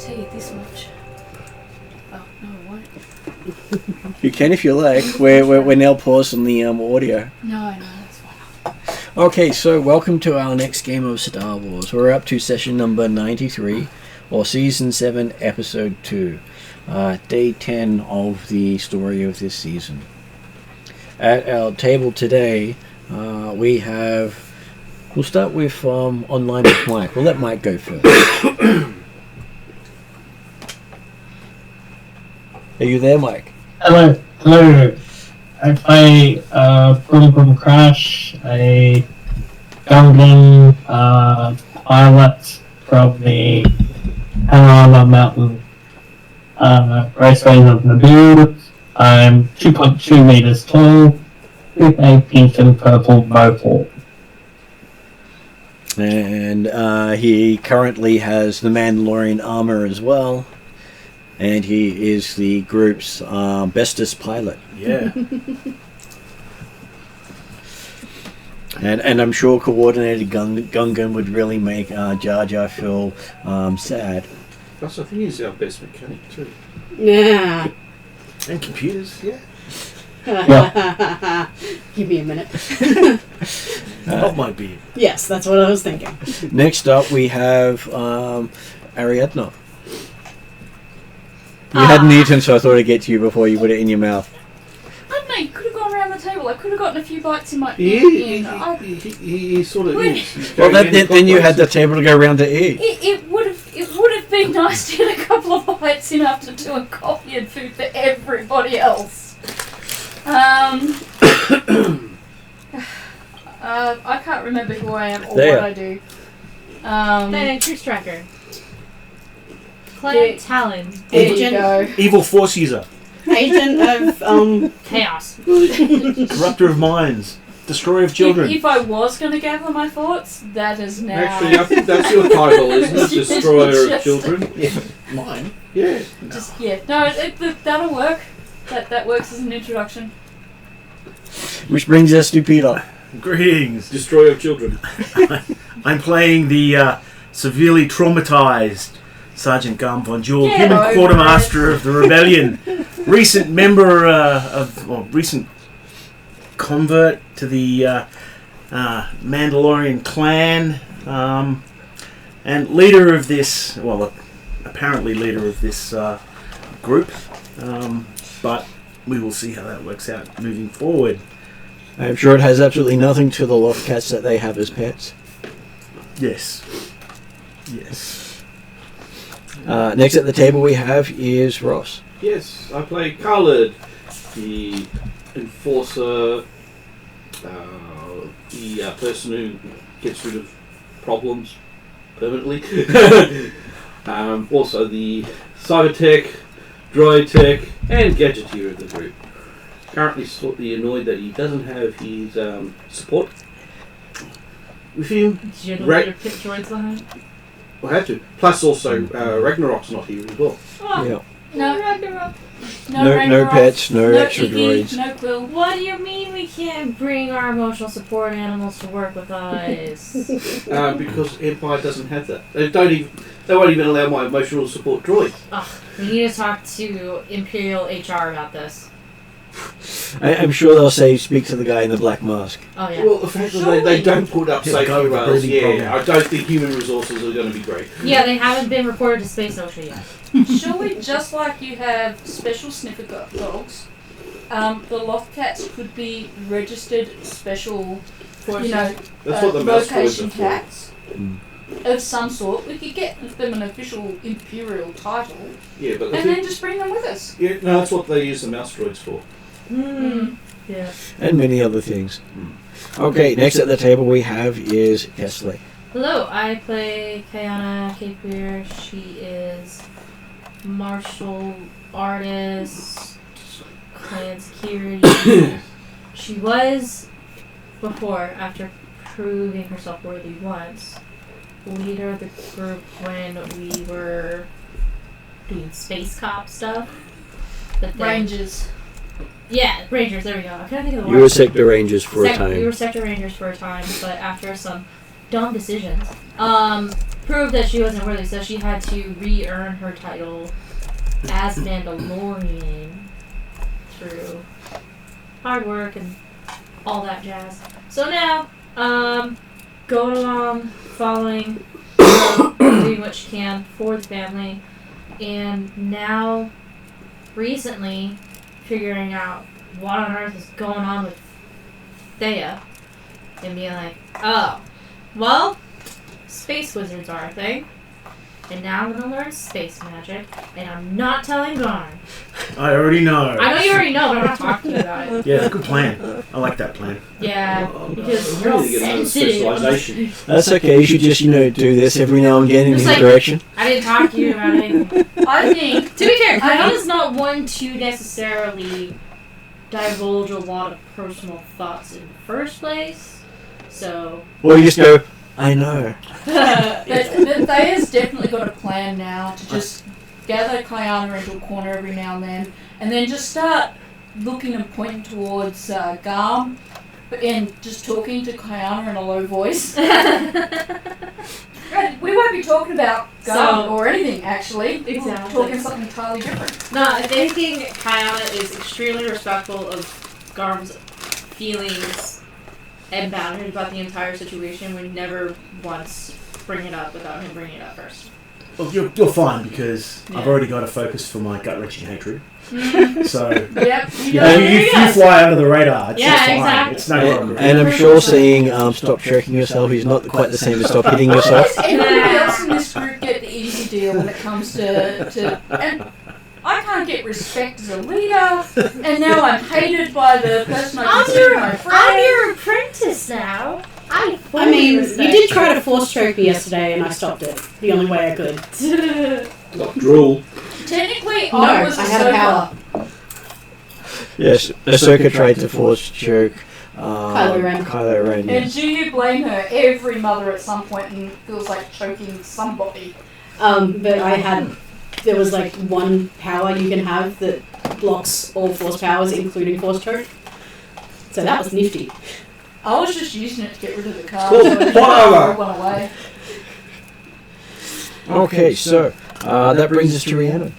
tell you this much. Oh, no, I won't. You can if you like. We're now pausing the audio. No, that's fine. Okay, so welcome to our next game of Star Wars. We're up to session number 93, or season 7, episode 2. Day 10 of the story of this season. At our table today, we have... We'll start with online with Mike. We'll let Mike go first. Are you there, Mike? Hello. I play Boom Crash, a Gungan pilot from the Panorama Mountain Raceway of Naboo. I'm 2.2 meters tall, with a pink and purple mohawk. And he currently has the Mandalorian armor as well. And he is the group's bestest pilot. Yeah. And I'm sure coordinated Gungan would really make Jar Jar feel sad. Plus, I think he's our best mechanic too. Yeah. And computers, yeah. Give me a minute. Not my beard. Yes, that's what I was thinking. Next up, we have Ariadna. You hadn't eaten, so I thought I'd get to you before you put it in your mouth. I don't know, you could have gone around the table. I could have gotten a few bites in my He sort of is. Well, then you had the table to go around to eat. It would have been nice to get a couple of bites in after doing coffee and food for everybody else. I can't remember who I am or There. what I do. Truth Tracker. Clan Talon. There you go. Evil Force User. Agent of Chaos. Corruptor of minds. Destroyer of children. If I was going to gather my thoughts, that is now. Actually, I think that's your title, isn't it? Destroyer of children. Yeah, mine. Yeah. Just, yeah. No, that'll work. That works as an introduction. Which brings us to Peter. Greetings, Destroyer of children. I'm playing the severely traumatized Sergeant Garm Von Jewel, Yeah, human over quartermaster of the rebellion, recent member recent convert to the Mandalorian Clan, and leader of this, apparently leader of this group, but we will see how that works out moving forward. I'm sure it has absolutely nothing to the loft cats that they have as pets. Yes. Next at the table we have is Ross. Yes, I play Khalid, the enforcer, the person who gets rid of problems permanently. Also the cyber tech, droid tech, and gadgeteer of the group. Currently slightly annoyed that he doesn't have his support with him. Did you have to let your pit droids behind? I had to. Plus also Ragnarok's not here as well. Oh, Yeah. no, No Ragnarok, pets, no extra Iggy, droids. No Quill. What do you mean we can't bring our emotional support animals to work with us? Because Empire doesn't have that. They won't even allow my emotional support droid. Ugh, we need to talk to Imperial HR about this. I'm sure they'll say speak to the guy in the black mask. Oh yeah. Well, the fact that they don't put up Yeah, safety go with the rails, breathing problem. I don't think human resources are going to be great. Yeah, they haven't been reported to Space Ocean yet. Surely, just like you have special sniffer dogs, the loft cats could be registered special, That's what the mouse droids location are for. cats of some sort. We could get them an official Imperial title, Yeah, but and then just bring them with us. yeah, no, that's what they use the mouse droids for. Yeah. And many other things. Okay, next at the table we have is Kesley. Hello, I play Kayana Capier. She is martial artist, clan security. She was, before, after proving herself worthy once, leader of the group when we were doing space cop stuff. But then, Rangers. Yeah, Rangers, there we go. I couldn't think of the You word. were Sector Rangers for a time. We were Sector Rangers for a time, but after some dumb decisions, prove that she wasn't worthy, so she had to re-earn her title as Mandalorian through hard work and all that jazz. So now, going along, following, doing what she can for the family, and now, recently, figuring out what on earth is going on with Thea, and being like, oh, well, space wizards are a thing, and now I'm gonna learn space magic, and I'm not telling Garn. I already know. I know you already know, but I'm not talking to you about it. Yeah, good plan. I like that plan. Yeah, because you're all Really get another sensitive. specialization. That's okay. You should just do this every now and again in Just his like- direction. I didn't talk to you about anything. I think To be fair, Kayana's not one to necessarily divulge a lot of personal thoughts in the first place, so... Or you just go, I know. that Thea's definitely got a plan now to just gather Kayana into a corner every now and then just start looking and pointing towards Garm, and just talking to Kayana in a low voice. We won't be talking about Garm or anything, actually. Exactly. We're talking something entirely different. No, if anything, Kayana is extremely respectful of Garm's feelings and boundaries about the entire situation. We never once bring it up without him bringing it up first. Well, you're fine because I've Yeah. already got a focus for my gut-wrenching hatred. So Yep. you fly under the radar. It's Yeah, just fine. exactly. It's no problem. And I'm sure seeing stop choking yourself is not quite the same as stop hitting Why yourself. does everybody else in this group get the easy deal when it comes to and I can't get respect as a leader, and now I'm hated by the person I consider my friend. I'm your apprentice now. I mean, you did try to force choke me yesterday and I stopped it the only way I could. Got drool. Technically, No, I was I had a power. Yes, Ahsoka tried to force choke Kylo Ren. Kylo Ren, And yes. do you blame her? Every mother at some point feels like choking somebody. But there was like one power you can have that blocks all force powers, including force choke. So that was nifty. I was just using it to get rid of the car. Cool. So I just Whatever. went away. Okay, so that brings us to Rhiannon.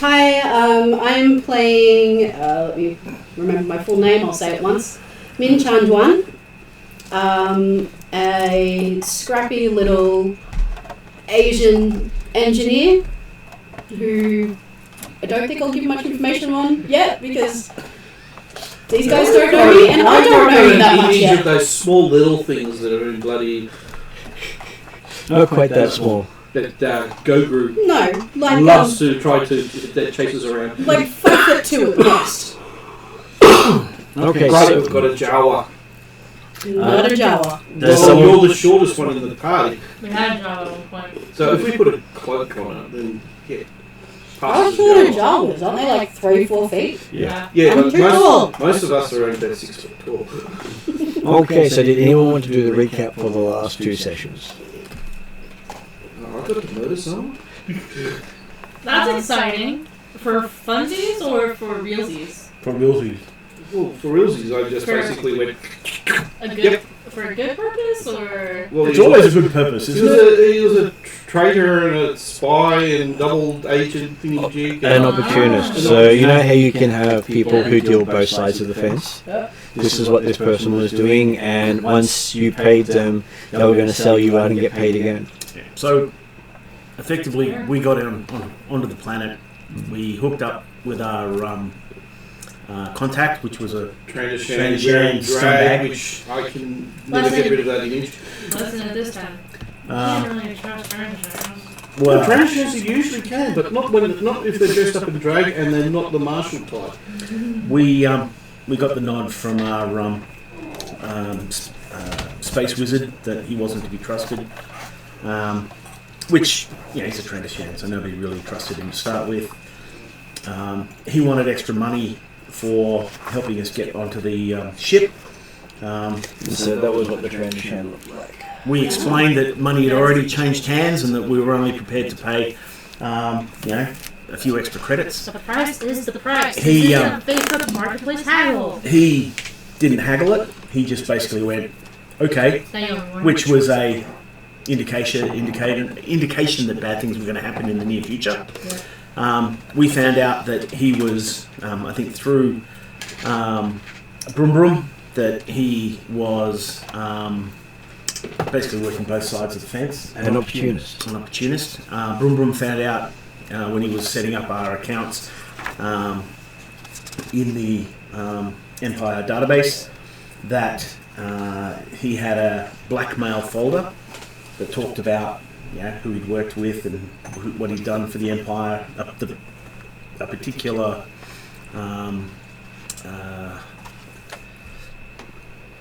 Hi, I'm playing, let me remember my full name, I'll say it once. Min Chanduan, a scrappy little Asian engineer who I don't think I'll give much information on yet because these guys don't know me and I don't know you that much Each of yet. those small little things that are in bloody Not quite that small. that Go group No, like loves to try to that chases around. like 5'2" at the most. Okay, Right, so we've got a Jawa. Not a Jawa. there's Well, someone, you're the shortest one in the party. We had a job at one point. So if we put a cloak on it, then yeah. How passes tall are Jawa. Jawas? Aren't they like 3-4 feet? yeah. Yeah, I'm but too tall. most of us are around about 6 foot tall. Okay, so did anyone want to do the recap for the last two sessions? Oh, I got to murder someone. That's exciting. For funsies or for realsies? For realsies. Well, for realsies, I just For- basically went. A good Yep. For a good purpose or Well, It's always a good purpose, He isn't was it? he was a traitor and a spy and double agent thingy jig. An opportunist. So you know how you can have people who deal both sides of the fence? This is what this person was doing, and once you paid them, they were going to sell you out and get paid again. Yeah. So, effectively, we got onto the planet. We hooked up with our contact, which was a Transition, Shannon drag, scumbag. which I can never get rid of that image. listen at this time. You Um, can't really trust transgenders. Well, well, transgenders you usually can, but not if they're dressed up in drag and they're not the martial type. we got the nod from our space wizard that he wasn't to be trusted. Which, he's a transition, so nobody really trusted him to start with. He wanted extra money for helping us get onto the ship. So that was what the transition looked like. We explained that money had already changed hands and that we were only prepared to pay, a few extra credits. The price is the price. He, This isn't Facebook Marketplace haggle. He didn't haggle it. He just basically went, okay, Now you know more. which was a indication that bad things were going to happen in the near future. We found out that he was, I think through Brum Brum, that he was basically working both sides of the fence. An opportunist. An opportunist. Brum Brum found out when he was setting up our accounts in the Empire database that he had a blackmail folder that talked about who he'd worked with and what he'd done for the Empire, a particular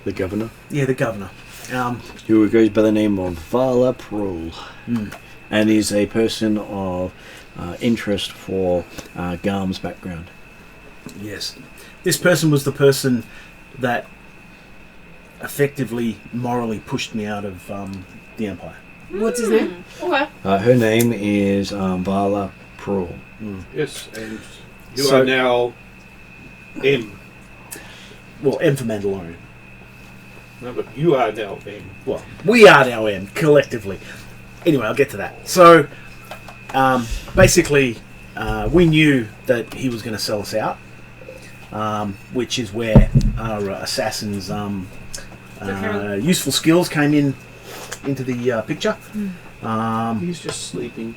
The governor. Yeah, the governor. Who goes by the name of Vala Prul, and is a person of interest for Garm's background. Yes. This person was the person that effectively morally pushed me out of the Empire. What's his name? Okay. Her name is Vala Prul. Yes, and you So- are now M. Well, M for Mandalorian. No, but you are now M. Well, we are now M, collectively. Anyway, I'll get to that. So, basically, we knew that he was going to sell us out, which is where our assassin's useful skills came into the picture. He's just sleeping.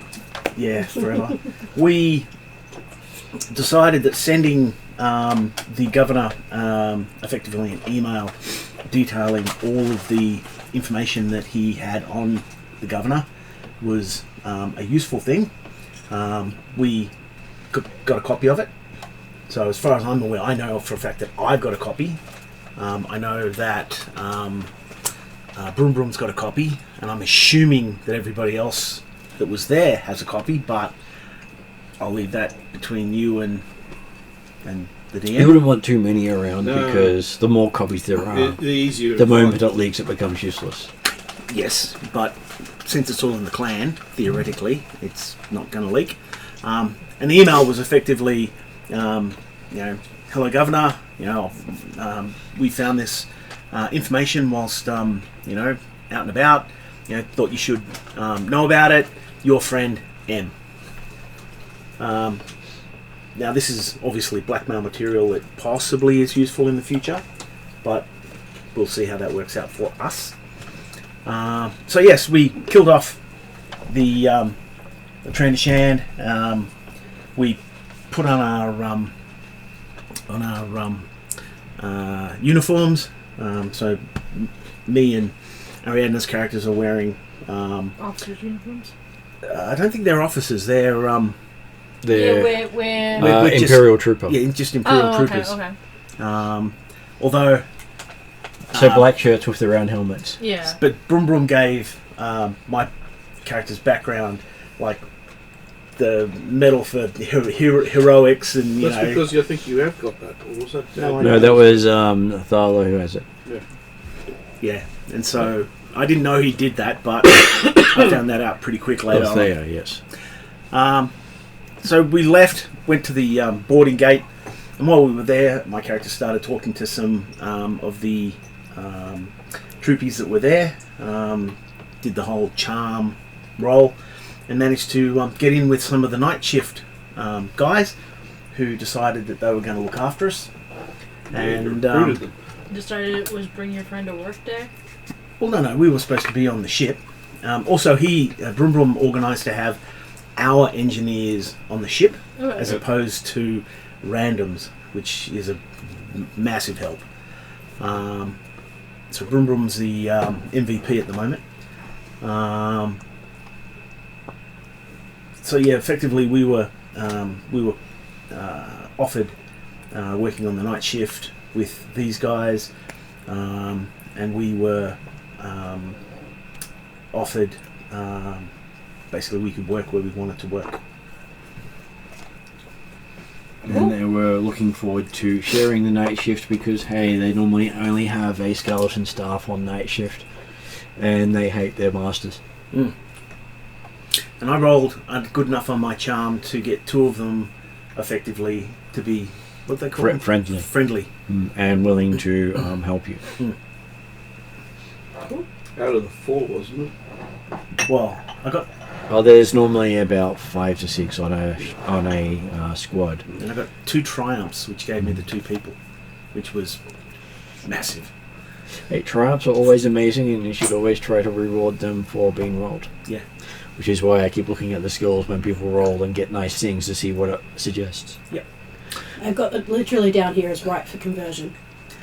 Yeah, forever. We decided that sending the governor effectively an email detailing all of the information that he had on the governor was a useful thing. We got a copy of it. So as far as I'm aware, I know for a fact that I've got a copy. I know that Brum Brum's got a copy, and I'm assuming that everybody else that was there has a copy, but I'll leave that between you and the DM. You wouldn't want too many around No. because the more copies there are, The easier. the moment it leaks, it becomes useless. Yes, but since it's all in the clan, theoretically, it's not going to leak. And the email was effectively, hello, Governor. We found this information whilst, out and about. Thought you should know about it. Your friend M. Now, this is obviously blackmail material that possibly is useful in the future, but we'll see how that works out for us. So yes, we killed off the Trandoshan. We put on our uniforms. So me and Ariadne's characters are wearing. Officers' uniforms? I don't think they're officers. They're They're we're we're just- Imperial Trooper. yeah, just Imperial troopers. Okay. Although, So black shirts with the round helmets. Yeah. but Brum Brum gave my character's background like the medal for heroics, and That's because I think you have got that. Or was that? No, I No, that was Thala who has it. yeah. And so I didn't know he did that, but I found that out pretty quick later. That's there, yes. So we left, went to the boarding gate, and while we were there, my character started talking to some of the troopies that were there. Did the whole charm roll, and managed to get in with some of the night shift guys who decided that they were going to look after us. And recruited them. Decided it was bring your friend to work day. well, no, we were supposed to be on the ship. Also, Brum Brum organised to have our engineers on the ship, Okay. as opposed to randoms, which is a massive help. So Brum Brum's the MVP at the moment. So yeah, effectively we were offered working on the night shift with these guys, and we were offered basically we could work where we wanted to work. And they were looking forward to sharing the night shift because, hey, they normally only have a skeleton staff on night shift, and they hate their masters. And I rolled good enough on my charm to get two of them effectively to be what they call them? Friendly. Friendly. And willing to help you. Out of the four, wasn't it? Well, I got Well, there's normally about 5 to 6 on a squad. and I got 2 triumphs, which gave me the 2 people, which was massive. Hey, triumphs are always amazing, and you should always try to reward them for being rolled. Yeah. Which is why I keep looking at the skills when people roll and get nice things to see what it suggests. I've got it literally down here as right for conversion.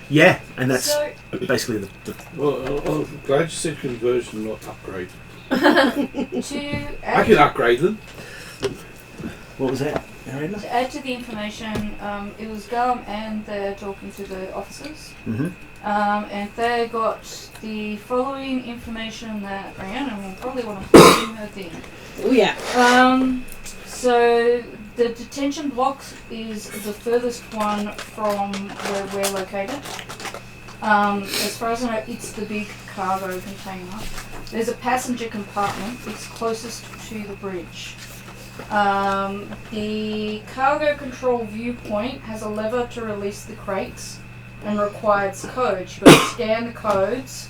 Yeah, and that's So, basically the Well, I'm glad you said conversion, not upgrade. to I can upgrade them. what was that, Ariana? To add to the information, it was Gum and they're talking to the officers. Mm-hmm. And they got the following information that Ariana will probably want to put in her thing. Oh yeah. So the detention block is the furthest one from where we're located. As far as I know, it's the big cargo container. There's a passenger compartment. It's closest to the bridge. The cargo control viewpoint has a lever to release the crates and requires codes. You've got to scan the codes.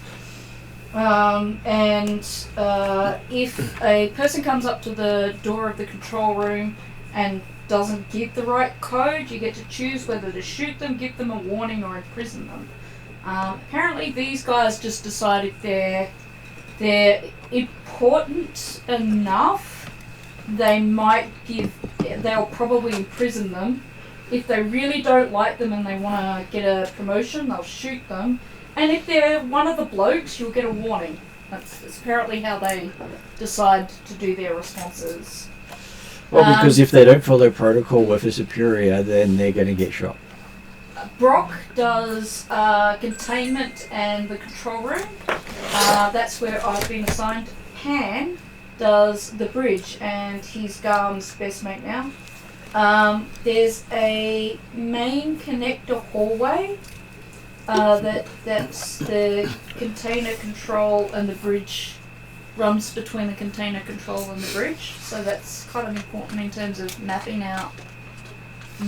If a person comes up to the door of the control room and doesn't give the right code, you get to choose whether to shoot them, give them a warning, or imprison them. Apparently these guys just decided they're important enough, they'll probably imprison them. If they really don't like them and they want to get a promotion, they'll shoot them. And if they're one of the blokes, you'll get a warning. That's apparently how they decide to do their responses. Well, because if they don't follow protocol with a superior, then they're going to get shot. Brock does containment and the control room. That's where I've been assigned. Han does the bridge, and he's Garm's best mate now. There's a main connector hallway that's the container control, and the bridge runs between the container control and the bridge. So that's kind of important in terms of mapping out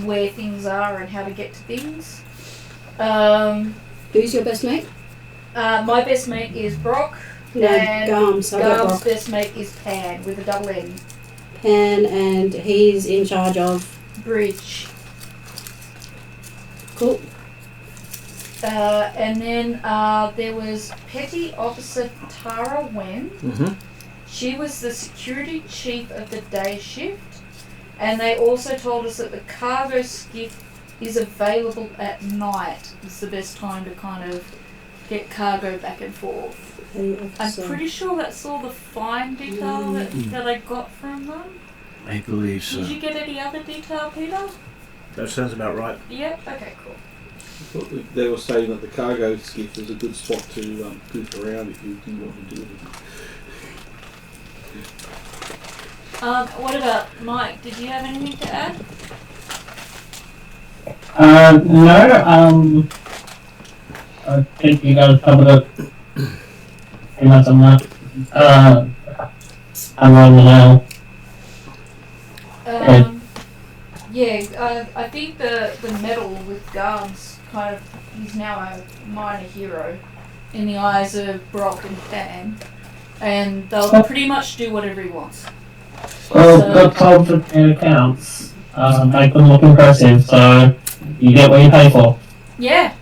where things are and how to get to things. Who's your best mate? My best mate is Brock. No, and Garm's. I got Garm's Brock. best mate is Pan with a double N. Pan, and he's in charge of. Bridge. Cool. And then there was Petty Officer Tara Wen. Mm-hmm. She was the security chief of the day shift. And they also told us that the cargo skiff is available at night. It's the best time to kind of get cargo back and forth. I'm pretty sure that's all the fine detail that I got from them. I believe so. Did you get any other detail, Peter? That sounds about right. Yep, okay, cool. I thought they were saying that the cargo skiff was a good spot to goof around if you didn't want to do anything. What about Mike? Did you have anything to add? No, I think you guys covered it pretty much on that. I'm on now. I think the medal with Garm's kind of, he's now a minor hero in the eyes of Brock and Pan, and they'll pretty much do whatever he wants. Well, So- good job for their accounts. Make them look impressive, so you get what you pay for. Yeah.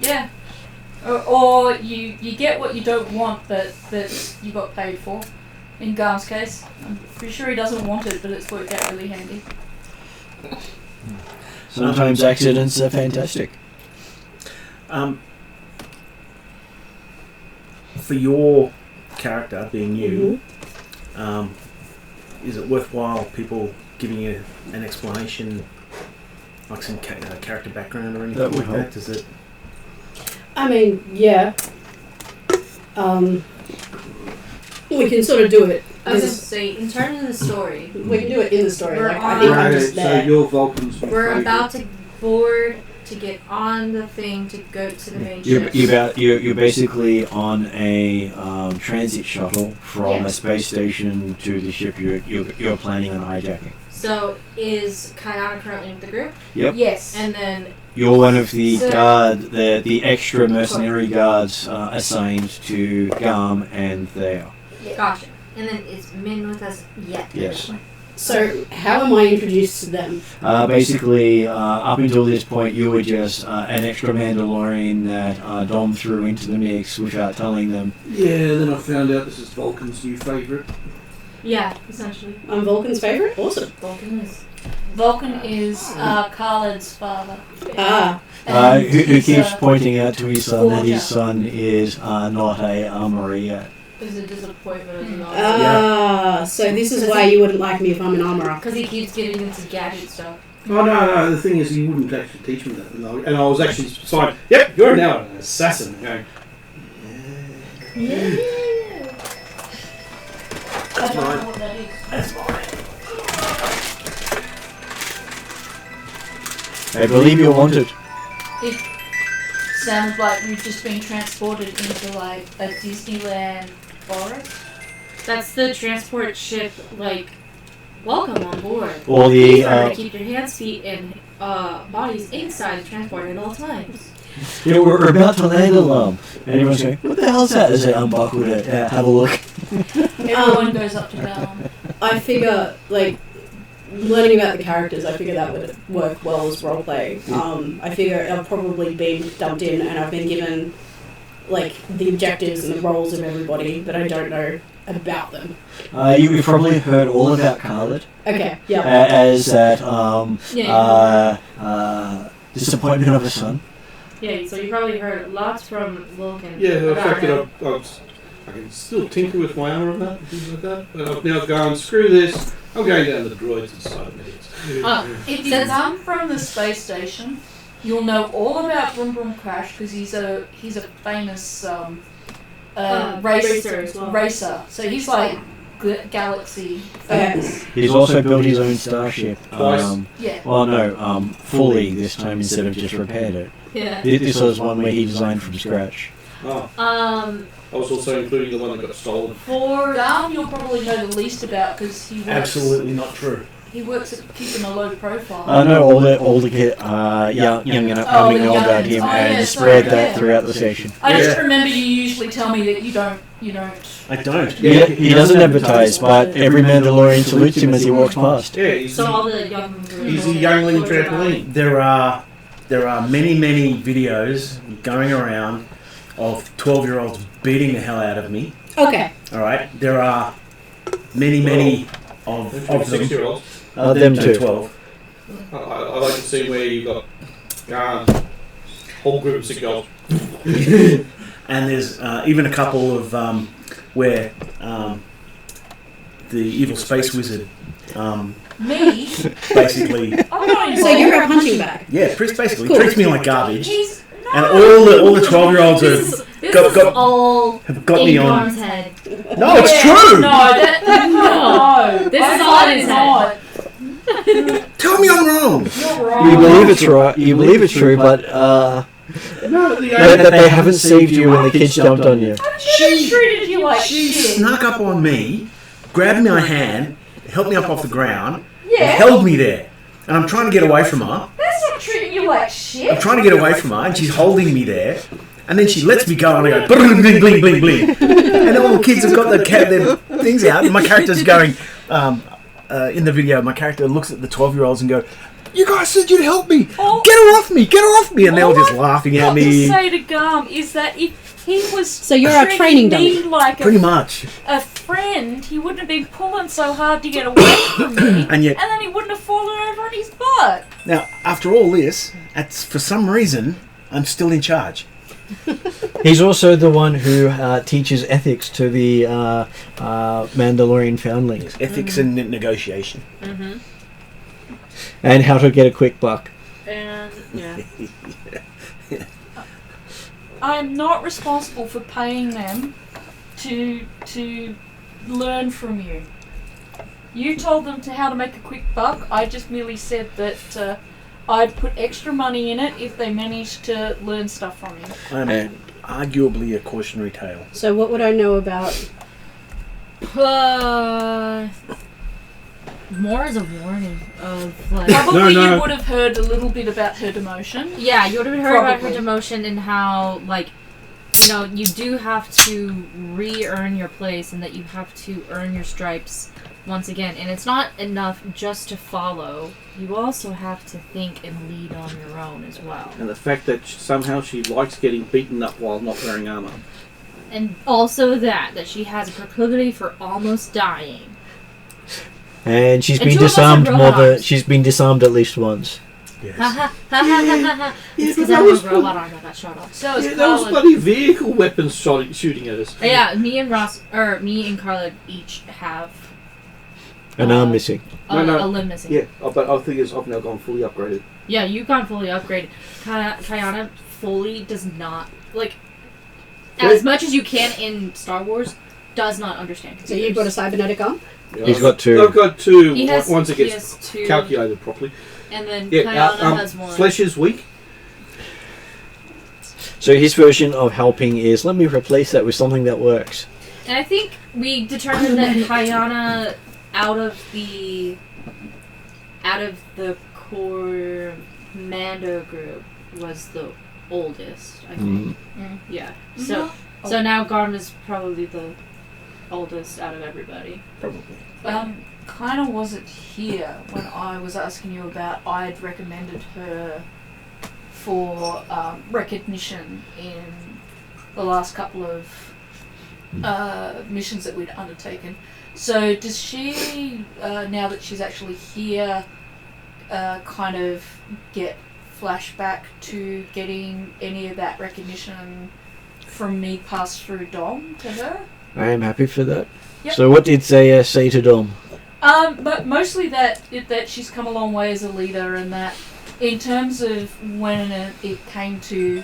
Or you get what you don't want that you got paid for. In Garm's case, I'm pretty sure he doesn't want it, but it's worked out really handy. Sometimes accidents are fantastic. For your character, being you, is it worthwhile people giving you an explanation, like some character background or anything That would like help. that? Does it? I mean, yeah. We can sort of do it. I was going to say, in terms of the story, We can do it in the story. We're Like, I think I'm Right, just so there. you're Vulcan's we're favourite. about to board to get on the thing to go to the main ship. You're basically on a transit shuttle from a Yes. space station to the ship you're planning on hijacking. So is Kayana currently with the group? Yep. Yes. And then You're one of the So- the extra mercenary guards assigned to Garm and Thea. gotcha. And then is Min with us yet? Yes. So, how am I introduced to them? Basically, up until this point, you were just an extra Mandalorian that Dom threw into the mix without telling them. Yeah, then I found out this is Vulcan's new favourite. Yeah, essentially. I'm Vulcan's favourite? Awesome. Vulcan is Khaled's father. Ah. And Who he's, keeps pointing out to his son that forger. his son is not a armorer yet. Is a disappointment as well. Ah, so this is why you wouldn't like me if I'm an armourer. Because he keeps getting into gadget stuff. Oh no, the thing is he wouldn't actually teach me that. And I was actually signed, yep, you're now an assassin. Going, Yeah. I don't know what that is. That's mine. I believe you're wanted. It sounds like you've just been transported into like a Disneyland forest. That's the transport ship, like, welcome on board. Or Please the remember to keep your hands, feet, and bodies inside the transport at all times. you know, we're about to land alarm, and everyone's going, "What the hell's that?" As they unbuckle it, have a look. Everyone goes up to Garm. I figure, like, learning about the characters, I figure that would work well as roleplay. I figure I've probably been dumped in and I've been given, like, the objectives and the roles of everybody, but I don't know about them. You've probably heard all about Khaled Okay, yeah. as that Yeah. disappointment of a son. Yeah, so you probably heard lots from Vulcan. yeah, the about fact him. that I can still tinker with my armour and that, and things like that. But I've now gone, screw this, I'm going down to the droids and cybernetics. If you come from the space station, you'll know all about Brum Brum Crash because he's a famous racer as well. racer. So he's like galaxy famous. He's also built his own starship. Twice. Yeah. Well, no, fully this time instead of just repaired it. Yeah. This was one where he designed from scratch. Oh, Um, I was also including the one that got stolen. For Garm, you'll probably know the least about because he works. Absolutely not true. He works at keeping a low profile. I know all the young and upcoming know about him and spread that throughout the station. I just Yeah. remember you usually tell me that you don't. I don't. He doesn't advertise, but every Mandalorian salutes him as he walks past. Yeah, he's, so all the young... he's a youngling trampoline. There are many videos going around of 12-year-olds beating the hell out of me. Okay. All right. There are many of them. 6-year-olds. Them No, too. 12. I like to see where you've got whole group of 6-year-olds. And there's even a couple of where the evil space wizard Me? basically, I'm not involved. So you're a punching bag. yeah, basically Cool. treats me like garbage. He's And no. all the 12-year-olds This have is all got in me on. Garm's head. No, it's Yeah, true. No, no. This I is all in find his not. Tell me I'm wrong. You're wrong. You believe it's right. You believe it's true, but No, that they haven't saved you when the kids jumped on you. She treated you like She shit. snuck up on me, grabbed my hand, helped me up off the ground, and Yeah. held me there. And I'm trying to get away from her. That's not treating you like shit. I'm trying to get away from her, and she's holding me there. And then she lets me go, and I go bling bling bling bling bling. And all the kids have got their things out, and my character's going. In the video, my character looks at the 12-year-olds and goes, "You guys said you'd help me. Oh. Get her off me! Get her off me!" And they're all just laughing at What to me. say to Garm is that if he was So you're a training treating me like Pretty much. a friend, he wouldn't have been pulling so hard to get away from me, And yet, and then he wouldn't have fallen over on his butt. now after all this, for some reason, I'm still in charge. He's also the one who teaches ethics to the Mandalorian foundlings Ethics and negotiation. Mm-hmm. and how to get a quick buck. And, yeah. I am not responsible for paying them to learn from you. You told them how to make a quick buck. I just merely said that I'd put extra money in it if they managed to learn stuff from you. I'm arguably a cautionary tale. So what would I know about... More as a warning of, like... Probably No. you would have heard a little bit about her demotion. Yeah, you would have heard about her Probably. demotion and how, like, you do have to re-earn your place and that you have to earn your stripes once again. And it's not enough just to follow. You also have to think and lead on your own as well. And the fact that somehow she likes getting beaten up while not wearing armor. And also that she has a proclivity for almost dying. And she's And been two of us have disarmed robot arms. she's been disarmed at least once. Yes. Ha ha ha ha ha. It's because but I that was have a robot arm that got shot off. So is Yeah, there was Carla. bloody vehicle weapons shooting at us. Yeah, me and Carla each have An arm missing. No. a limb missing. Yeah, but I think I've now gone fully upgraded. Yeah, you've gone fully upgraded. Kayana fully does not, like, as much as you can in Star Wars, does not understand So computers. you've got a cybernetic arm? Yeah, He's got two. I've got two. He has, once it he gets has two, calculated properly. and then Yeah, Kayana has one. flesh is weak. So his version of helping is, let me replace that with something that works. And I think we determined that Kayana, out of the core Mando group, was the oldest, I think. Yeah. So now Garm is probably the oldest out of everybody. Probably. Kind of wasn't here when I was asking you about. I'd recommended her for recognition in the last couple of missions that we'd undertaken. So does she, now that she's actually here, kind of get flashback to getting any of that recognition from me passed through Dom to her? I am happy for that. Yep. So what did Thea say to Dom? But mostly that she's come a long way as a leader, and that in terms of when it came to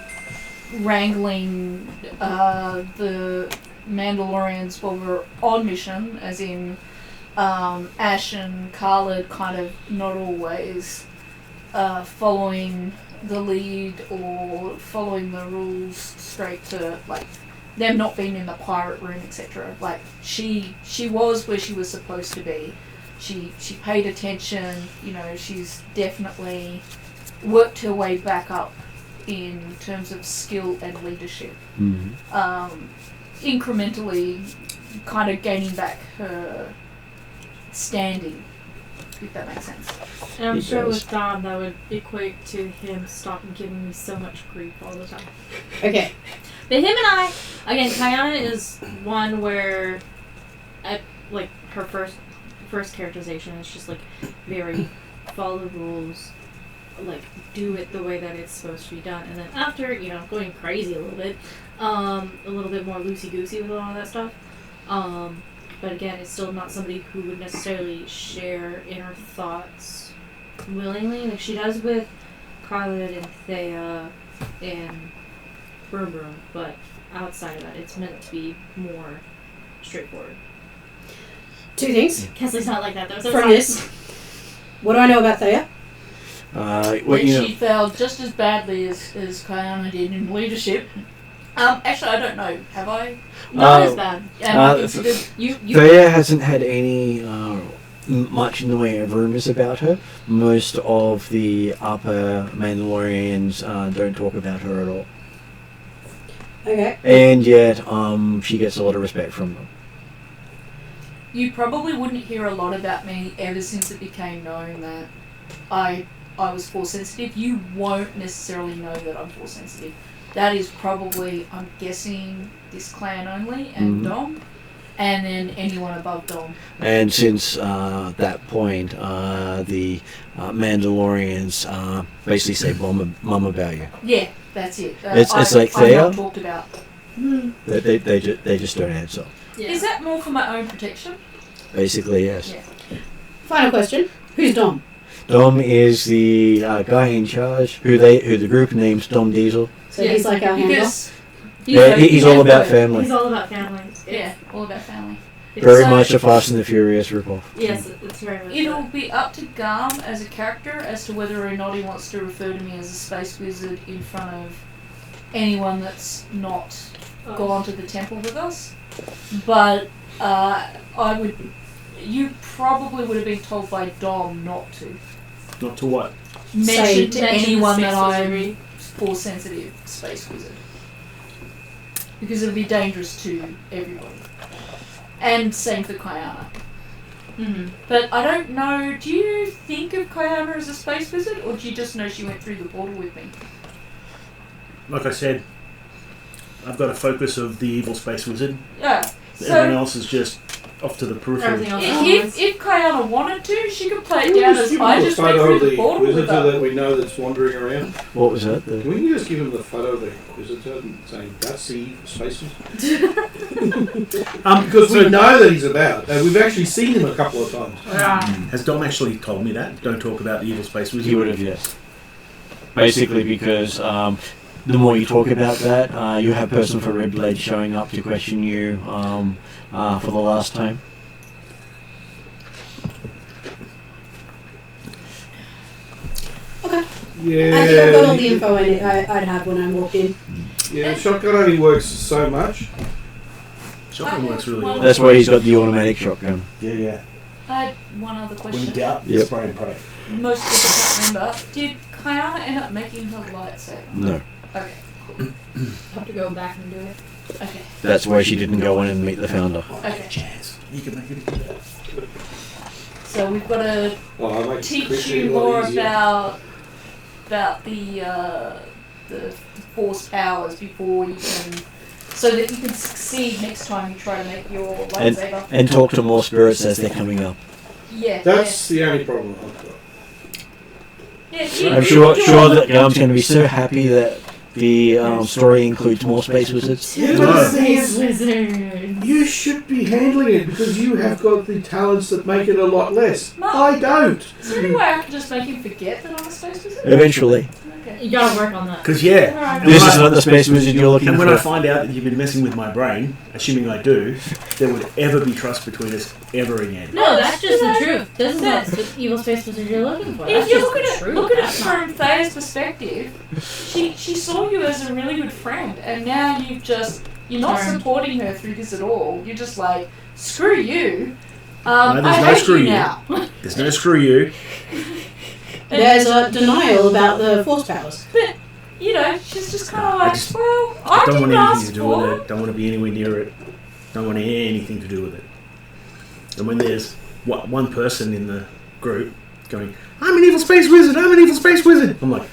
wrangling the Mandalorians while we were on mission, as in Ash and Carla kind of not always following the lead or following the rules straight to, like, them not being in the pirate room, etc. Like, she was where she was supposed to be. She paid attention, she's definitely worked her way back up in terms of skill and leadership. Incrementally kind of gaining back her standing, if that makes sense. And I'm He sure does. with Dom that would equate to him stopping giving me so much grief all the time. Okay. But him and I, again, Kayana is one where, like, her first characterization is just, like, very follow the rules, like, do it the way that it's supposed to be done. And then after, going crazy a little bit more loosey-goosey with a lot of that stuff. But again, it's still not somebody who would necessarily share inner thoughts willingly, like she does with Carlid and Thea and Broom Broom, but outside of that, it's meant to be more straightforward. Two things Kesley's not like that, though. So from this. What do I know about Thea? She failed just as badly as Kayana did in leadership. Actually, I don't know. Have I? Not as bad. Thea hasn't had any much in the way of rumors about her. Most of the upper Mandalorians don't talk about her at all. Okay. And yet, she gets a lot of respect from them. You probably wouldn't hear a lot about me ever since it became known that I was Force sensitive. You won't necessarily know that I'm Force sensitive. That is probably, I'm guessing, this clan only and Dom, and then anyone above Dom. And since that point, the Mandalorians basically say mum about you. Yeah, that's it. It's like I'm Thea. not talked about. They just don't answer. Yeah. Is that more for my own protection? Basically, yes. Yeah. Final question. Who's Dom? Dom is the guy in charge, who the group names Dom Diesel. So he's like our handler. Because He's all about family. He's all about family. yeah, all about family. Very So- much a Fast and the Furious ripoff. Yes, it's very much It'll that. be up to Garm as a character as to whether or not he wants to refer to me as a space wizard in front of anyone that's not gone to the temple with us. But you probably would have been told by Dom not to Not to what? mention to mention anyone the that space I'm wizardry. Force sensitive space wizard. because it would be dangerous to everybody. And same for Kayana. Mm-hmm. But I don't know, do you think of Kayana as a space wizard, or do you just know she went through the portal with me? Like I said, I've got a focus of the evil space wizard. Yeah. Everyone else is just off to the periphery. Everything else If Kayana wanted to, she could play it Can we down just as give I him the just went photo through of the the portal with wizard so her. that we know that's wandering around? What was that? Can we just give him the photo of the wizard and saying, that's the space wizard? Because we know that he's about. We've actually seen him a couple of times. Has Dom actually told me that? Don't talk about the evil space wizard. He would have, yes. Basically, because the more you talk about that, you have person for Red Blade showing up to question you for the last time. Yeah. I think I've got all the info I'd have when I walked in. Yeah, shotgun only works so much. Shotgun works really well. That's why he's got the automatic shotgun. Yeah. I had one other When in question. doubt, Yep. spray and pray. Most people can't remember. Did Kayana end up making her lightsaber? No. Okay. Have to go back and do it. Okay. That's why she didn't go in and meet the founder. Okay. Chance. You can make it again. So we've got to Oh, I make teach quickly you a lot more easier. about the force powers before you can, so that you can succeed next time you try to make your lightsaber. And talk to more spirits as they're coming up. Yeah. That's the only problem I've got. Yeah. I'm sure that Garm's going to be so happy that the story includes more space wizards. Space wizard. You should be handling it because you have got the talents that make it a lot less. No. I don't. Is there any way I can just make him forget that I'm a space wizard? Eventually. Okay. You gotta work on that. Because, yeah. Alright. This is not the space wizard you're looking And for. when I find out that you've been messing with my brain, assuming I do, there would ever be trust between us ever again. No, that's just the truth. This is not the evil space wizard you're looking for. If That's you just look at the it, truth. look at it That's not- from Thea's perspective, she saw you as a really good friend, and now you're not Turned. supporting her through this at all. You're just like, screw you. No, there's I no hate screw you you. now. There's no screw you. There's a denial about the force powers. But you know, she's just kind of I like, just- well, I I don't want didn't anything ask to do with for it. Don't want to be anywhere near it. Don't want anything to do with it. And when there's one person in the group going, I'm an evil space wizard, I'm an evil space wizard, I'm like,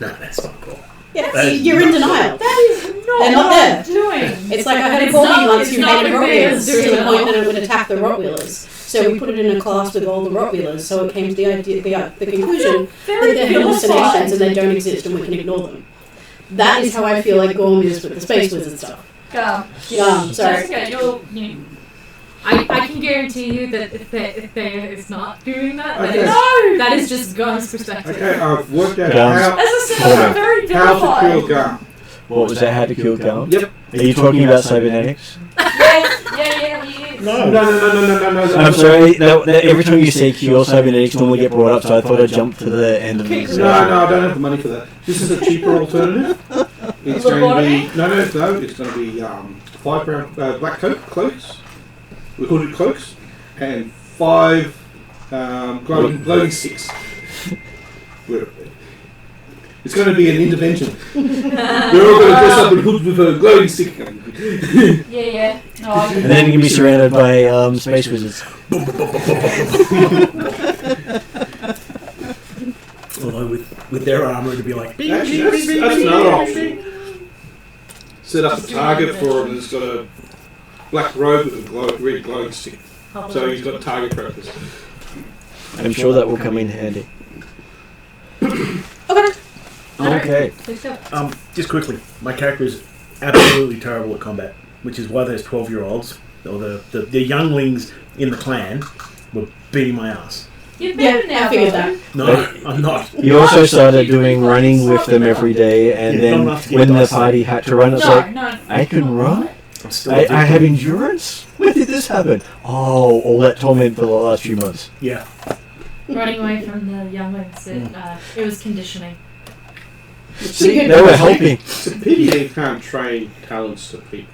no, that's not cool. Yeah, you're in denial. That is not They're not what there. I'm doing. It's like I had a It's corgi not- once it's who not hated the Rottweilers greatest to the at point all. that it would attack the Rottweilers. So we put it in a class with all the Rottweilers, so it came to the idea, the conclusion that Very they're hallucinations philosophical. and they don't exist and we can ignore them. That is how I feel like Gorm is with the space wizard stuff. Sorry. Sorry. Okay, you I can guarantee you that if they is not doing that, Okay. no. that is just Gun's perspective. Okay, I've worked out Guns. how As I said, I'm very to kill vilified. Gun. What was that? How to kill Garm? Yep. Are you talking about cybernetics? Yeah, he is. No. I'm sorry. Every time you say cure, cybernetics normally get brought up, so I thought I'd jump to the end of this. No, I don't have the money for that. This is a cheaper alternative. It's going to be no. It's going to be £5 black cloaks, with hooded cloaks, and 5 glowing sticks. It's going to be an intervention. We're all going to dress up in hoods with a glowing stick. Yeah. No, I And then you can be surrounded by space wizards. Although with their armor, it'd be like, Actually, that's another option. Set up a target for him and it's got a black robe with a red glowing stick. So he's got target practice. I'm sure that will come in handy. Okay. Okay. just quickly, my character is absolutely terrible at combat, which is why those 12-year-olds, or the younglings in the clan, were beating my ass. You're better Yeah, now, I figured though. that. No, I'm not. You also started doing running with them every day, and Yeah, then not enough to get when the dice. party had to run, it's No, like, no. I can run? I'm still I have endurance? When did this happen? Oh, all that torment for the last few months. Yeah. Running away from the younglings, it was conditioning. See, they were helping. It's a pity they can't train talents to people.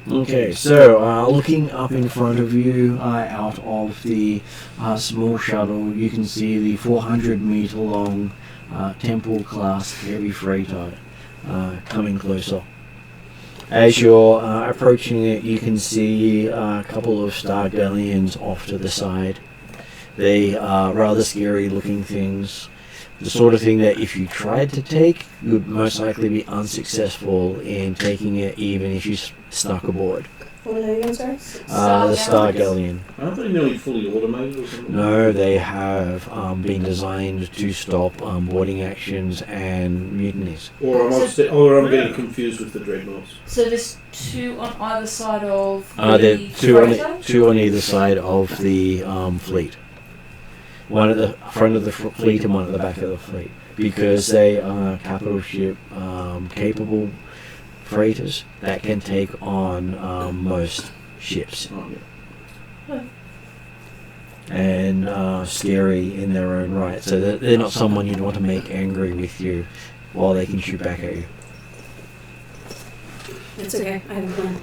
Okay, so looking up in front of you, out of the small shuttle, you can see the 400-meter long Temple-class heavy freighter coming closer. As you're approaching it, you can see a couple of star galleons off to the side. They are rather scary looking things. The sort of thing that if you tried to take, you would most likely be unsuccessful in taking it even if you snuck aboard. What are they again, sorry? The Star Galleon. Aren't they nearly fully automated or something? No, they have been designed to stop boarding actions and mutinies. Or am I getting confused with the dreadnoughts? So there's 2 on either side of There the are two on either side of the fleet. One at the front of the fleet and one at the back of the fleet. Because they are capital ship capable freighters that can take on most ships. Oh, yeah. And scary in their own right. So they're not someone you'd want to make angry with you while they can shoot back at you. It's okay, I have a plan.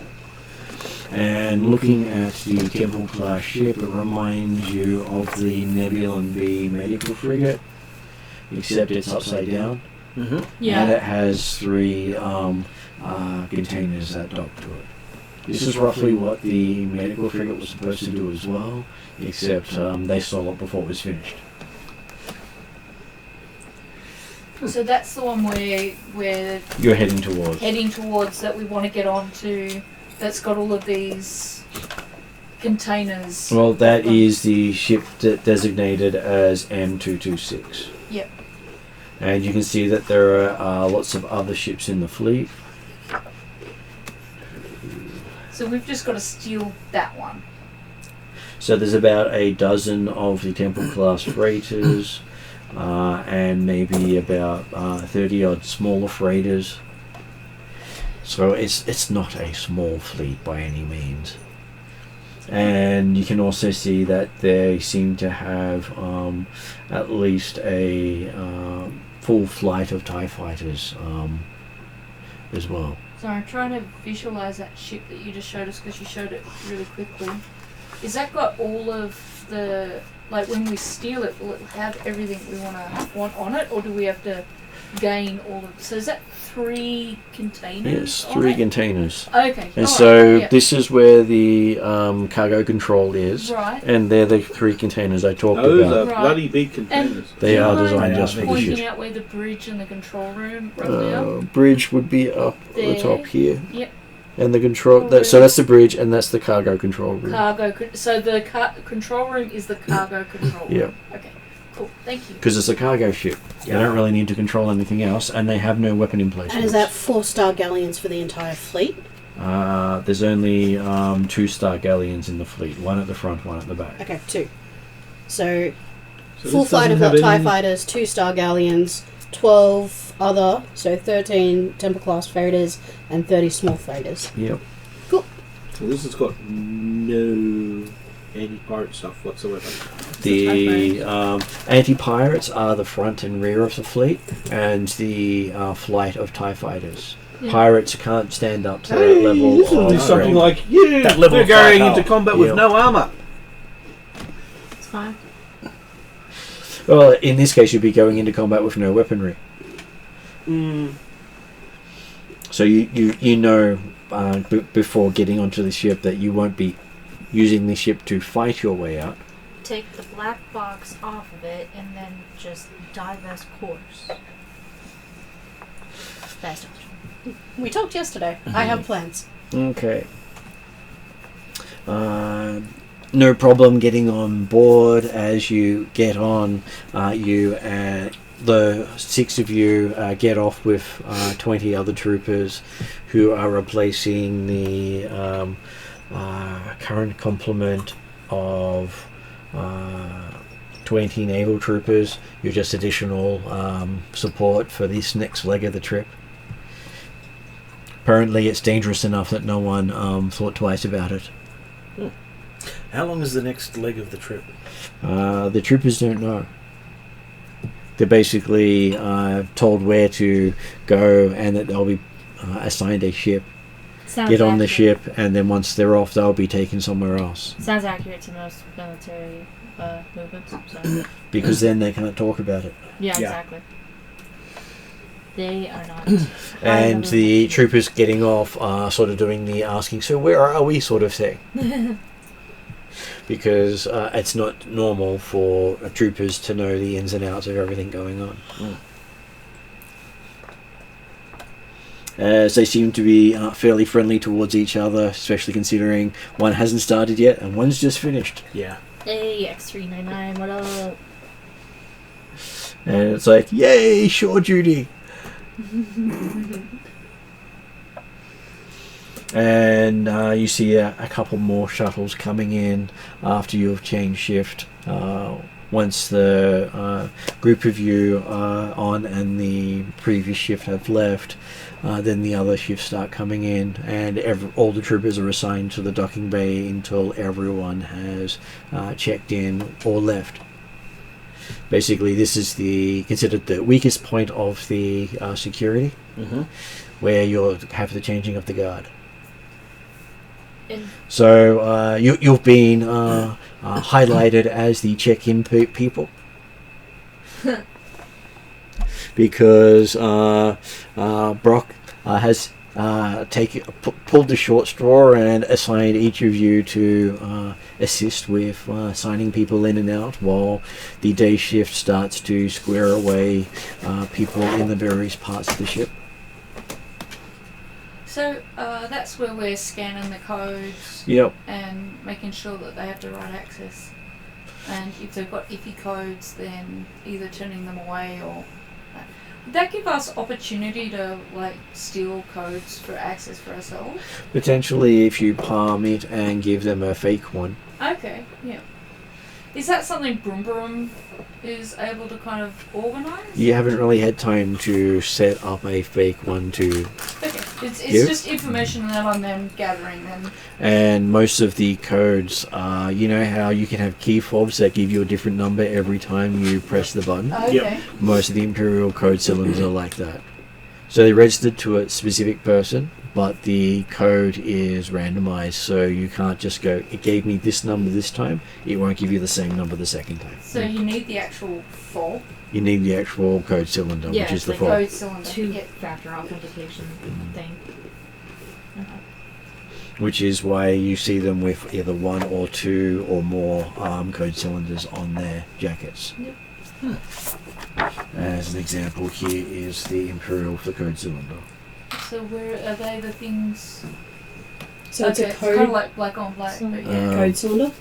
And looking at the Temple class ship, it reminds you of the Nebulon B medical frigate, except it's upside down. Mm-hmm. Yeah. And it has 3 containers that dock to it. This is roughly what the medical frigate was supposed to do as well, except they stole it before it was finished. So that's the one we're You're heading towards. heading towards that we want to get onto. That's got all of these containers. Well, that is the ship designated as M226. Yep. And you can see that there are lots of other ships in the fleet. So we've just got to steal that one. So there's about a dozen of the Temple class freighters, and maybe about 30 odd smaller freighters. So it's not a small fleet by any means. And you can also see that they seem to have at least a full flight of TIE fighters as well. So I'm trying to visualize that ship that you just showed us because you showed it really quickly. Is that got all of the, like when we steal it, will it have everything we want on it, or do we have to gain all of? So is that 3 containers? Yes, on 3 it? containers. Okay. And alright, so yeah. this is where the cargo control is, Right. and they're the 3 containers I talked Those about. are Right. bloody big containers. They Do you are mind designed just for the pointing ship. out where the bridge and the control room right now? Bridge would be up the There. top here. Yep. And the control, so that's the bridge, and that's the cargo control room. So the control room is the cargo control room. Yeah. Okay. Cool. Thank you. Because it's a cargo ship. They don't really need to control anything else, and they have no weapon emplacements. And is that 4 star galleons for the entire fleet? There's only 2 star galleons in the fleet. One at the front, one at the back. Okay, 2. So, So full this flight of doesn't have TIE any- fighters, 2 star galleons, 12 other, so 13 Temple class freighters, and 30 small freighters. Yep. So this has got no anti-pirate stuff whatsoever. The anti-pirates are the front and rear of the fleet, and the flight of TIE fighters. Yeah. Pirates can't stand up to Hey, that level this will of do something threat. like, yeah, That level we're of going firepower. into combat Yeah. with no armour. It's fine. Well, in this case, you'd be going into combat with no weaponry. So you know before getting onto the ship that you won't be using the ship to fight your way out. Take the black box off of it and then just divest course. Best option. We talked yesterday. I have plans. Okay. No problem getting on board. As you get on, you and the 6 of you get off with 20 other troopers who are replacing the current complement of 20 naval troopers. You're just additional support for this next leg of the trip. Apparently it's dangerous enough that no one thought twice about it. How long is the next leg of the trip? The troopers don't know. They're basically told where to go and that they'll be assigned a ship. Sounds Get on the accurate. ship, and then once they're off, they'll be taken somewhere else. Sounds accurate to most military movements. So. Because then they can't talk about it. Yeah, Yeah. exactly. They are not. And the troopers getting off are sort of doing the asking, so where are we sort of thing. Because it's not normal for troopers to know the ins and outs of everything going on. As they seem to be fairly friendly towards each other, especially considering one hasn't started yet and one's just finished. Yeah. Hey, X399, what up? And it's like, yay, shore duty! And you see a couple more shuttles coming in after you've changed shift. Once the group of you are on and the previous shift have left, then the other shifts start coming in, and all the troopers are assigned to the docking bay until everyone has checked in or left. Basically, this is considered the weakest point of the security, where you'll have the changing of the guard. So you've been highlighted as the check-in people because Brock has pulled the short straw and assigned each of you to assist with signing people in and out while the day shift starts to square away people in the various parts of the ship. So that's where we're scanning the codes. Yep. And making sure that they have the right access. And if they've got iffy codes, then either turning them away or... Would that give us opportunity to steal codes for access for ourselves? Potentially, if you palm it and give them a fake one. Okay, yeah. Is that something Broom Broom is able to kind of organise? You haven't really had time to set up a fake one to... Okay, it's just information that I'm then gathering then. And most of the codes are, you know how you can have keyfobs that give you a different number every time you press the button? Okay. Yep. Most of the Imperial code cylinders are like that. So they're registered to a specific person, but the code is randomized, so you can't just go, it gave me this number this time, it won't give you the same number the second time. So you need the actual fault? You need the actual code cylinder, which is the fault. Code cylinder. Two-factor authentication thing. Which is why you see them with either one or two or more code cylinders on their jackets. Yep. As an example, here is the Imperial for code cylinder. So where are they the things? So it's a It's code, kind of like black on black. But yeah. code cylinder.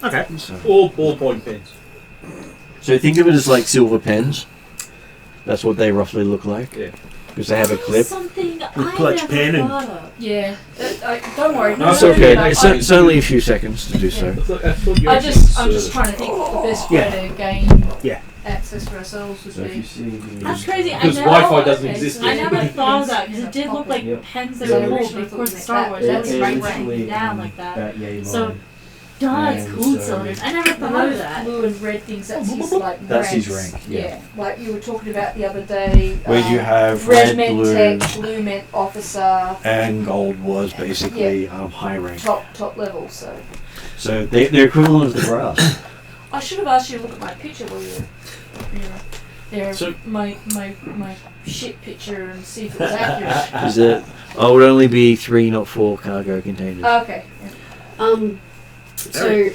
Okay. So, All ballpoint pens. so think of it as like silver pens. That's what they roughly look like. Yeah. Because they have a clip. Something clutch I pen never and- thought of. Yeah. Don't worry. No, It's no, okay. no, It's only a few seconds to do so. I'm just trying to think what the best way to gain access for ourselves would be. That's crazy. Because I never, Wi-Fi doesn't exist I yet. never thought of that because it did look like Yep. pens that So were originally old before the thought Star that Wars. was That's literally, writing down like that. Yavin. So, God's And code so- cylinders. I never thought of Those that. blue and red things, that's his That's his ranks. rank, yeah. Like you were talking about the other day. Where you have red red, meant blue, tech, blue meant officer, and gold was basically high rank. top level. So They're equivalent of the brass. I should have asked you to look at my picture while you were there. So- My shit picture and see if it was accurate. Is it? Oh, it would only be 3, not 4 cargo containers. Okay. Yeah. So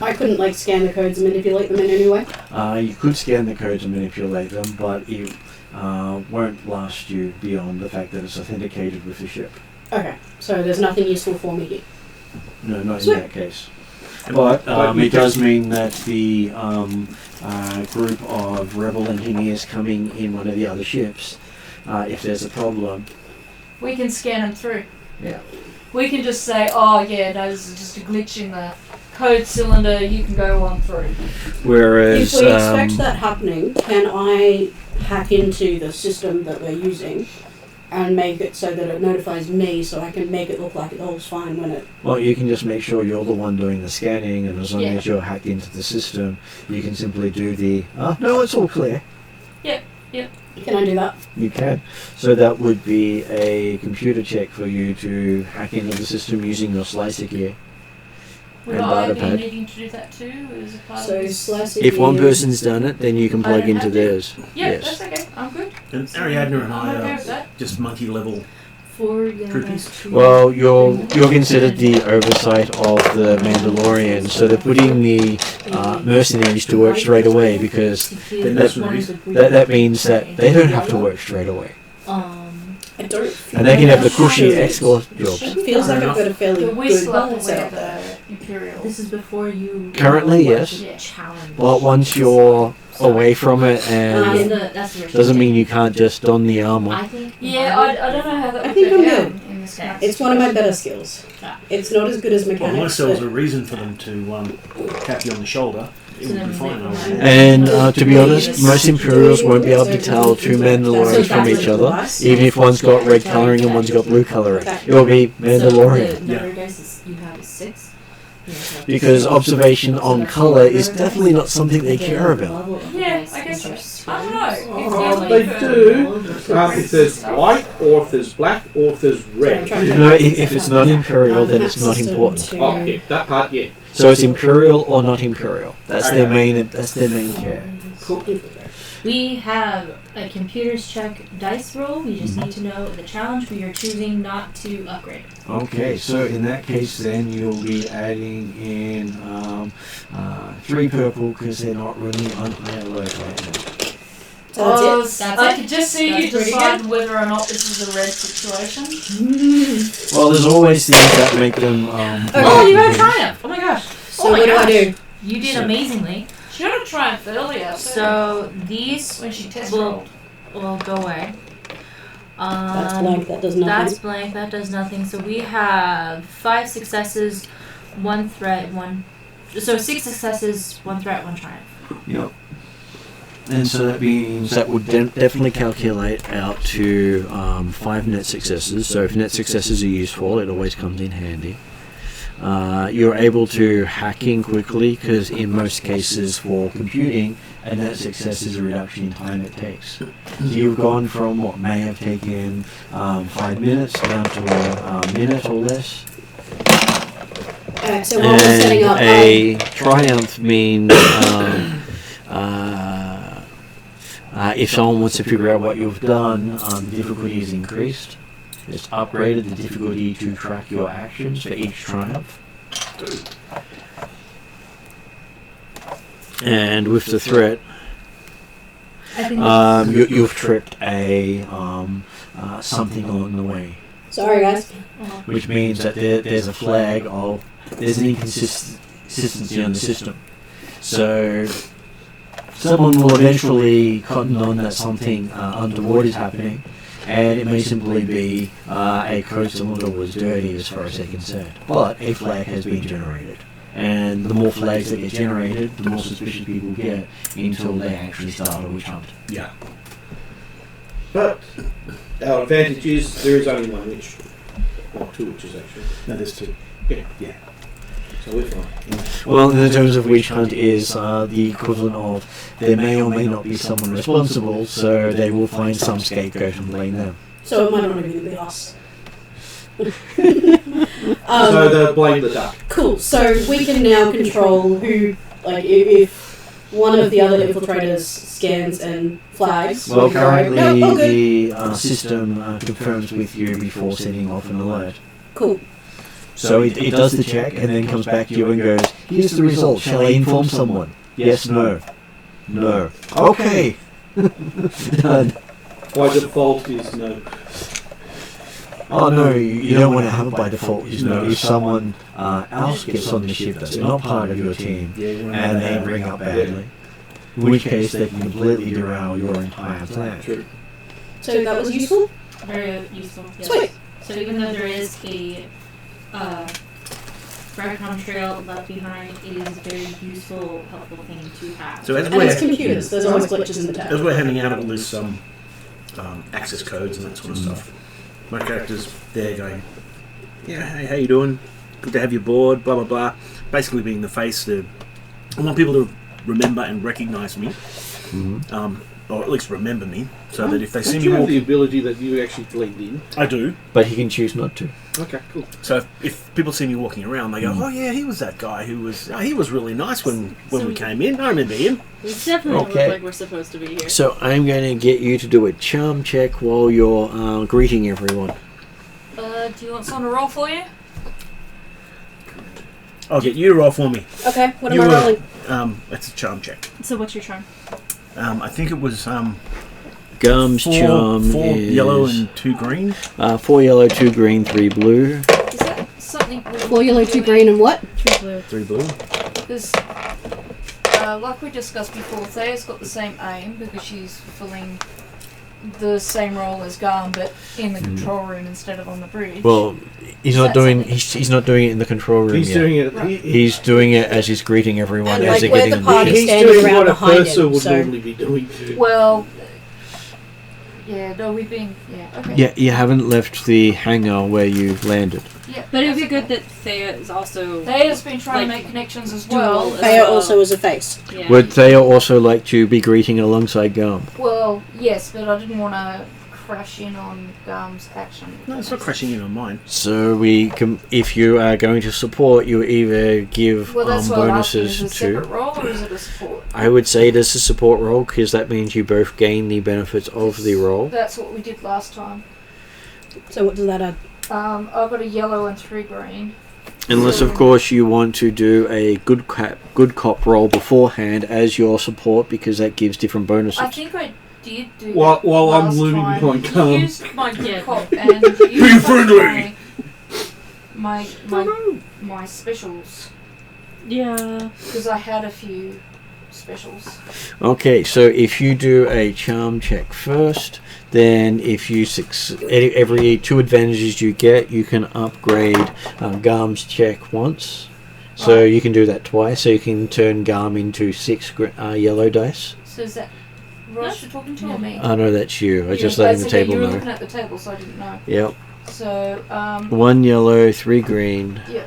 I couldn't scan the codes and manipulate them in any way. You could scan the codes and manipulate them, but it won't last you beyond the fact that it's authenticated with the ship. Okay, so there's nothing useful for me here. No, not Sweet. in that case. But it does mean that the group of rebel engineers coming in one of the other ships, if there's a problem, We can scan them through. yeah. We can just say, oh yeah, no, this is just a glitch in the code cylinder. You can go on through. Whereas If we expect that happening, can I hack into the system that we're using and make it so that it notifies me so I can make it look like it all's fine when it... well, you can just make sure you're the one doing the scanning, and as long Yeah. as you're hacked into the system, you can simply do the, no, it's all clear. Can I do that? You can. So that would be a computer check for you to hack into the system using your slicer gear. Would and I data be pad. needing to do that too? As a part So of this? slice If one is- person's done it, then you can I plug don't into have to. theirs. Yeah, Yes. that's okay. I'm good. And Ariadna and I'm I okay are with that. just monkey level. Groupies. Well, you're considered the oversight of the Mandalorians, so they're putting the mercenaries to work straight away because that means that they don't have to work straight away, I don't feel and they can have the like cushy it escort jobs. feels like I've got a fairly But we good still have to wear setup there. the Imperial. This is before you. Currently, yes. Yeah. Challenge. But once you're away from it, and That's the doesn't mean you can't just don the armor. I think. Yeah, I don't know how that I would think go I'm down good. in this kind It's one of my better skills. It's not as good as Well, mechanics. unless there was but- a reason for them to tap you on the shoulder, it would be fine. I would think. And to be honest, most Imperials won't be able to tell two Mandalorians from each other, even if one's got red colouring and one's got blue colouring. It will be Mandalorian. So the number of dice you have is 6. Because observation on colour is definitely not something they care about. Yeah, I guess so. I don't know. It's Oh, definitely they for- do. If there's white, or if there's black, or if there's red. No, if it's not Imperial, then it's not important. Oh, yeah, that part, yeah. So it's Imperial or not Imperial. That's their main. That's their main care. Cool. We have a computers check dice roll. We just need to know the challenge we are choosing not to upgrade. Okay, so in that case, then you'll be adding in 3 purple because they're not really on high alert right now. So that's Oh, it. That's I it. could just see That's you pretty decide whether or not this is a red situation. Well, there's always things that make them. Oh, you got a triumph! Oh my gosh! So what do I do? You did amazingly. She got a triumph earlier, So these when she test will rolled. go away. That's blank. That does nothing. That's blank. That does nothing. So we have 5 successes, 1 threat, 1. So 6 successes, 1 threat, 1 triumph. Yep. And so that means that would definitely calculate out to 5 net successes. So if net successes are useful, it always comes in handy. You're able to hack in quickly because in most cases for computing, a net success is a reduction in time it takes. So you've gone from what may have taken 5 minutes down to a minute or less. Alright, so while we're setting And up, a triumph means if someone wants to figure out what you've done, the difficulty is increased. It's upgraded the difficulty to track your actions for each triumph. And with the threat, I think you've tripped a something along the way, sorry guys. which means that there's a flag of there's an inconsistency in the system. So someone will eventually cotton on that something untoward is happening, and it may simply be a code cylinder was dirty as far as they're concerned. But a flag has been generated, and the more flags that get generated, the more suspicious people get until they actually start a witch hunt. Yeah. But our advantage is there is only one witch. Or 2 witches, actually. No, there's 2. Yeah. So we're fine. Well, in the terms of witch hunt is the equivalent of there may or may not be someone responsible, so they will find some scapegoat and blame them. So it might not even be us. So the blame the duck. Cool. So we can now control who, like, if one of the other infiltrators scans and flags. Well, we go, currently "No, all good." the system confirms with you before setting off an alert. Cool. So it does the check and then comes back to you and goes, here's the result, shall I inform someone? Yes, no. No. Okay. Done. By default is no. Oh no, you don't want to have it by default. You know, if someone else gets on the ship that's not part of your team and they bring up badly, in which case they can completely derail your entire plan. True. So that was useful? very useful. Yes. Sweet. So even though there is a breadcrumb trail left behind, it is a very useful, helpful thing to have. So as And it's we're, computers. There's always glitches in the as tab. we're handing out all this access codes and that sort of stuff, my character's there going, yeah, hey, how you doing? Good to have you aboard, blah, blah, blah. Basically being the face. I want people to remember and recognise me. or at least remember me, so that if they see Don't me you have the walking, ability that you actually blend in? I do. But he can choose not to. Okay, cool. So if people see me walking around, they go, "Oh yeah, he was that guy who was. He was really nice when So- we came in. I remember him." We definitely Okay. look like we're supposed to be here. So I'm going to get you to do a charm check while you're greeting everyone. Do you want someone to roll for you? I'll get you to roll for me. Okay, what am You I were- rolling? It's a charm check. So what's your charm? I think it was Gum's charm four is yellow and 2 green. 4 yellow, 2 green, 3 blue. Is that something? 4 yellow, 2 green, and what? 3 blue. 3 blue. Because, like we discussed before, Thea's got the same aim because she's fulfilling the same role as Garm, but in the control room instead of on the bridge. Well, he's not doing. He's not doing it in the control room He's yet. doing it. Right. He's doing it as he's greeting everyone And as like they're where getting the party's admission. He's standing doing around what a behind Purser him, would so- normally be doing. well, yeah, no, we've been, okay. Yeah, you haven't left the hangar where you landed. Yeah, But it would be that's good okay. that Thea is also Thea's been trying like, to make connections as dual well. as Thea well. also is a face. Yeah. Would Thea also like to be greeting alongside Gum? Well, yes, but I didn't want to crash in on Garm's action. No, it's not crashing in on mine. So we can, if you are going to support, you either give Well, that's what I'm asking. bonuses Is it a to. separate role or is it a support? I would say it is a support role because that means you both gain the benefits of the role. That's what we did last time. So what does that add? I've got a yellow and 3 green. Unless, of course, you want to do a good cop roll beforehand as your support because that gives different bonuses. I think I did do While that I'm last looming time. behind You Garm. used my good Yeah. cop and you Be used friendly! my specials Yeah. because I had a few specials. Okay, so if you do a charm check first, then if you every 2 advantages you get, you can upgrade Garm's check once. So Right. you can do that twice. So you can turn Garm into 6 yellow dice. So is that Ross you're talking to or me? I know that's you. I was just Yeah, letting the that's okay, table you were know. looking at the table, so I didn't know. Yep. So 1 yellow, 3 green. yeah.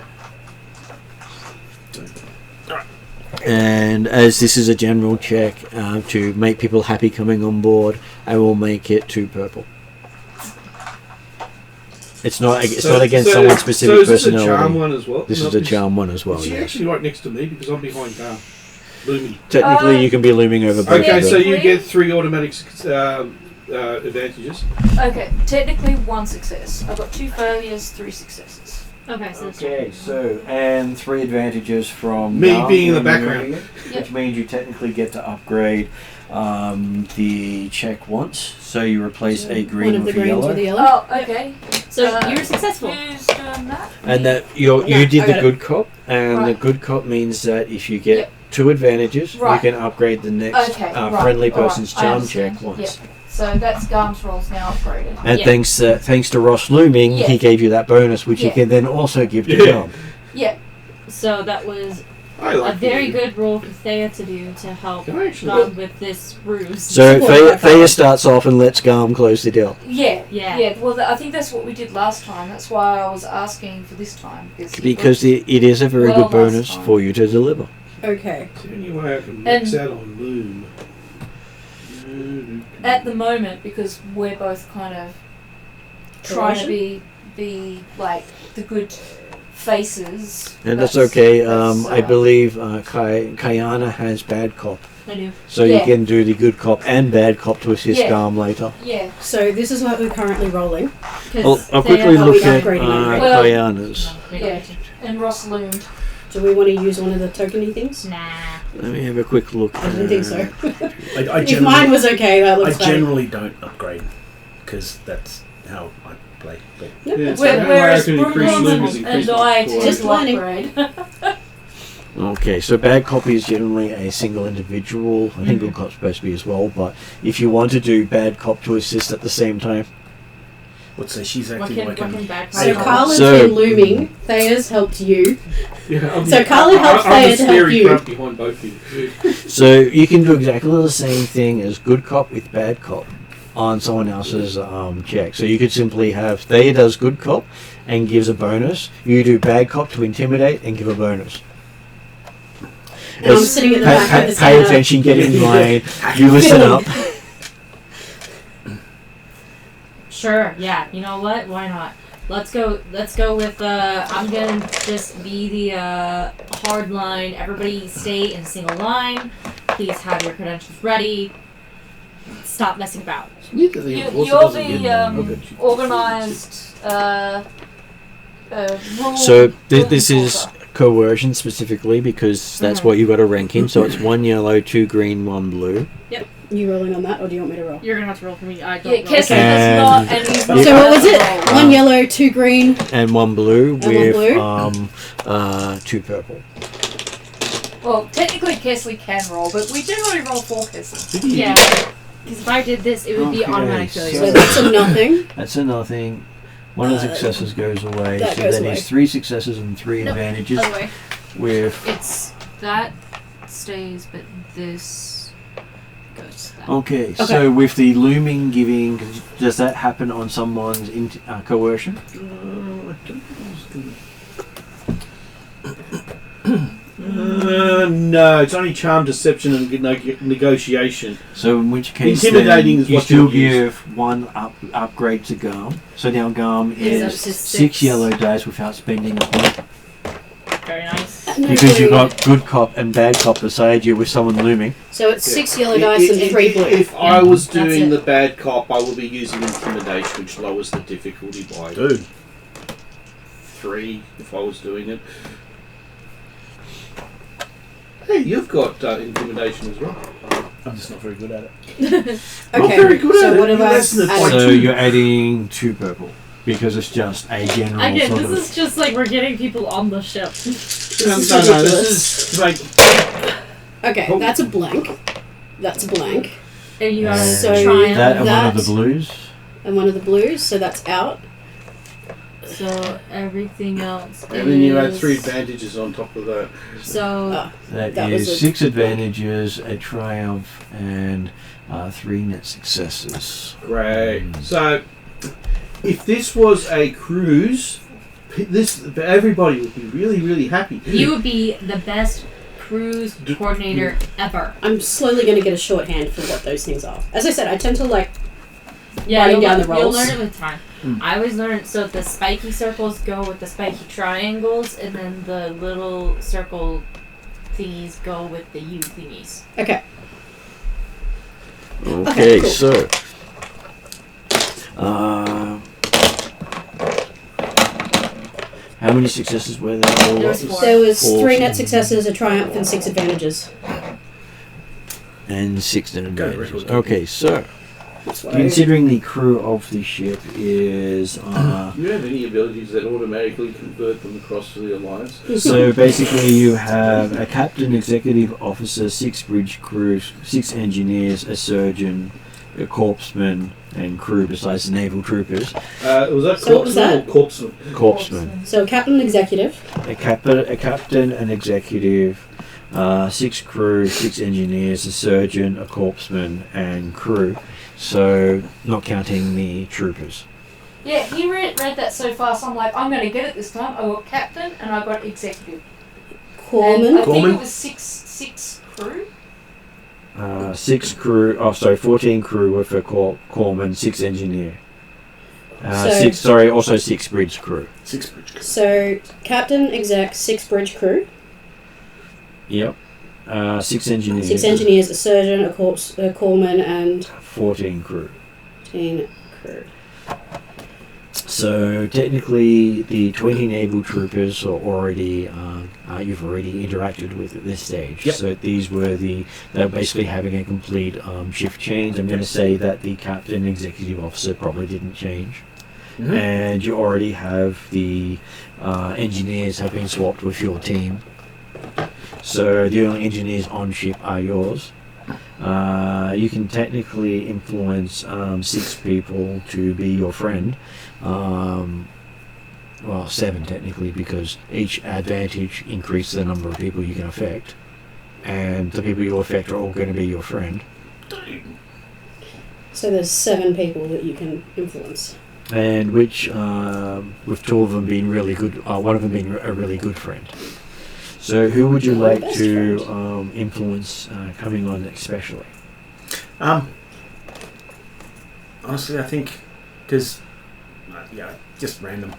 And as this is a general check to make people happy coming on board, I will make it 2 purple. It's not against someone's specific so is this personality. a charm one as well? This No, is a charm one as well. Is she Yes. actually right next to me because I'm behind Garm? Looming. Technically, you can be looming over both Okay, of so them. you get 3 automatic advantages. Okay, technically 1 success. I've got 2 failures, 3 successes. Okay, so that's Okay, so and 3 advantages from Me Garm being in the when you're background. doing it, which means you technically get to upgrade the check once. So you replace a green One of the with a greens yellow. with a yellow. Oh, okay. So you're successful. Who's doing that? And Me? that you Yeah, did I the got it. good cop, and the Right. good cop means that if you get Yep. 2 advantages, Right. you can upgrade the next Okay, right, friendly alright, person's I charm understand. check once. Yep. So that's Garm's rolls now upgraded. And Yeah. thanks to Ross looming, Yeah. he gave you that bonus, which you Yeah. can then also give to Yeah. Garm. Yeah. So that was I a like very you. good role for Thea to do to help Can I actually- Garm with this ruse. So Support Thea starts off and lets Garm close the deal. Yeah. Yeah. Yeah. Well, I think that's what we did last time. That's why I was asking for this time. Because it is a very Well, good bonus last time. for you to deliver. Okay. Is there any way I can max And- out on Loom? at the moment, because we're both kind of trying to be like the good faces. And that's okay. that's, I believe Kayana has bad cop. I do. So you Yeah. can do the good cop and bad cop to assist Yeah. Garm later. Yeah. So this is what we're currently rolling. Well, I'll quickly Are look we at upgrading it? Well- Kayana's. Yeah. And Ross loomed. Do we want to use one of the tokeny things? Nah. Let me have a quick look. I didn't think so. I If mine was okay, that I looks fine. generally don't upgrade because that's how I play. But Yeah, so Where- how I Whereas can increase Loom is Brooklyn increase and my I score. tend Just to learning. upgrade. Okay, so bad cop is generally a single individual. I think good cop's supposed to be as well, but if you want to do bad cop to assist at the same time, let's say she's What acting can, like what can an bad So cop- Carlin's So- been looming. Thea's helped you. Yeah, I'm So Carlin helps I'm Thea the to help scary you. front behind both of you. so you can do exactly the same thing as good cop with bad cop on someone else's check. So you could simply have Thea does good cop and gives a bonus. You do bad cop to intimidate and give a bonus. And I'm sitting at the back of the Pay center. attention, get in line. You listen up. Sure. Yeah. You know what? Why not? Let's go with. I'm gonna just be the hard line. Everybody stay in a single line. Please have your credentials ready. Stop messing about. You'll be organised. So this is coercion specifically because that's what you got to rank him. So it's 1 yellow, 2 green, 1 blue. You rolling on that, or do you want me to roll? You're gonna have to roll for me. I don't Yeah, know. Kessie And- does not, and he's not. So what was it? roll. 1 yellow, 2 green. And 1 blue And 1 with blue? 2 purple. Well, technically Kesley can roll, but we generally roll 4 Kesley. Yeah. Because if I did this, it would be Okay, automatic so- failure. So that's a nothing. That's a nothing. One of the successes goes away. that So goes that away. is 3 successes and 3 Nope. advantages Other way. with... It's that stays, but this goes to that. Okay, so with the looming giving, does that happen on someone's coercion? No, it's only charm, deception, and negotiation. So in which case Intimidating then is you what still you'll use. give 1 upgrade to Garm. So now Garm Is up is to 6 6. yellow dice without spending a point. Very nice. Because you've got good cop and bad cop beside you with someone looming. So it's 6 yellow dice and 3 blue. If I was that's doing it. the bad cop, I would be using intimidation, which lowers the difficulty by Dude. 3 if I was doing it. Hey, you've got intimidation as well. I'm just not very good at it. Okay, Not very good so at what it. have I Less than a added? point. So you're adding 2 purple. Because it's just a general Again, sort this of... is just like we're getting people on the ship. No, This no, is no, ridiculous. this is like Okay, that's a blank. That's a blank. And you gotta So try that and one that- of the blues. And one of the blues, so that's out. So everything else and then you add is- 3 advantages on top of that. So Ah, That That was is a 6 blank. advantages, a triumph, and 3 net successes. Great. So, if this was a cruise, everybody would be really, really happy. you would be the best cruise coordinator ever. I'm slowly going to get a shorthand for what those things are. As I said, I tend to like Yeah, writing you'll, down the you'll rolls. learn it with time. I always learn so the spiky circles go with the spiky triangles, and then the little circle thingies go with the U thingies. Okay. Okay, cool. so... how many successes were there? All There was up? 4. There was 3 Awesome. net successes, a triumph, and 6 advantages. And 6 net Go, advantages. record. Okay, so... That's what considering the crew of the ship is... Do you have any abilities that automatically convert them across to the Alliance? so basically you have a captain, executive officer, 6 bridge crew, 6 engineers, a surgeon, a corpsman, and crew besides the naval troopers. Was that So what was corpsman or corpsman? Corpsman. So captain, executive. A captain, an executive, 6 crew, 6 engineers, a surgeon, a corpsman, and crew. So, not counting the troopers. Yeah, he read that so fast, I'm like, I'm going to get it this time. I got captain and I got executive. And Corpsman. I think Corpsman? it was six crew. 6 crew, 14 crew with a corpsman, 6 engineer. So- 6 bridge crew. 6 bridge. So captain, exec, 6 bridge crew, Yep. 6 engineers. 6 engineers, a surgeon, a corpsman, and 14 crew. 10 crew. So technically, the 20 naval troopers are already you've already interacted with at this stage. Yep. So these were they're basically having a complete shift change. I'm going to say that the captain, executive officer probably didn't change, and you already have the engineers have been swapped with your team. So the only engineers on ship are yours. You can technically influence 6 people to be your friend. Well, 7 technically, because each advantage increases the number of people you can affect, and the people you affect are all going to be your friend. So there's 7 people that you can influence. And which, with 2 of them being really good, one of them being a really good friend. So who would you My like best to friend. influence coming on especially? Honestly, I think Because, just random.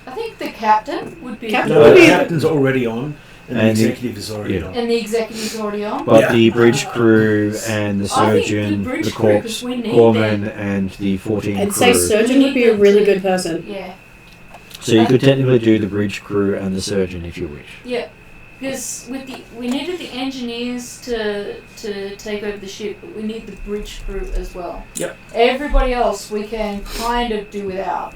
I think the captain would be. Captain No, would the be- captain's already on, and the And the- executive is already yeah. on. And the executive's already on. But Yeah. the bridge crew and the I think surgeon, the bridge the crew, 'cause corpse, we need corpsman, them. and the 14 I'd crew. say surgeon would be a really good person. Yeah. So you could technically do the bridge crew and the surgeon if you wish. Yeah. Because we needed the engineers to take over the ship, but we need the bridge crew as well. Yep. Everybody else we can kind of do without.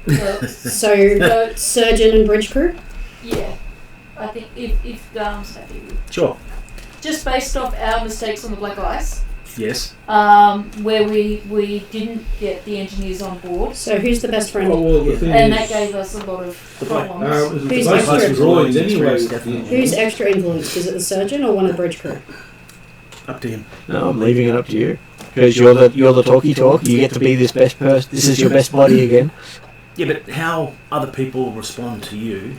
But, So, surgeon and bridge crew? yeah. I think if Garm's happy with. Sure. Just based off our mistakes on the Black Ice, Yes. where we didn't get the engineers on board, So, who's the best friend? Well, the thing and is, that gave us a lot of The Black- problems. Who's the basic extra? drawings anyway. Definitely. Who's extra influenced? Is it the surgeon or one of the bridge crew? Up to him. No, I'm leaving it up to you. Because you're the talky talk. You get to be this best person. This is your best buddy again. Yeah, but how other people respond to you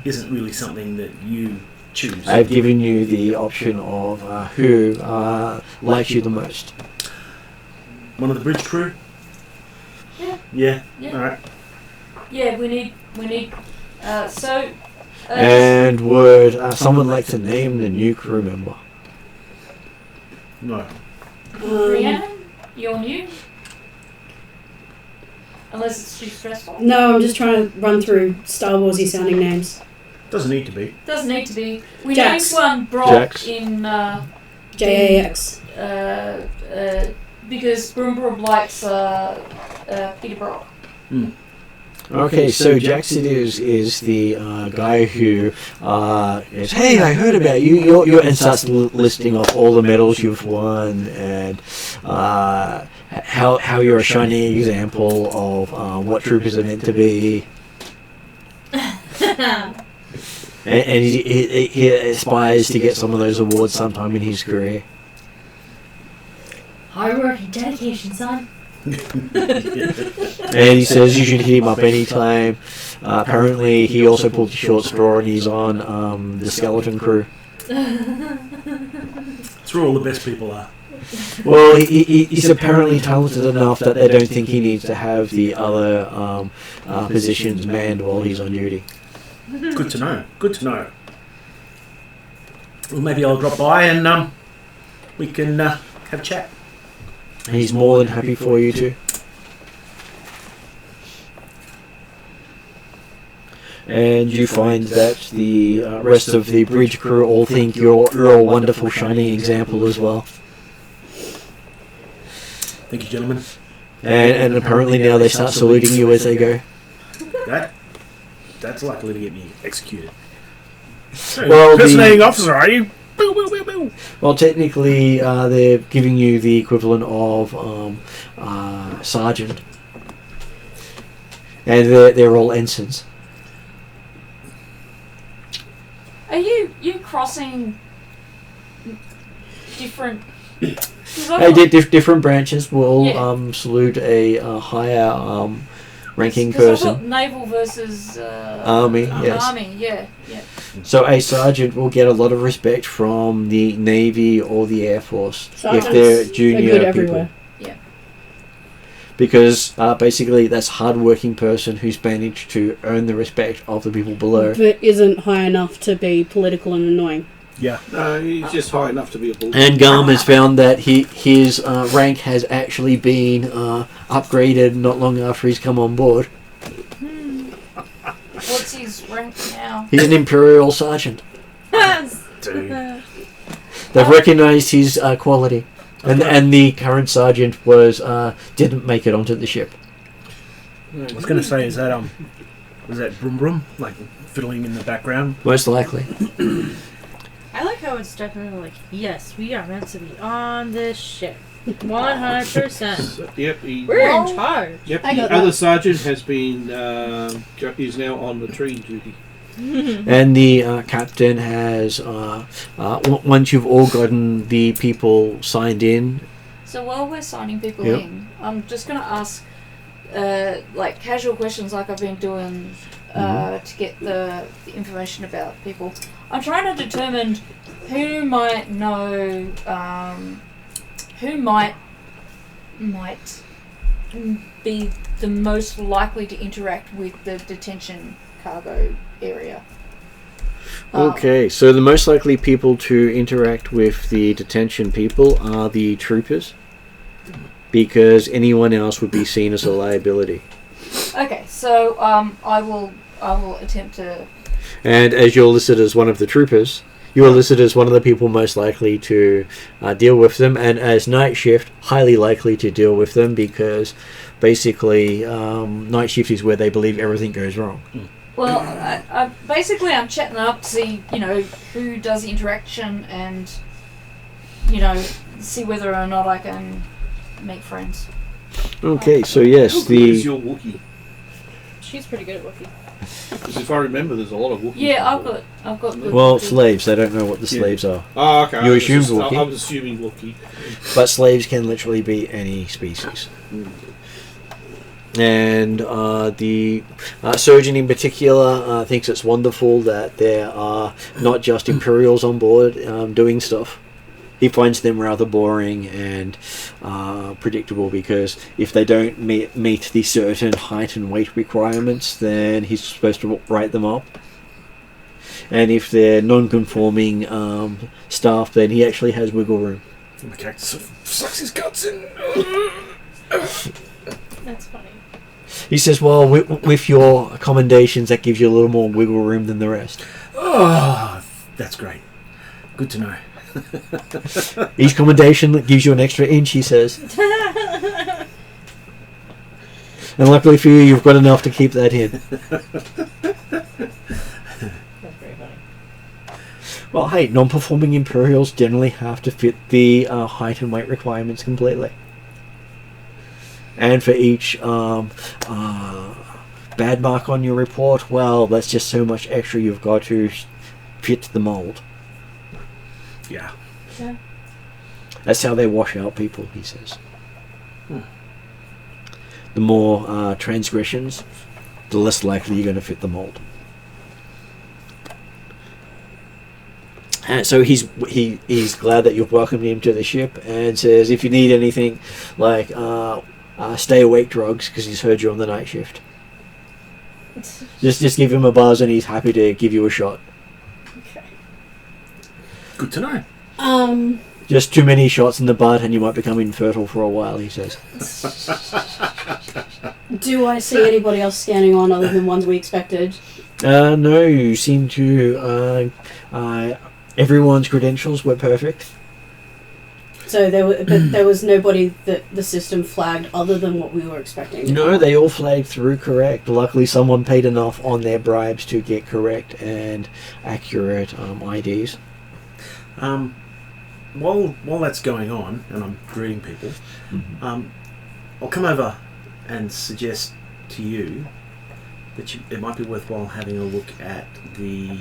isn't really something that you choose. I've given you the option of who likes you the most. One of the bridge crew? Yeah. Yeah. Yeah. All right. Yeah, we need. And would someone like to name the new crew member? No. Rhiannon, you're new. Unless it's too stressful. No, I'm just trying to run through Star Warsy sounding names. Doesn't need to be. Doesn't need to be. We Jax. named one Brock Jax. in JAX. because Broom Broom likes Peter Brock. Okay, so Jackson is the guy who is, hey, I heard about you. You're and starts listing off all the medals you've won and how you're a shining example of what troopers are meant to be. And he aspires to get some of those awards sometime in his career. Hard work and dedication, son. And he says you should hit him up anytime. Apparently, he also pulled the short straw and he's on the skeleton crew. It's where all the best people are. Well, he's apparently talented enough that they don't think he needs to have the other positions manned while he's on duty. Good to know. Good to know. Well, maybe I'll drop by and we can have a chat. And he's more than happy for you to. And you find that the rest of the bridge crew all think you're a wonderful shining example as well. Thank you, gentlemen. And apparently now they start saluting you as they go. That's likely to get me executed. Well, Impersonating officer, are you? Boo, boo, boo, boo. Well, technically, they're giving you the equivalent of sergeant, and they're all ensigns. Are you crossing different? Different branches will Yeah. salute a higher ranking Because I thought person. naval versus Army, yes. Army, yeah. So a sergeant will get a lot of respect from the Navy or the Air Force Sergeants if they're are junior good people. everywhere. Because basically that's hard-working person who's managed to earn the respect of the people below. But isn't high enough to be political and annoying. Yeah. No, he's just high enough to be a bull. And Garm has found that his rank has actually been upgraded not long after he's come on board. What's his rank now? He's an Imperial Sergeant. Dude. They've recognised his quality. And the current Sergeant didn't make it onto the ship. I was going to say, is that Brum Brum? Like fiddling in the background? Most likely. I like how it's definitely like, yes, we are meant to be on this ship. 100%. Yep, We're in charge. Yep, I the got other that. sergeant has been is now on latrine duty. And the captain has, once you've all gotten the people signed in. So while we're signing people Yep. in, I'm just going to ask like casual questions like I've been doing to get the information about people. I'm trying to determine who might know, who might be the most likely to interact with the detention cargo area. Okay, so the most likely people to interact with the detention people are the troopers, because anyone else would be seen as a liability. Okay, so I will attempt to. And as you're listed as one of the troopers, you are listed as one of the people most likely to deal with them, and as night shift, highly likely to deal with them, because basically night shift is where they believe everything goes wrong. Well, basically I'm chatting up to see, who does the interaction and, see whether or not I can make friends. Okay, so yes, How good is your Wookiee? She's pretty good at Wookiee. Because if I remember, there's a lot of Wookiees. Yeah, I've got good. well, slaves, they don't know what the slaves are. Oh, okay. You assume Wookiee? I was assuming Wookiee. But slaves can literally be any species. And the surgeon in particular thinks it's wonderful that there are not just Imperials on board doing stuff. He finds them rather boring and predictable, because if they don't meet the certain height and weight requirements, then he's supposed to write them up. And if they're non-conforming staff, then he actually has wiggle room. The cactus sucks his guts in. That's funny. He says, well, with your accommodations, that gives you a little more wiggle room than the rest. Oh, that's great. Good to know. Each commendation that gives you an extra inch, he says. And luckily for you, you've got enough to keep that in. That's very funny. Well, hey, non-performing Imperials generally have to fit the height and weight requirements completely. And for each bad mark on your report, well, that's just so much extra you've got to fit the mould. Yeah. Yeah. That's how they wash out people, he says. The more transgressions, the less likely you're going to fit the mould. And so he's glad that you've welcomed him to the ship, and says if you need anything, like stay awake drugs, because he's heard you on the night shift. Just give him a buzz, and he's happy to give you a shot. Okay. Good to know. Just too many shots in the butt, and you might become infertile for a while, he says. Do I see anybody else scanning on other than ones we expected? No, you seem to. Everyone's credentials were perfect. So there was nobody that the system flagged other than what we were expecting. No, they all flagged through correct. Luckily, someone paid enough on their bribes to get correct and accurate IDs. While that's going on, and I'm greeting people, I'll come over and suggest to you that it might be worthwhile having a look at the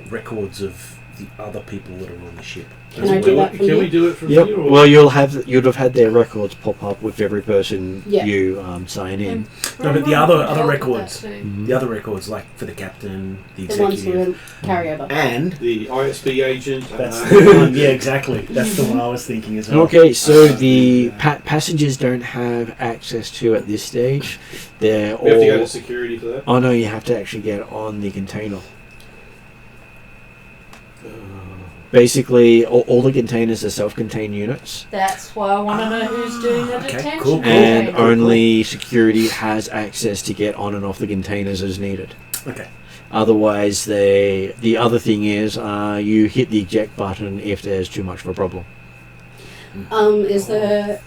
records of the other people that are on the ship. Can I do that from Can here? we do it from Yep. here? Or? Well, you'd have had their records pop up with every person Yeah. you sign in. No, but the other records, Mhm. the other records, like for the captain, the The ones who executive, were carryover. and The ISB agent. that's the one. Yeah, exactly. That's the one I was thinking as well. Okay, so the passengers don't have access to at this stage. They're we have to go to all. security for that. Oh no, you have to actually get on the container. Basically, all the containers are self-contained units, That's why I want to know who's doing the Okay, detention. cool. and container. only security has access to get on and off the containers as needed. Okay. Otherwise, the other thing is you hit the eject button if there's too much of a problem. Is there?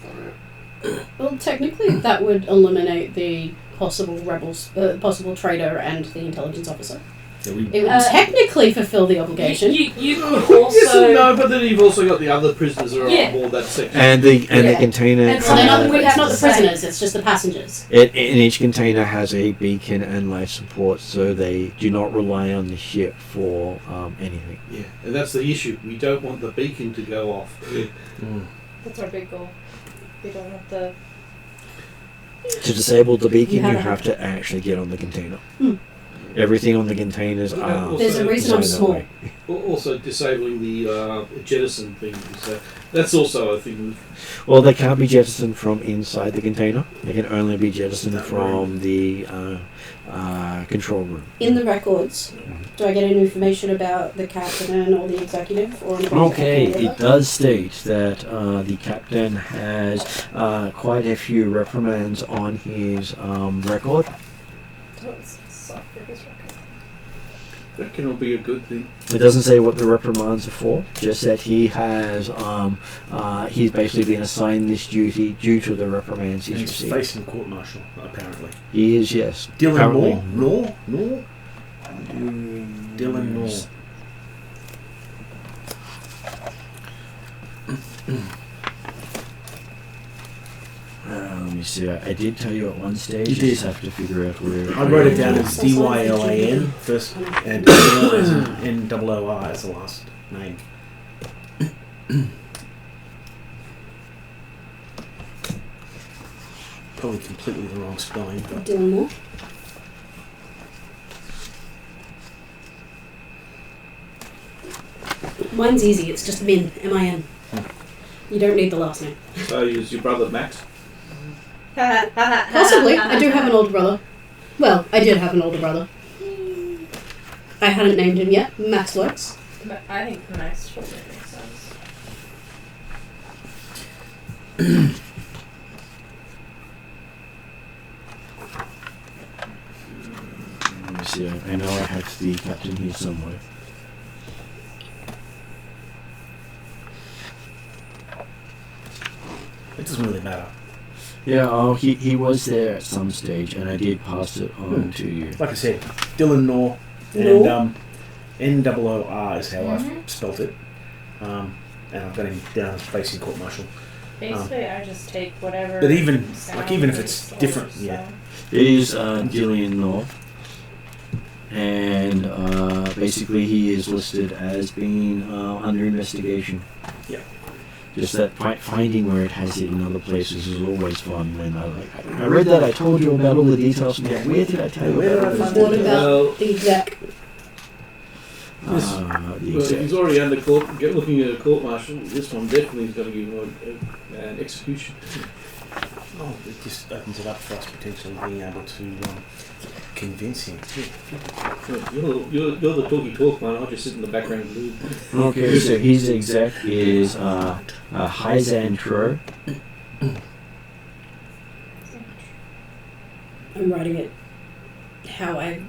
Well, technically, that would eliminate the possible rebels, possible traitor, and the intelligence officer. Yeah, we, It would technically fulfill the obligation. You could Yes and also. no, but then you've also got the other prisoners that are Yeah. on board that section. And the Yeah. container. And So they're not, we have it's not to the say- prisoners; it's just the passengers. In each container has a beacon and life support, so they do not rely on the ship for anything. Yeah, and that's the issue. We don't want the beacon to go off. That's our big goal. We don't want the. To disable the beacon, You you have have to actually get on the container. Everything on the containers are. There's a reason I'm designed that small. way. Also disabling the jettison thing. So that's also a thing. Well, they can't be jettisoned from inside the container. They can only be jettisoned from the control room. In the records, do I get any information about the captain or the executive? Or anybody Okay, affected it does state that the captain has quite a few reprimands on his record. That can all be a good thing. It doesn't say what the reprimands are for, just that he has he's basically been assigned this duty due to the reprimands he's And he's received. facing court-martial, apparently. He is, yes. Dylan Apparently. Moore? Dylan Moore. Let me see. I did tell you at one stage. You I did. just have to figure out where. I wrote it down as DYLAN first, and as NOOR as the last name. Probably completely the wrong spelling, but Dylan Moore. Mine's easy. It's just Min. M-I-N. You don't need the last name. So is your brother Max? Possibly. I do have an older brother. Well, I did have an older brother. I hadn't named him yet. Max works. But I think Max should make sense. Let me see. I know I have the captain here somewhere. it doesn't really matter. Yeah, he was there at some stage, and I did pass it on to you. Like I said, Dylan Moore, and NOOR is how I've spelt it. And I've got him down as facing court-martial. Basically, I just take whatever. But even sound even if makes it's different, sense, yeah. It is Gillian North, and basically he is listed as being under investigation. Yeah. Just that finding where it has it in other places is always fun. And I read that, I told you about all the details. Yeah, where did I tell you Where about did I all find the What details? about the exec? The Well, exec. he's already under court, looking at a court martial. This one definitely is going to give him an execution. Oh, it just opens it up for us potentially being able to convince him. You're the talky talk man. I'll just sit in the background and do it. Okay, so his exec is Hyzantro. I'm writing it how I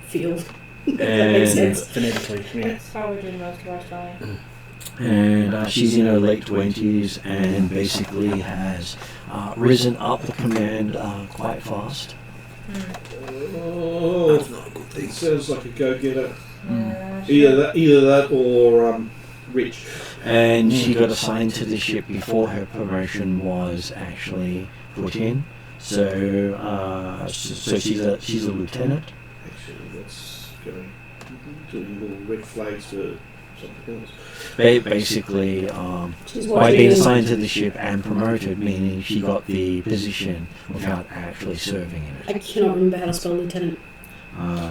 feel. If that makes And, sense. Phonetically, yeah. That's how we do most of our spelling. and she's in her late 20s and basically has risen up the command quite fast. Oh, That's not a good thing. it sounds like a go-getter. Yeah, Either that or rich. And she got assigned to the ship before her promotion was actually put in. So, so she's a lieutenant. Actually, that's going doing little red flags for something else. Basically, She's by watching being you. assigned to the ship and promoted, meaning she got the position without actually serving in I it. cannot remember how to spell lieutenant.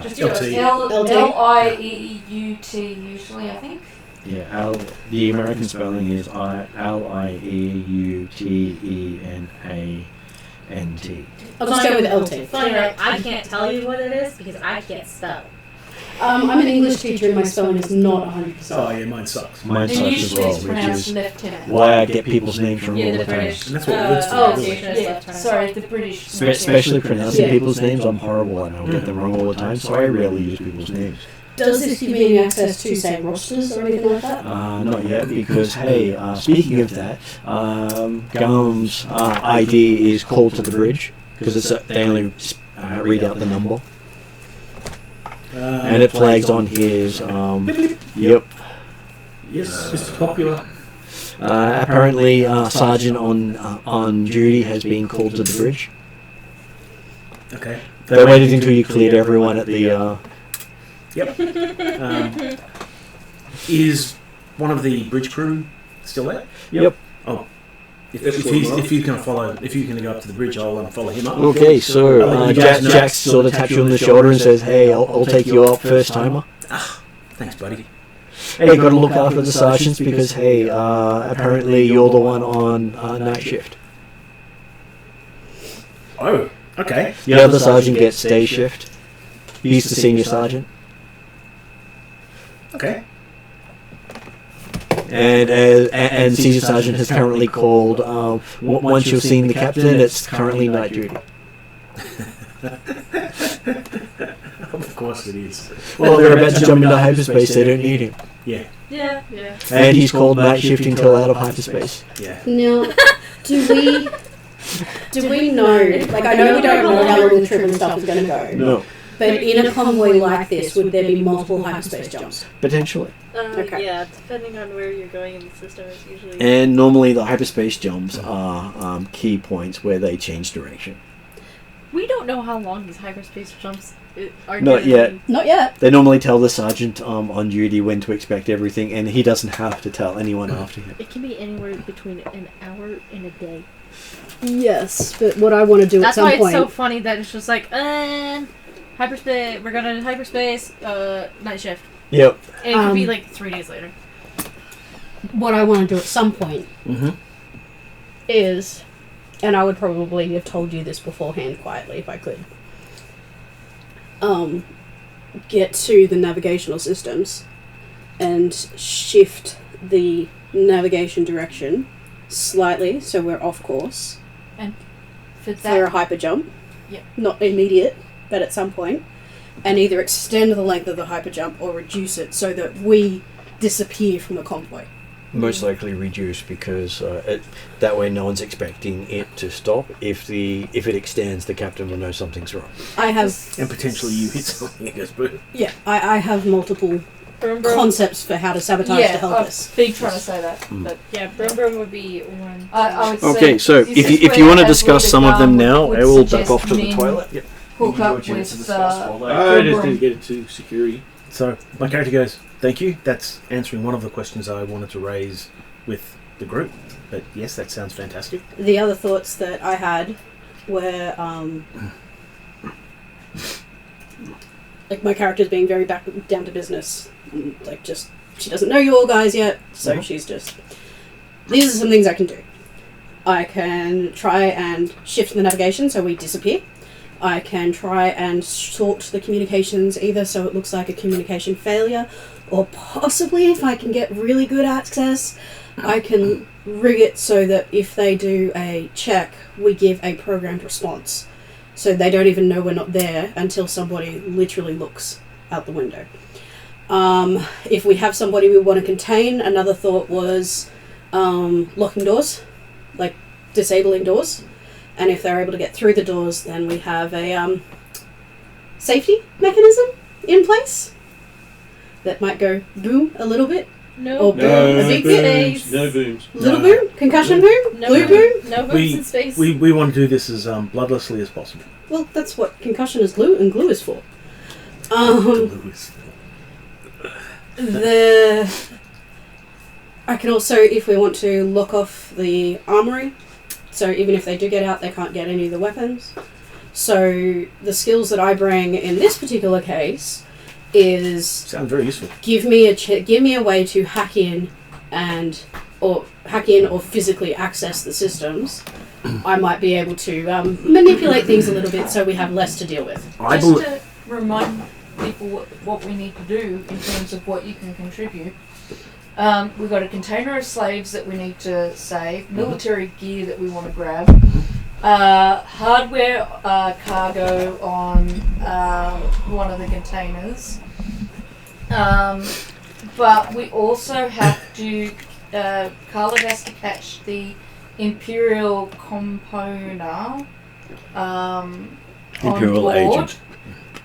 Just do LT. it. L-I-E-U-T usually, I think. Yeah, the American spelling is Lieuteenant. I'll just go with LT. Funny, right? I can't tell you what it is because I can't spell. I'm an English teacher and my spelling is not 100%. Oh yeah, mine sucks. Mine And sucks as usually well, it's which pronounced is lieutenant. why I get people's names wrong Yeah, all the the time. British. And that's what Winston Oh, does. okay. yeah, Lieutenant. sorry, the British. Especially pronouncing Yeah. people's names, I'm horrible and I'll get them wrong all the time, so I rarely use people's names. Does this give me any access to, say, rosters or anything like that? Not yet, because hey, speaking of that, Gum's ID is called to the bridge, because they only read out the number, and it flags on his, yep. Yes, Mr. Popular. Apparently, Sergeant on duty has been called to the bridge. Okay. They waited until you cleared everyone at the, Yep. Is one of the bridge crew still there? Yep. Oh, If he's going to follow, if you're going to go up to the bridge, I'll follow him up. Okay, so Jack sort of taps you on the shoulder and says, "Hey, I'll take you up, first timer." Thanks, buddy. Hey, got to look after the sergeants because hey, apparently you're the one on night shift. Oh, okay. The other sergeant gets day shift. He's the senior sergeant. Okay. And senior sergeant has currently called. Once you've seen the captain, it's currently night duty. Of course it is. Well, they're about to jump into hyperspace. They don't need him. Yeah. Yeah. And he's called night shift until out of hyperspace. Yeah. Now, do we know? Like, I know we don't know how long the trip and stuff is going to go. No, But in a convoy like this, would there be multiple hyperspace jumps? potentially. Okay. Yeah, depending on where you're going in the system, it's usually. And normally the hyperspace jumps are key points where they change direction. We don't know how long these hyperspace jumps are. Not gonna yet. be. Not yet. They normally tell the sergeant on duty when to expect everything, and he doesn't have to tell anyone after him. It can be anywhere between an hour and a day. Yes, but what I want to do That's at some why point. it's so funny that it's just like, hyperspace. We're going to hyperspace. Night shift. Yep. And it could be like 3 days later. What I want to do at some point Mm-hmm. is, and I would probably have told you this beforehand quietly if I could, get to the navigational systems and shift the navigation direction slightly so we're off course For for a that, hyper jump. Yeah. Not immediate, but at some point. And either extend the length of the hyper jump or reduce it so that we disappear from the convoy. Most likely reduce because that way no one's expecting it to stop. If it extends, the captain will know something's wrong. I have And potentially you hit something, I guess, but... yeah, I have multiple Brum Brum. concepts for how to sabotage to help us. I've been trying to say that, Mm. but Yeah, Brum Brum would be one. I would say... Okay, so this is if you want to where discuss Elrood some of them Clan now, would I will back suggest off to the men toilet. Yep. Hook up with... I just didn't get it to security. So, my character goes, thank you. That's answering one of the questions I wanted to raise with the group. But yes, that sounds fantastic. The other thoughts that I had were like my character's being very back down to business. Like just she doesn't know you all guys yet, so she's just these are some things I can do. I can try and shift the navigation so we disappear. I can try and sort the communications either so it looks like a communication failure, or possibly if I can get really good access, I can rig it so that if they do a check, we give a programmed response. So they don't even know we're not there until somebody literally looks out the window. If we have somebody we want to contain, another thought was locking doors, like disabling doors. And if they're able to get through the doors, then we have a safety mechanism in place that might go boom a little bit. No. Or boom a big bit. Space. No booms. Little boom? Concussion boom? No Blue boom. boom? No booms in space. We want to do this as bloodlessly as possible. Well, that's what concussion is glue and glue is for. I can also, if we want to, lock off the armory. So even if they do get out, they can't get any of the weapons. So the skills that I bring in this particular case is Sounds very useful. give me a way to hack in or physically access the systems. I might be able to manipulate things a little bit so we have less to deal with. Just to remind people what we need to do in terms of what you can contribute. We've got a container of slaves that we need to save, military gear that we want to grab, hardware cargo on one of the containers. But we also have to, Carla has to catch the Imperial componer Imperial on board. agent.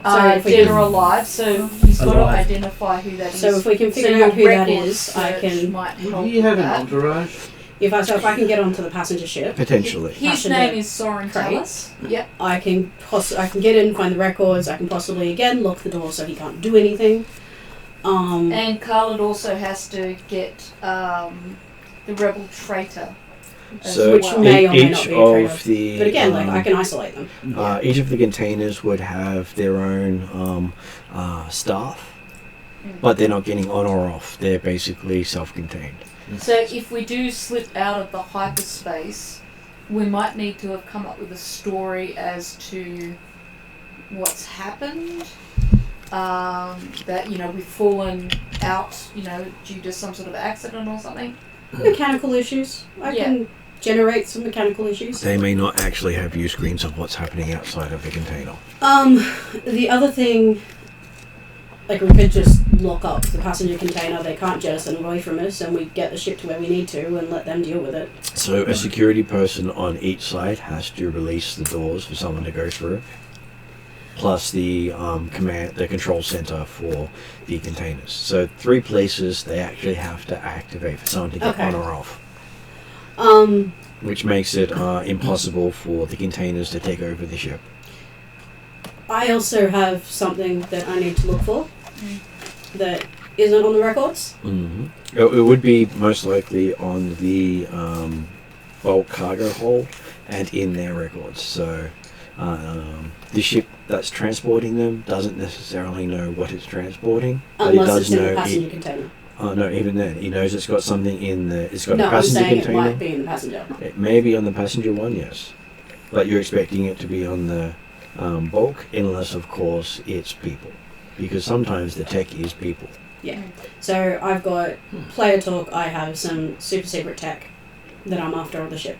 If we dead can- or alive, so he's got to Alive. identify who that is. So if we can figure your out who that record is, I search can. might Do help you have with an that. entourage? If I can get onto the passenger ship, Potentially. His Passenger name is Soren crate. Tallis. Yep. I can get in, find the records. I can possibly again lock the door so he can't do anything. And Khaled also has to get the rebel traitor. as So Which well. may or may each not be a trade-off. of the But again, like I can isolate them. each of the containers would have their own staff, but they're not getting on or off. They're basically self-contained. So if we do slip out of the hyperspace, we might need to have come up with a story as to what's happened. That we've fallen out, due to some sort of accident or something. Mechanical issues. I can generate some mechanical issues. They may not actually have view screens of what's happening outside of the container. The other thing, like we could just lock up the passenger container. They can't jettison away from us, and we get the ship to where we need to and let them deal with it. So a security person on each side has to release the doors for someone to go through, plus the the control center for the containers. So 3 places they actually have to activate for someone to get on or off. Which makes it impossible for the containers to take over the ship. I also have something that I need to look for that isn't on the records. It would be most likely on the bulk cargo hold and in their records. So the ship that's transporting them doesn't necessarily know what it's transporting, but it Unless does it's in know the passenger container. No, even then, he knows it's got something in the. It's got No, a passenger I'm saying container. it might be in the passenger. It may be on the passenger one, yes, but you're expecting it to be on the bulk, unless of course it's people, because sometimes the tech is people. Yeah. So I've got player talk. I have some super secret tech that I'm after on the ship.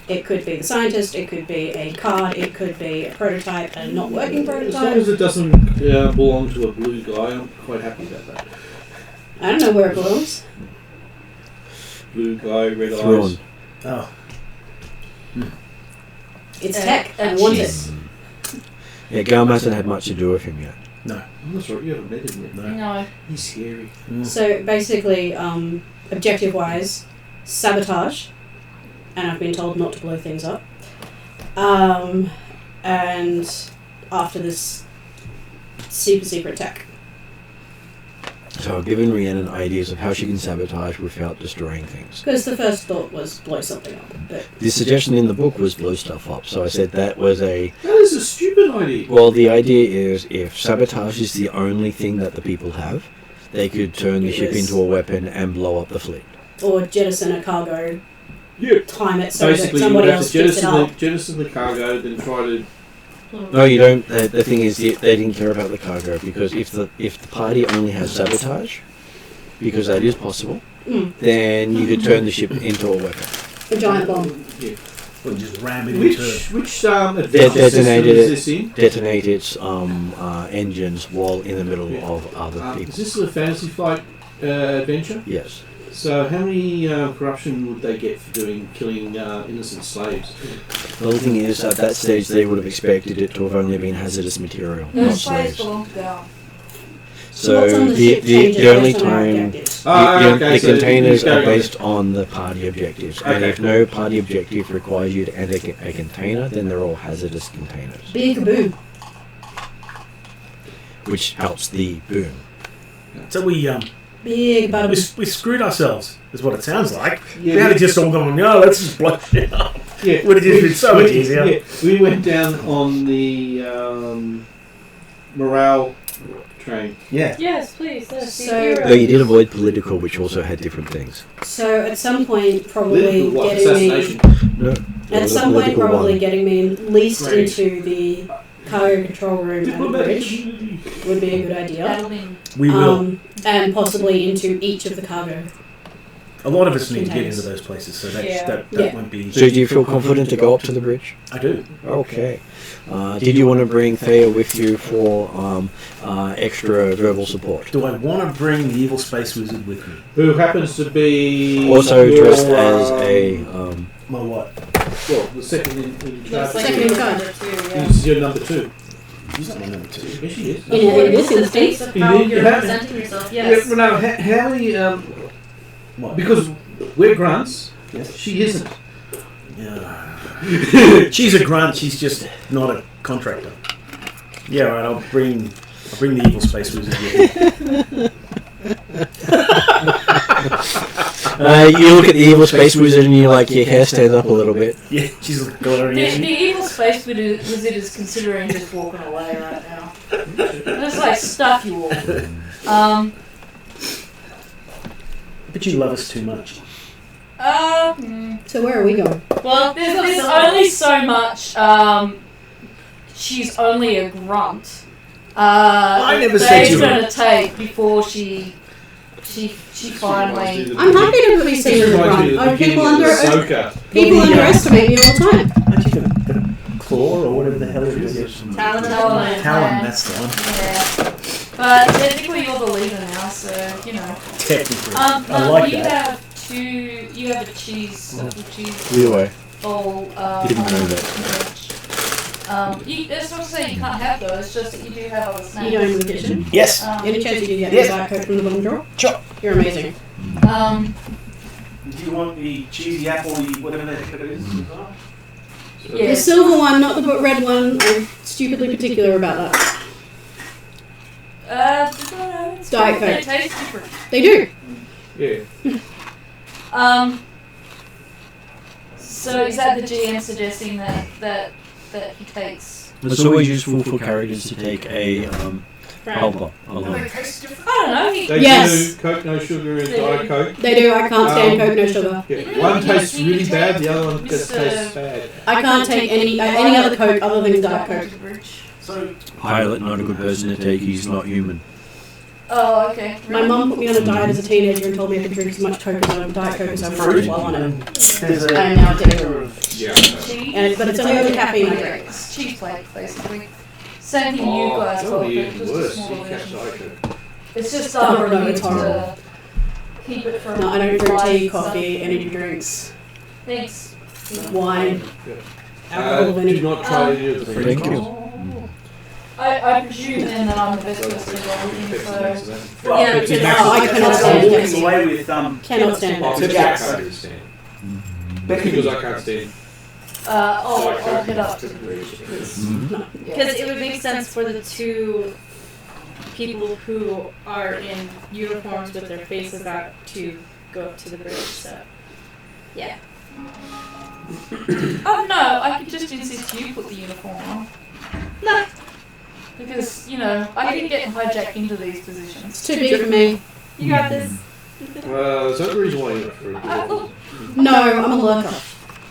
It could be the scientist. It could be a card. It could be a prototype, a not working As long prototype. as it doesn't belong to a blue guy, I'm quite happy about that. I don't know where it belongs. Blue guy, red Thrawn. eyes. Oh. It's tech. I want it. Yeah, Garm hasn't had much to do with him yet. No. I'm not sure, you haven't met him yet. No. No. He's scary. So basically, objective-wise, sabotage, and I've been told not to blow things up. And after this, super secret tech. So I've given Rhiannon ideas of how she can sabotage without destroying things. Because the first thought was blow something up, but The suggestion in the book was blow stuff up, so I said that was a... That is a stupid idea. Well, the idea is if sabotage is the only thing that the people have, they could turn the ship Yes. into a weapon and blow up the fleet. or jettison a cargo, Yeah. time it so Basically, that you would somebody have else to picks it up. jettison the cargo, then try to... No, you don't. The thing is, they didn't care about the cargo, because if the party only has sabotage, because that is possible, then you could turn the ship into a weapon. A giant bomb. Yeah. Or just ram it Which into... advanced system is this in? Detonate its engines while in the middle of other Is people. this a Fantasy Flight adventure? Yes. So how many corruption would they get for killing innocent slaves? The other thing is, at that stage, they would have expected it to have only been hazardous material, No not slaves slaves. belong to Garm. So What's on the ship changes the only based on our time objectives. the So containers you are go- based on the party objectives, and Okay. if no party objective requires you to enter a container, then they're all hazardous containers, Big boom. which helps the boom. So we Big bada boom. we screwed ourselves, is what it sounds like. Yeah, we had we- just all gone, no, let's just blow it up. Yeah, Would have just been so much easier. Yeah, we went down on the morale train. Yeah. Yes, please. So- Though you did avoid political, which also had different things. So at some point, probably What, getting me. assassination? No. At some point, probably one. getting me leased Great. into the cargo control room and the bridge would be a good idea. That'll be We will. And possibly into each of the cargo. A lot of us need to get Containers. into those places, so that Yeah. that Yeah. won't be... So do you feel confident to go up to the bridge? I do. Okay. Did you want to bring Thea with you for extra verbal support? Do I want to bring the evil space wizard with me? Who happens to be Also your, dressed as a... Well, what? well, the second in charge. Second in charge. This is your number 2. She's not my number 2. Yes, she is. In this the instance, face of how You you're have- presenting yourself. Yeah, Yes. but now, how many? What? Because we're grunts. Yes. She isn't. Yeah. She's a grunt. She's just not a contractor. Yeah, right. I'll bring the evil space wizard with me. You look at the evil space wizard and you like your hair stands up a little bit. Yeah, she's glaring at The you. evil space wizard is considering just walking away right now. Just like stuff you all. But you love us too much. So where are we going? Well, there's only so much. She's only a grunt. I never said you were. going to take before she finally. I'm happy to be seen as a grunt. People underestimate me all the time. Aren't you got a claw or whatever the hell it is? Talon, That's the one. Yeah. But technically you're the leader now, so, you know. Technically. I like you that. You have a cheese, double cheese Either way, bowl. didn't know that. It's not to say you can't have those, just that you do have other snacks. You know in the kitchen? Yes. Any chance you can get Yes. the Diet Coke from the bottom drawer? Sure. You're amazing. Do you want the cheesy apple, whatever the heck it is? Yeah. The silver one, not the red one. I'm stupidly particular about that. It's Diet They Coke. taste different. They do. Yeah. So is that the GM suggesting that he takes? It's always useful for characters to take a helper along. I don't know. They Yes. do Coke, no sugar, and Diet Coke. They do. I can't stand Coke, no sugar. Yeah. One tastes really bad, the other one just tastes bad. I can't take any other Coke other than Diet Coke. So, Pilot, not a good person to take. He's not human. Oh, okay. My mum put me on a diet as a teenager and told me I could drink as much Coke as Diet Coke as I wanted while on it. there's I am now addicted. Yeah. Cheese. But it's only the caffeine I drink. It's cheese plate, basically. Same thing you guys got, but even just a worse. smaller Diet version. Coke. It's just Oh, other no, you it's horrible. to keep it from. No, I don't drink tea, rising coffee, sun. energy drinks, Thanks. wine, alcohol, Do vinegar. not try any of the French Thank you. fries. I presume then that I'm the best person to go in, so. Well, Yeah, it's because in I cannot stand walking Pepsi. away with Cannot stand Oh, Pepsi. Pepsi I Jack's. can't stand. Because I can't stand. I'll head up to the bridge because. Because it would make sense for the two people who are in uniforms with their faces out to go up to the bridge. So, yeah. Oh no, I could just insist you put the uniform on. No. Because, you know, I can get hijacked into these positions. It's too big for me. You got this. Is that the reason why you're not for Look, No, I'm a lurker.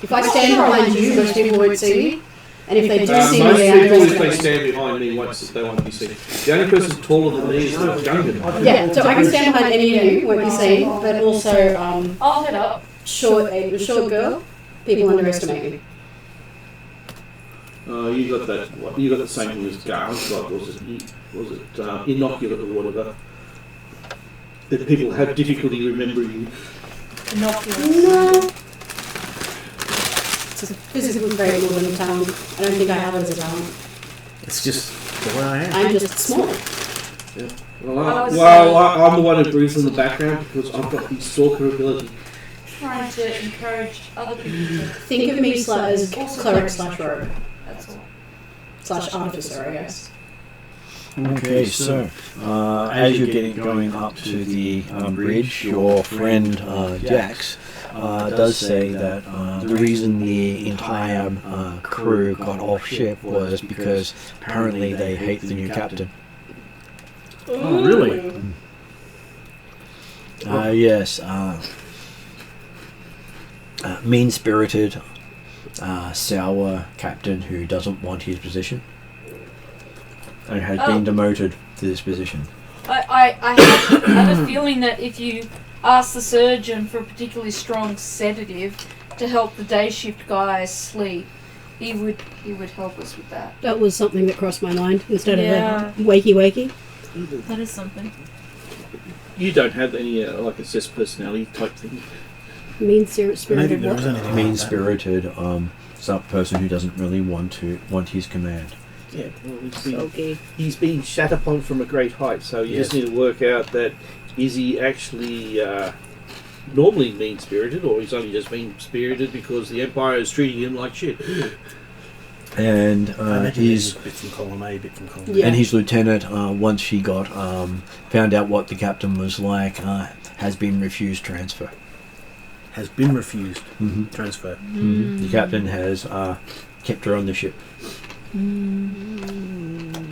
If I stand behind you, most people won't see me. And if they do see Most me, people, they if they underestimate me. stand behind me, they won't be seen. The only person taller than me is the Gungan. Yeah, so I can stand behind any of you, won't be seen, but also I'll head up. short girl, people underestimate me. You got that. You got the same thing as Garth. Like, was it innocuous or whatever? That people have difficulty remembering you. Innocuous. No. It's a physical trait more than a talent. I don't think I have it as a talent. It's just the way I am. I'm just small. I'm the one who brings in the background because I've got the stalker ability. Trying to encourage other people to. Think of me as cleric slash rogue. That's all. Slash artificer, I guess. Okay, so as you're going up to the bridge, your friend Jax does say that the reason the entire crew got off ship was because apparently they hate the new captain. Oh, really? Yes, mean-spirited, sour captain who doesn't want his position and has been demoted to this position. I have a feeling that if you ask the surgeon for a particularly strong sedative to help the day shift guys sleep, he would help us with that. That was something that crossed my mind instead Yeah. of a wakey. That is something. You don't have any like assessed personality type thing. Mean spirited there was what? anything. Mean-spirited, some person who doesn't really want his command. Yeah, well, Okay. he's been shat upon from a great height, so you just need to work out that is he actually normally mean-spirited, or he's only just mean-spirited because the Empire is treating him like shit. And He's a bit from column A, bit from column B. Yeah. and his lieutenant, once she got found out what the captain was like, has been refused transfer. has been refused Mhm. transfer. The captain has kept her on the ship.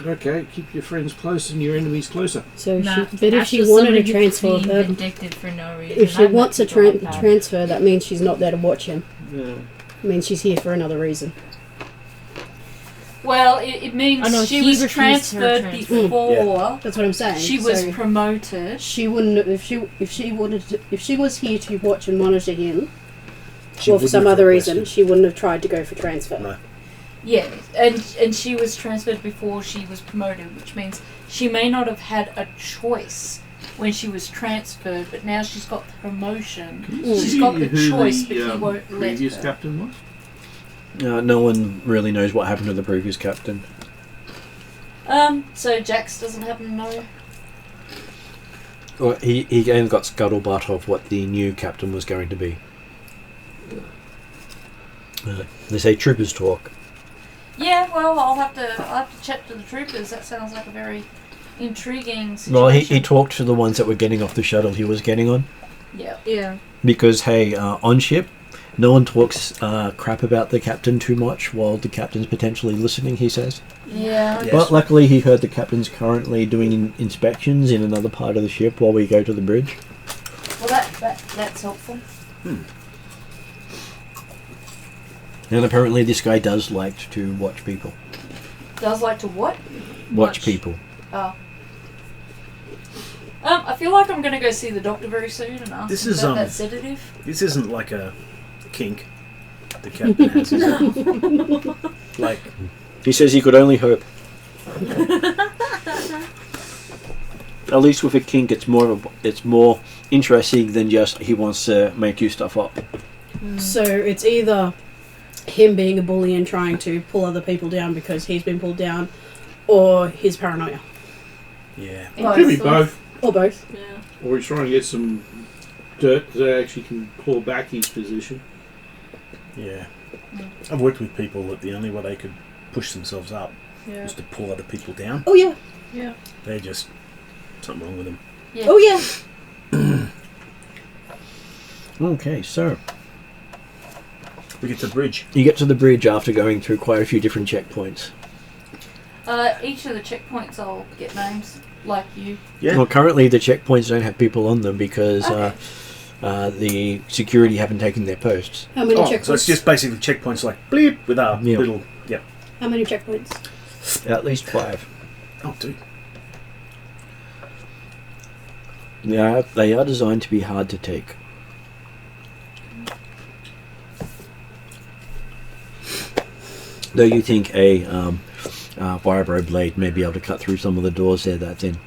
Okay, keep your friends close and your enemies closer. So, Nah, but if that's she just wanted somebody to transfer who's being her, vindictive for no reason. if she I've wants met to people like that. transfer, that means she's not there to watch him. Yeah. It means she's here for another reason. Well, it means Oh, no, she he was refused her transferred transfer. before That's what I'm saying. she was So promoted. she wouldn't if she was here to watch and monitor him, She or for wouldn't some have other reason, requested. she wouldn't have tried to go for transfer. No. Yeah, and she was transferred before she was promoted, which means she may not have had a choice when she was transferred, but now she's got the promotion. She's got the choice, but he won't let previous her. captain was? No one really knows what happened to the previous captain. So Jax doesn't happen to know. Well, he again got scuttlebutt of what the new captain was going to be. They say troopers talk. Yeah, well, I'll have to chat to the troopers. That sounds like a very intriguing situation. Well, he talked to the ones that were getting off the shuttle he was getting on. Yeah. Yeah. Because, hey, on ship, no one talks crap about the captain too much while the captain's potentially listening, he says. Yeah. Yes. But luckily he heard the captain's currently doing inspections in another part of the ship while we go to the bridge. Well, that's helpful. And apparently this guy does like to watch people. Does like to what? Watch people. Oh. I feel like I'm going to go see the doctor very soon and ask This him is, about that sedative. This isn't like a kink the captain has, is it? Like, He says he could only hope. At least with a kink, it's more interesting than just he wants to make you stuff up. So it's either him being a bully and trying to pull other people down because he's been pulled down, or his paranoia, yeah. It could be both. or both. Yeah. Or he's trying to get some dirt that actually can claw back his position. Yeah. I've worked with people that the only way they could push themselves up Yeah. was to pull other people down. Oh yeah, Yeah. They're just something wrong with them. Yeah. oh yeah. Okay, so We get to the bridge. you get to the bridge after going through quite a few different checkpoints. Each of the checkpoints I'll get names, like you. Yeah. Well, currently the checkpoints don't have people on them because Okay. the security haven't taken their posts. How many Oh, checkpoints? so it's just basically checkpoints like bleep with our Yeah. little. Yep. How many checkpoints? At least 5. Oh, dude. Yeah, they are designed to be hard to take. Though you think a vibro blade may be able to cut through some of the doors there that's in.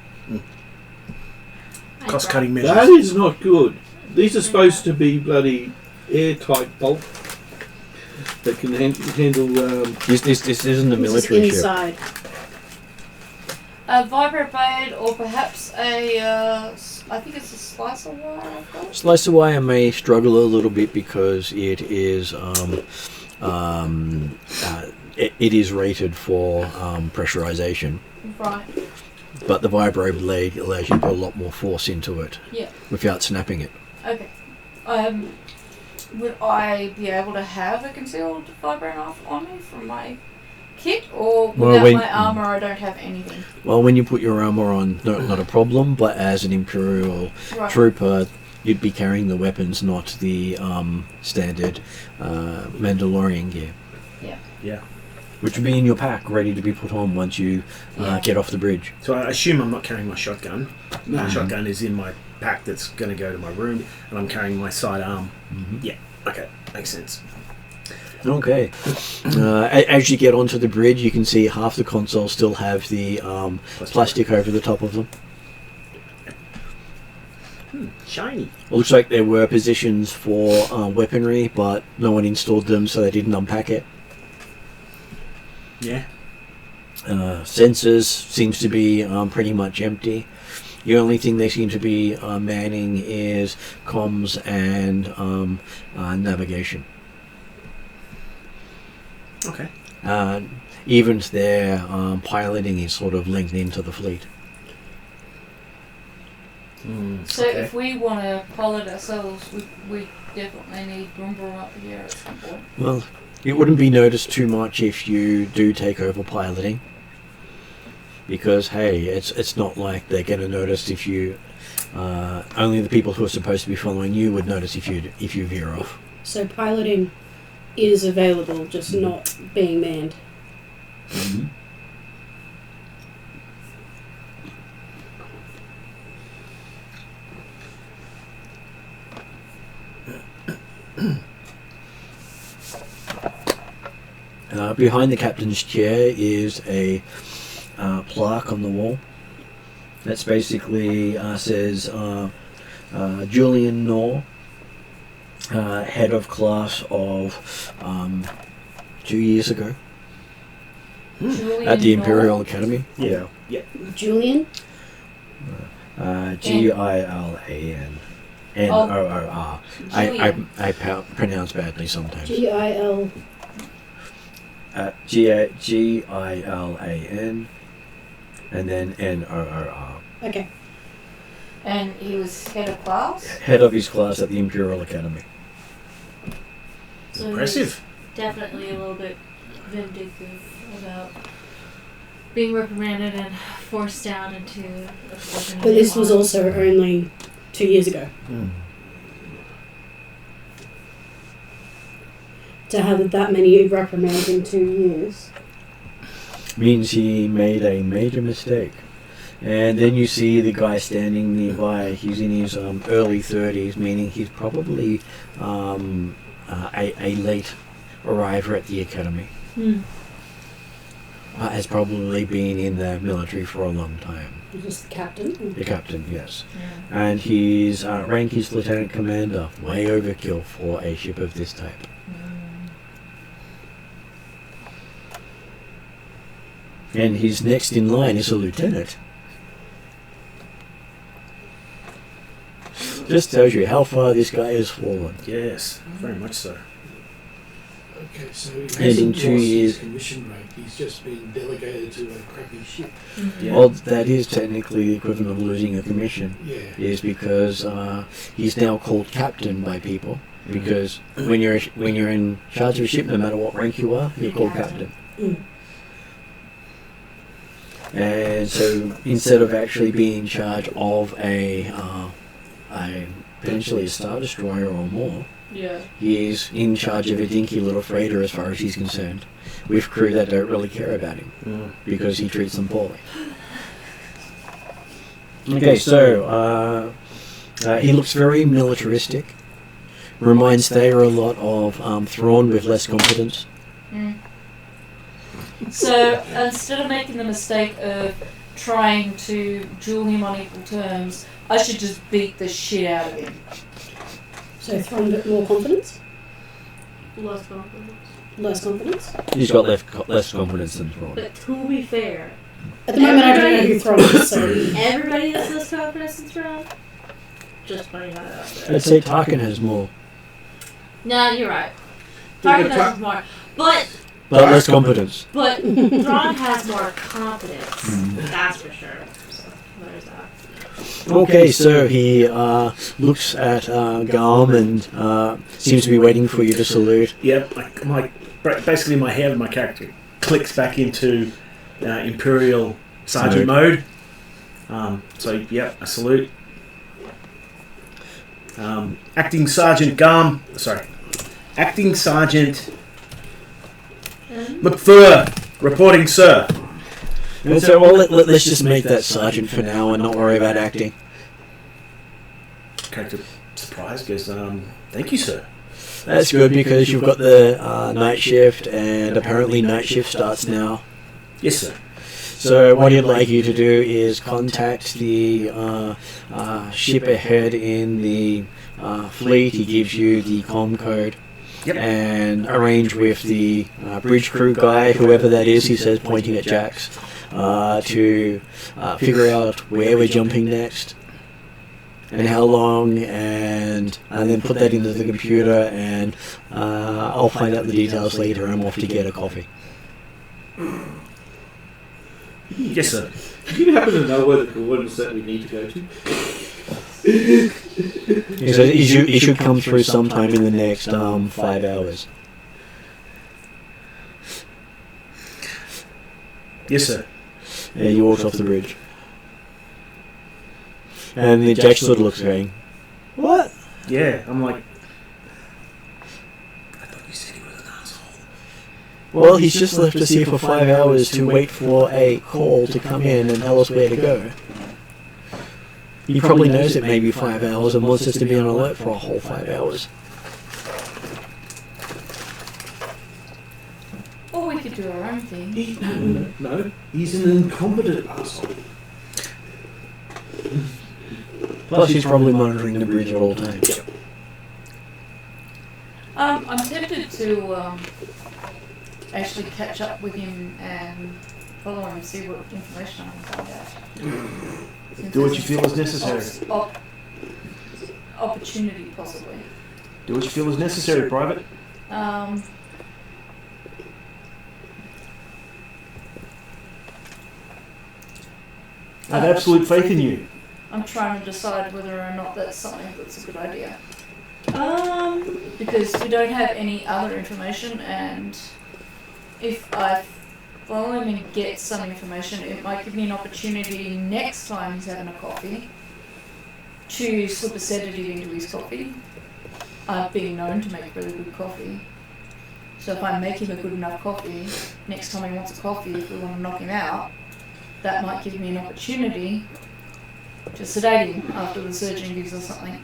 Cost cutting measures. That is not good. These are supposed to be bloody airtight bulk that can handle. This isn't a This is military ship. inside. A vibro blade, or perhaps a, I think it's a slicer wire I've got. Slicer wire may struggle a little bit because it is it is rated for pressurization, Right. but the vibro blade allows you to put a lot more force into it Yeah. without snapping it. Okay. Would I be able to have a concealed vibro knife on me from my kit, or Well, without when- my armor I don't have anything? Well, when you put your armor on, not a problem, but as an Imperial Right. trooper, you'd be carrying the weapons, not the standard Mandalorian gear. Yeah. Which would be in your pack, ready to be put on once you Yeah. get off the bridge. So I assume I'm not carrying my shotgun. No. My shotgun is in my pack that's going to go to my room, and I'm carrying my sidearm. Yeah. Okay. Makes sense. Okay. As you get onto the bridge, you can see half the consoles still have the plastic over the top of them. Shiny. Looks like there were positions for weaponry, but no one installed them, so they didn't unpack it. Yeah. Sensors seems to be pretty much empty. The only thing they seem to be manning is comms and navigation. Okay. Even their piloting is sort of linked into the fleet. So if we want to pilot ourselves, we definitely need Broomboom up here at some point. Well, it wouldn't be noticed too much if you do take over piloting. Because, hey, it's not like they're going to notice if you... only the people who are supposed to be following you would notice if you veer off. So piloting is available, just not being manned. Mm-hmm. Behind the captain's chair is a plaque on the wall. That's basically says Julian Knorr, head of class of 2 years ago Julian at the Knorr. Imperial Academy. Yeah. Julian? Gilan. Noror. Julian. I pronounce badly sometimes. Gil. Gilan, and then Noror. Okay. And he was head of class? Head of his class at the Imperial Academy. So Impressive. he's definitely a little bit vindictive about being reprimanded and forced down into a position. But this was also only 2 years ago. To have that many reprimands in 2 years. Means he made a major mistake. And then you see the guy standing nearby. He's in his early 30s, meaning he's probably a late arriver at the academy. Has probably been in the military for a long time. Just the captain? The captain, yes. Yeah. And his rank is lieutenant commander. Way overkill for a ship of this type. And his next in line is a lieutenant. Just tells you how far this guy has fallen. Yes, very much so. Okay, so And he in hasn't 2 lost years- his commission rank, he's just been delegated to a crappy ship. Yeah. Well, that is technically the equivalent of losing a commission. Yeah. Is because he's now called captain by people. Because when you're in charge of a ship, no matter what rank you are, you're called captain. And so instead of actually being in charge of a potentially a Star Destroyer or more, Yeah. he is in charge of a dinky little freighter as far as he's concerned, with crew that don't really care about him because he treats them poorly. Okay, so he looks very militaristic. Reminds Thayer a lot of Thrawn with less competence. So instead of making the mistake of trying to duel him on equal terms, I should just beat the shit out of him. So throw a bit more confidence? Less confidence. Less confidence? He's got less confidence than Thrawn. But to be fair, At the moment I don't know who Thron is, so... everybody has less confidence in Throne. Just putting that out there. I'd say Tarkin has more, No, you're right. Yeah, Tarkin but has more. But but less competence. Thrawn has more confidence. That's for sure. So there's that. Okay, so he looks at Garm and seems to be waiting for you to salute. Yep, basically my head of my character clicks back into Imperial Sergeant mode. So, yep, I salute. Acting Sergeant McFur, reporting, sir. And so, well, let's just make that sergeant for now and not worry about acting. Character surprised goes, thank you, sir. That's good because you've got the night shift, and apparently night shift starts now. Yes, sir. So what he'd like you to do is contact the ship ahead in the fleet. He gives you the comm code. Yep. And arrange with the bridge crew guy, whoever that is, he says, pointing at Jax, to figure out where we're jumping next and how long, and then put that into the computer, and I'll find out the details later. I'm off to get a coffee. Yes, sir. Do you happen to know where the coordinates that we need to go to? He says it should come through sometime in the next 5 hours. Yes, sir. And he walks off the bridge. And the Jack sort of looks going, what? Yeah, I'm like, I thought you said he was an asshole. Well, he's just left us here for 5 hours to wait for a call to come in and tell us where to go. He probably knows it may be 5 hours and wants us to be on alert for a whole 5 hours. Or we could do our own thing. No, he's an incompetent asshole. Plus, he's probably monitoring the bridge at all times. I'm tempted to actually catch up with him and follow him and see what information I can find out. Do what you feel is necessary. Opportunity, possibly. Do what you feel is necessary, Private. I I have absolute faith in you. I'm trying to decide whether or not that's something that's a good idea. Because we don't have any other information, and if I follow him and get some information, it might give me an opportunity next time he's having a coffee to slip a sedative into his coffee. I've been known to make really good coffee. So if I make him a good enough coffee, next time he wants a coffee, if we want to knock him out, that might give me an opportunity to sedate him after the surgeon gives us something.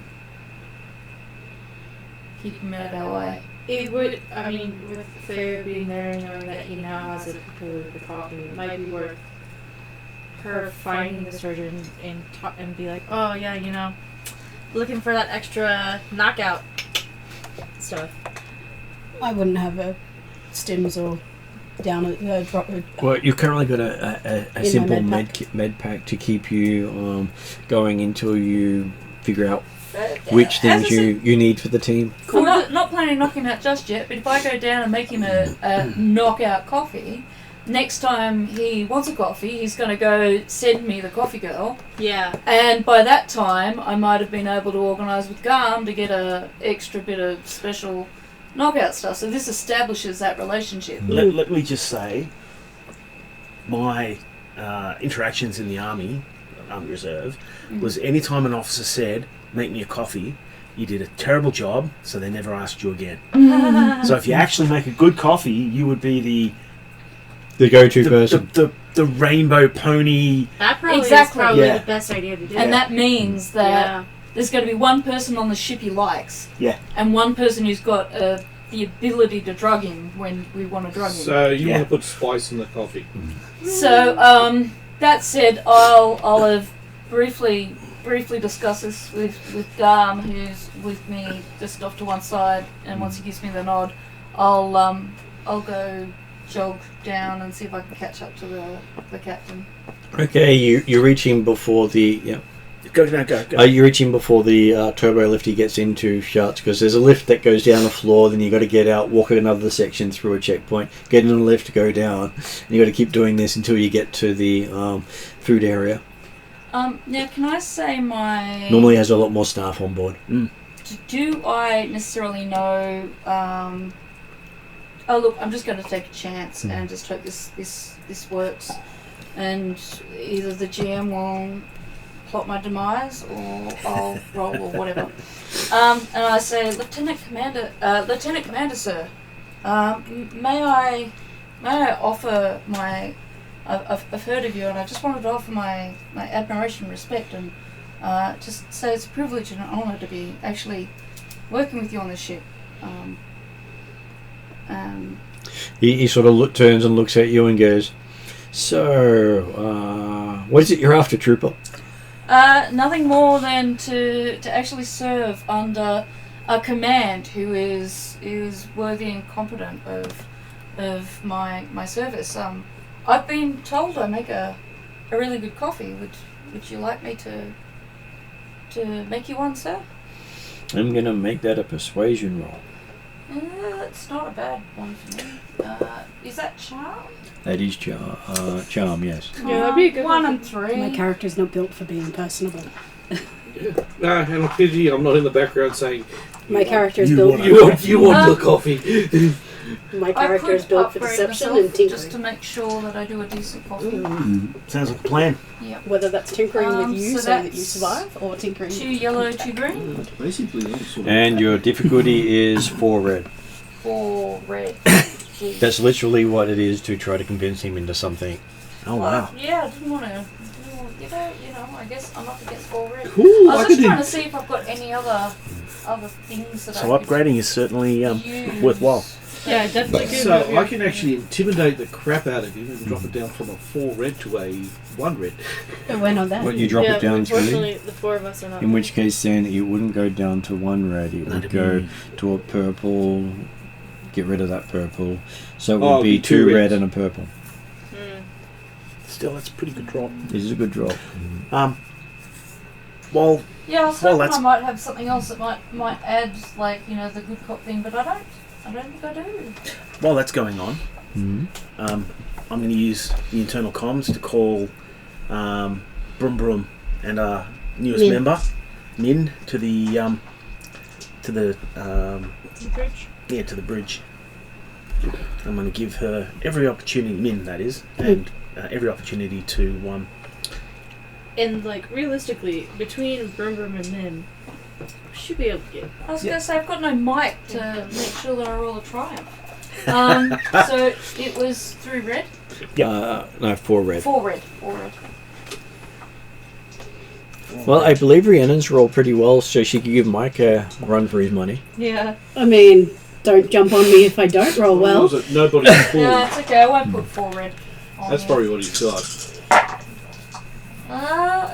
Keep him out of our way. It would, I mean, with Faye being there and knowing that he now has a particular good coffee, it might be worth her finding the surgeon and be like, oh yeah, you know, looking for that extra knockout stuff. I wouldn't have a stims or down a drop. Well, you've currently got a simple med pack to keep you going until you figure out which things you need for the team. I'm not planning on knocking him out just yet, but if I go down and make him a knockout coffee, next time he wants a coffee, he's going to go send me the coffee girl. Yeah. And by that time, I might have been able to organise with Garm to get a extra bit of special knockout stuff. So this establishes that relationship. Let me just say, my interactions in the army, Army Reserve, was any time an officer said, make me a coffee, you did a terrible job, so they never asked you again. So if you actually make a good coffee, you would be the go-to person. The rainbow pony. That probably Exactly. is the best idea to do. And that means that there's going to be one person on the ship he likes. Yeah. And one person who's got the ability to drug him when we want to drug him. So you want to put spice in the coffee? So, that said, I'll have briefly discuss this with Garm, who's with me just off to one side, and once he gives me the nod, I'll go jog down and see if I can catch up to the captain. Okay, you're reaching before the Go. you're reaching before the turbo lift he gets into shuts, because there's a lift that goes down the floor, then you got to get out, walk another section through a checkpoint, get in the lift, go down, and you got to keep doing this until you get to the food area. Now, can I say my... Normally has a lot more staff on board. Do I necessarily know... oh, look, I'm just going to take a chance and just hope this works. And either the GM will plot my demise, or I'll roll, or whatever. And I say, Lieutenant Commander, sir, may I offer my... I've heard of you, and I just wanted to offer my admiration and respect, and just say it's a privilege and an honour to be actually working with you on this ship. He sort of turns and looks at you and goes, so, what is it you're after, Trooper? Nothing more than to actually serve under a command who is worthy and competent of my service. I've been told I make a really good coffee. Would you like me to make you one, sir? I'm gonna make that a persuasion roll. It's not a bad one for me. Is that charm? That is charm, yes. Yeah, that'd be a good 1 and 3. My character's not built for being personable. And I'm not in the background saying My character is you built. want- you want the coffee. My I character could is built for upgrade deception myself and tinkering. just to make sure that I do a decent coffee. Sounds like a plan. Yep. Whether that's tinkering with you so so that you that's survive, or tinkering. 2 yellow, 2 green, Basically, all sort of And your difficulty is 4 red. 4 red. That's literally what it is to try to convince him into something. Oh wow. Yeah, I didn't want to. I guess I'm up against 4 red. Cool. I was I just could trying to see if I've got any other things that So I could upgrading is certainly use. worthwhile. Yeah, definitely good. So I can actually intimidate the crap out of you and drop it down from a 4 red to a 1 red. When on that? What you drop yeah, it down to? unfortunately, the 4 of us are not. In which case, then it wouldn't go down to 1 red. It would That'd go be- to a purple. Get rid of that purple. So it would Oh, be be 2 2 red reds. and a purple. Still, that's a pretty good drop. This is a good drop. Well, Yeah, I was Well, hoping that's- I might have something else that might add, like, the good cop thing, but I don't. I don't think I do. while that's going on, Mm-hmm. I'm going to use the internal comms to call Brum Brum and our newest Min. member, Min, to the The bridge. to the bridge. I'm going to give her every opportunity, Min that is, and every opportunity to And like realistically, between Brum Brum and Min, we should be able to get. I was going to say, I've got no mic to make sure that I roll a triumph. So it was 3 red? No, 4 red. 4 red. 4 red. Well, I believe Rhiannon's rolled pretty well, so she could give Mike a run for his money. Yeah. I mean, don't jump on me if I don't roll well. Was it nobody's full? No, it's okay. I won't put 4 red on That's you. probably what he's got.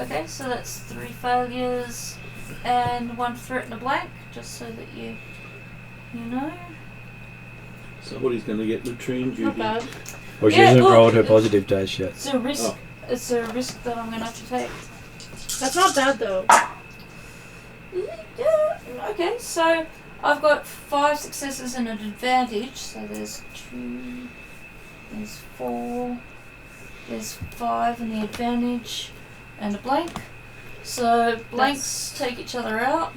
Okay, so that's 3 failures and 1 threat and a blank, just so that you know. Somebody's going to get latrine duty. Not bad. Well, she Yeah, hasn't look, rolled her positive dice yet. It's a risk. Oh. It's a risk that I'm going to have to take. That's not bad though. Yeah. Okay, so I've got 5 successes and an advantage. So there's 2, there's 4, there's 5 and the advantage, and a blank. So blanks take each other out.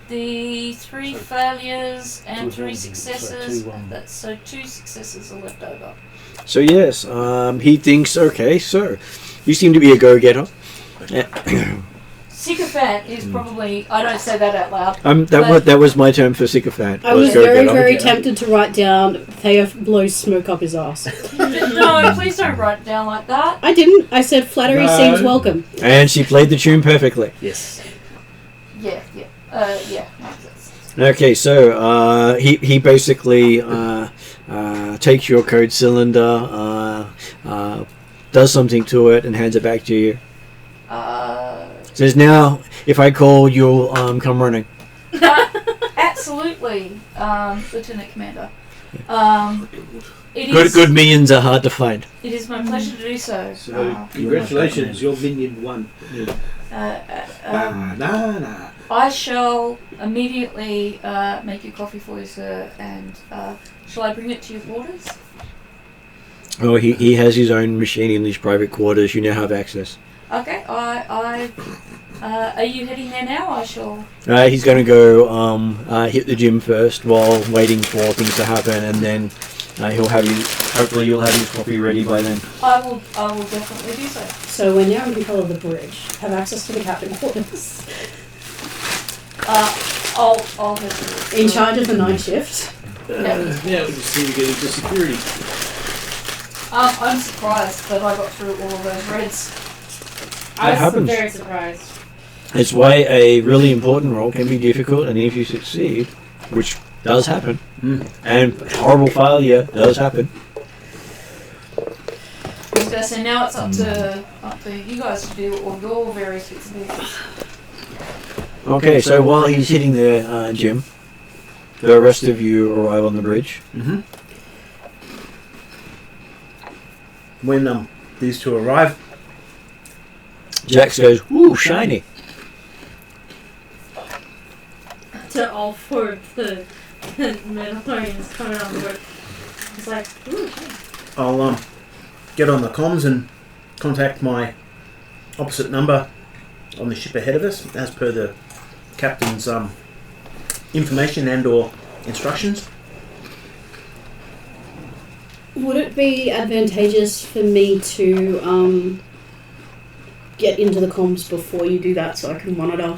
The 3 failures and 3 successes. That's so 2 successes are left over. So yes, he thinks, okay, so you seem to be a go-getter. Sycophant is probably. I don't say that out loud. That was my term for sycophant. I was go-getter. very tempted to write down Thea blows smoke up his ass. No, please don't write it down like that. I didn't. I said flattery No. seems welcome. And she played the tune perfectly. Yes. Yeah. Yeah. Makes sense. Okay, so he basically takes your code cylinder, does something to it, and hands it back to you. Says, now, if I call, you'll come running. Absolutely, Lieutenant Commander. It is. Good minions are hard to find. It is my pleasure to do so. So, congratulations, your minion won. Banana. I shall immediately make your coffee for you, sir, and shall I bring it to your quarters? Oh, he has his own machine in his private quarters. You now have access. Okay, are you heading there now? I shall. He's going to go hit the gym first while waiting for things to happen, and then he'll have you. Hopefully, you'll have his coffee ready by then. I will definitely do so. So we're now in control of the bridge. Have access to the captain quarters. I'll head to In charge of the night shift. Now we just need to get into security. I'm surprised that I got through all of those reds. I was happens. very surprised. It's why a really important role can be difficult, and if you succeed, which does happen, and horrible failure does happen. I was gonna say now it's up to you guys to do all your various bits and pieces. Okay, so while he's hitting the gym, the rest of you arrive on the bridge. Mm-hmm. When these two arrive, Jax goes, "Ooh, shiny!" To all 4 of the Mandalorians coming on board. It's like, ooh, I'll get on the comms and contact my opposite number on the ship ahead of us, as per the captain's information and/or instructions. Would it be advantageous for me to get into the comms before you do that so I can monitor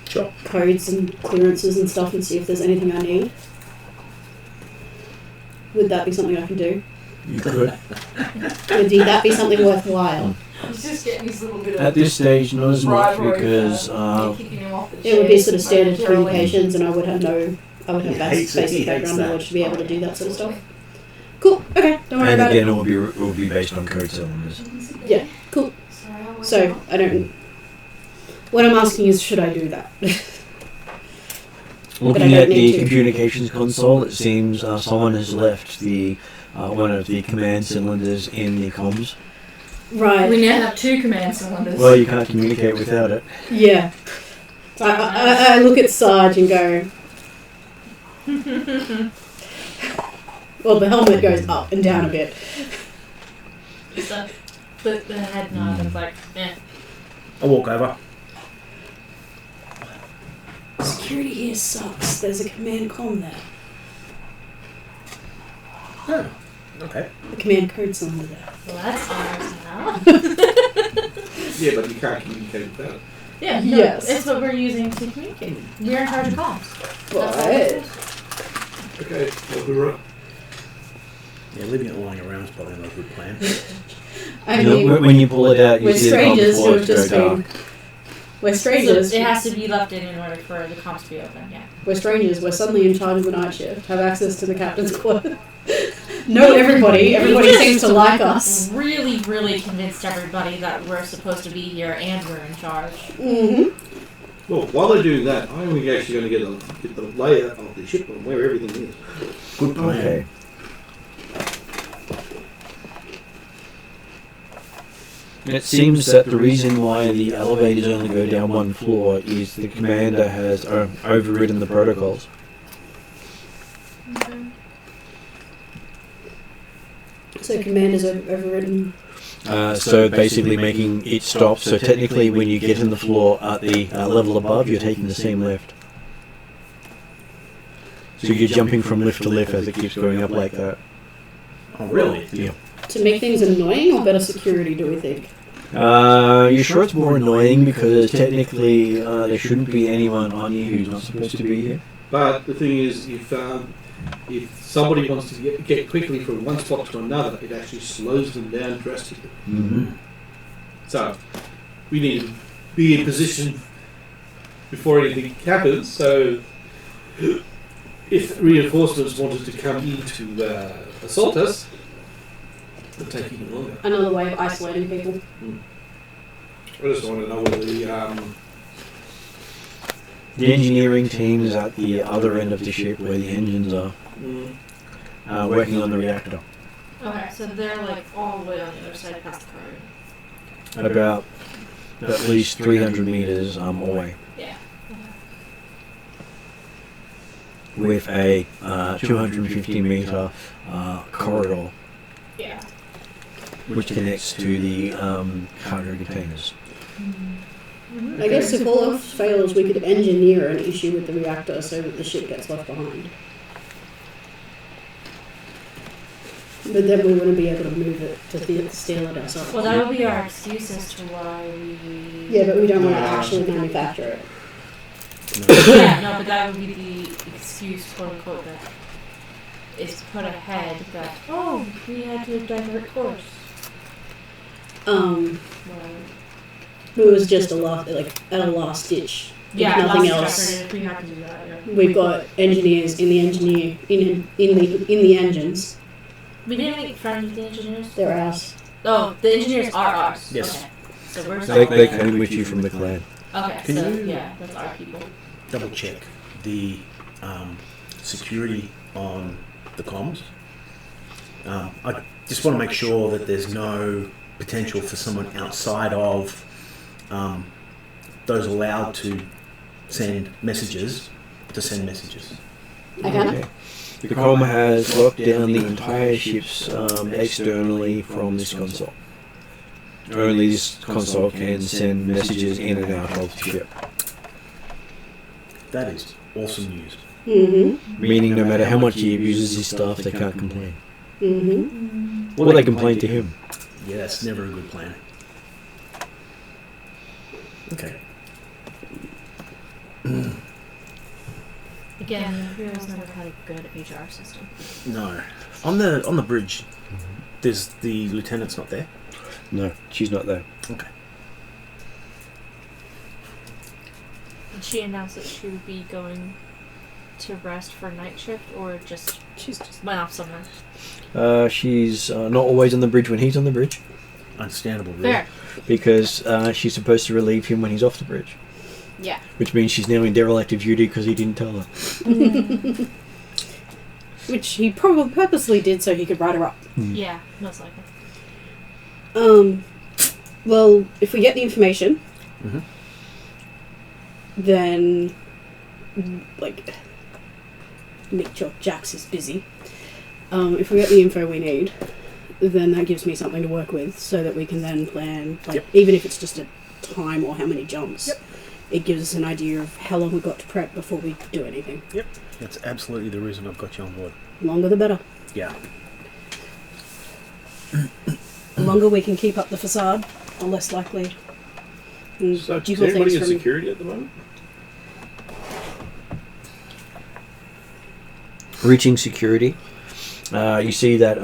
Sure. codes and clearances and stuff and see if there's anything I need? Would that be something I can do? You could. Would that be something worthwhile? He's just getting his little bit of At this stage, not as much bribery because for kicking him off the It would be ship sort of standard momentarily. communications, and I would have He hates it. He basic hates background that. knowledge to be able to do that sort of stuff. Cool. Okay. Don't worry and about again, it. it will be based on code cylinders. Yeah. Cool. Sorry, I was So I don't. What I'm asking is, should I do that? Looking don't at need the to. communications console, it seems someone has left the one of the command cylinders in the comms. Right. We now have 2 command cylinders. Well, you can't communicate without it. Yeah. I look at Sarge and go. Well, the helmet goes up and down a bit. So, but the head nod is like, eh. I'll walk over. Security here sucks. There's a command comm there. Oh, okay. The command code's under there. Well, that's ours now. Yeah, but you can't communicate without it. Yeah, Yes. It's what we're using to communicate. We're in charge of comms. But Okay, well, hoorah. Yeah, leaving it lying around is probably not a good plan. I You know, mean, when you pull it out, you we're see the comms strangers who boards have go just been. dark. We're So strangers. it has to be left in order for the comms to be open, yeah. We're strangers. We're suddenly in charge of the night shift. Have access to the captain's quarters. Know everybody. Everybody seems to like us. Really, really convinced everybody that we're supposed to be here and we're in charge. Mm-hmm. Well, while they're doing that, I'm actually going to get the layout of the ship and where everything is. Good plan. Okay. It seems that the reason why the elevators only go down one floor is the commander has overridden the protocols. So commanders are overridden. So basically making it stop. So technically when you get in the floor at the level above, you're taking the same lift. So you're jumping from lift to lift as it keeps going up like that. Oh, really? Yeah. To make things annoying or better security, do we think? You're sure it's more annoying because technically there shouldn't be anyone on here who's not supposed to be here. But the thing is, if somebody wants to get quickly from one spot to another, it actually slows them down drastically. Mm-hmm. So we need to be in position before anything happens. So if reinforcements wanted to come in to assault us, it'll take even longer. Another way of isolating people. I just want to know whether The engineering team is at the other end of the ship where the engines are, working on the reactor. Okay, so they're like all the way on the other side past the car. About at least 300 meters away. Yeah. With a 250 meter corridor Yeah. which connects to the cargo containers. I guess if all else fails, we could engineer an issue with the reactor so that the ship gets left behind. But then we wouldn't be able to move it to steal it ourselves. Well, that would be our excuse as to why we. Yeah, but we don't want to actually manufacture it. Yeah, no, but that would be the excuse, quote unquote, that is put ahead that, oh, we had to divert course. Well, it was just at a last ditch. If Yeah, nothing last else. effort, we had to do that, yeah. We've got engineers in the engines. We didn't make friends with the engineers? They're ours. Oh, the engineers are ours. Yes. Okay. So we're They came with you from the clan. Okay, Can so you- yeah, that's our people. Double check the security on the comms. I just want to make sure that there's no potential for someone outside of those allowed to send messages to send messages. I can. Okay. The comm has locked down the entire ships externally from this console. Only this console can send messages in and out of the ship. That is awesome news. Mm-hmm. Meaning no matter how much he abuses his staff, they can't complain. Mm-hmm. Or they complain to him. Yeah, that's never a good plan. Okay. Again, Imperium's never had a good HR system. No. On the bridge, there's the lieutenant's not there. No, she's not there. Okay. Did she announce that she would be going to rest for night shift, or she's just went off somewhere? She's not always on the bridge when he's on the bridge. Understandable, really. Fair. Because she's supposed to relieve him when he's off the bridge. Yeah. Which means she's now in derelict of duty because he didn't tell her. Which he probably purposely did so he could write her up. Yeah, most likely. Well, if we get the information, Mm-hmm. then, like, make sure Jax is busy. If we get the info we need, then that gives me something to work with so that we can then plan, like, even if it's just a time or how many jumps. It gives us an idea of how long we've got to prep before we do anything. Yep. That's absolutely the reason I've got you on board. Longer the better. Yeah. The longer we can keep up the facade, the less likely. So, is everybody in security at the moment? Reaching security. You see that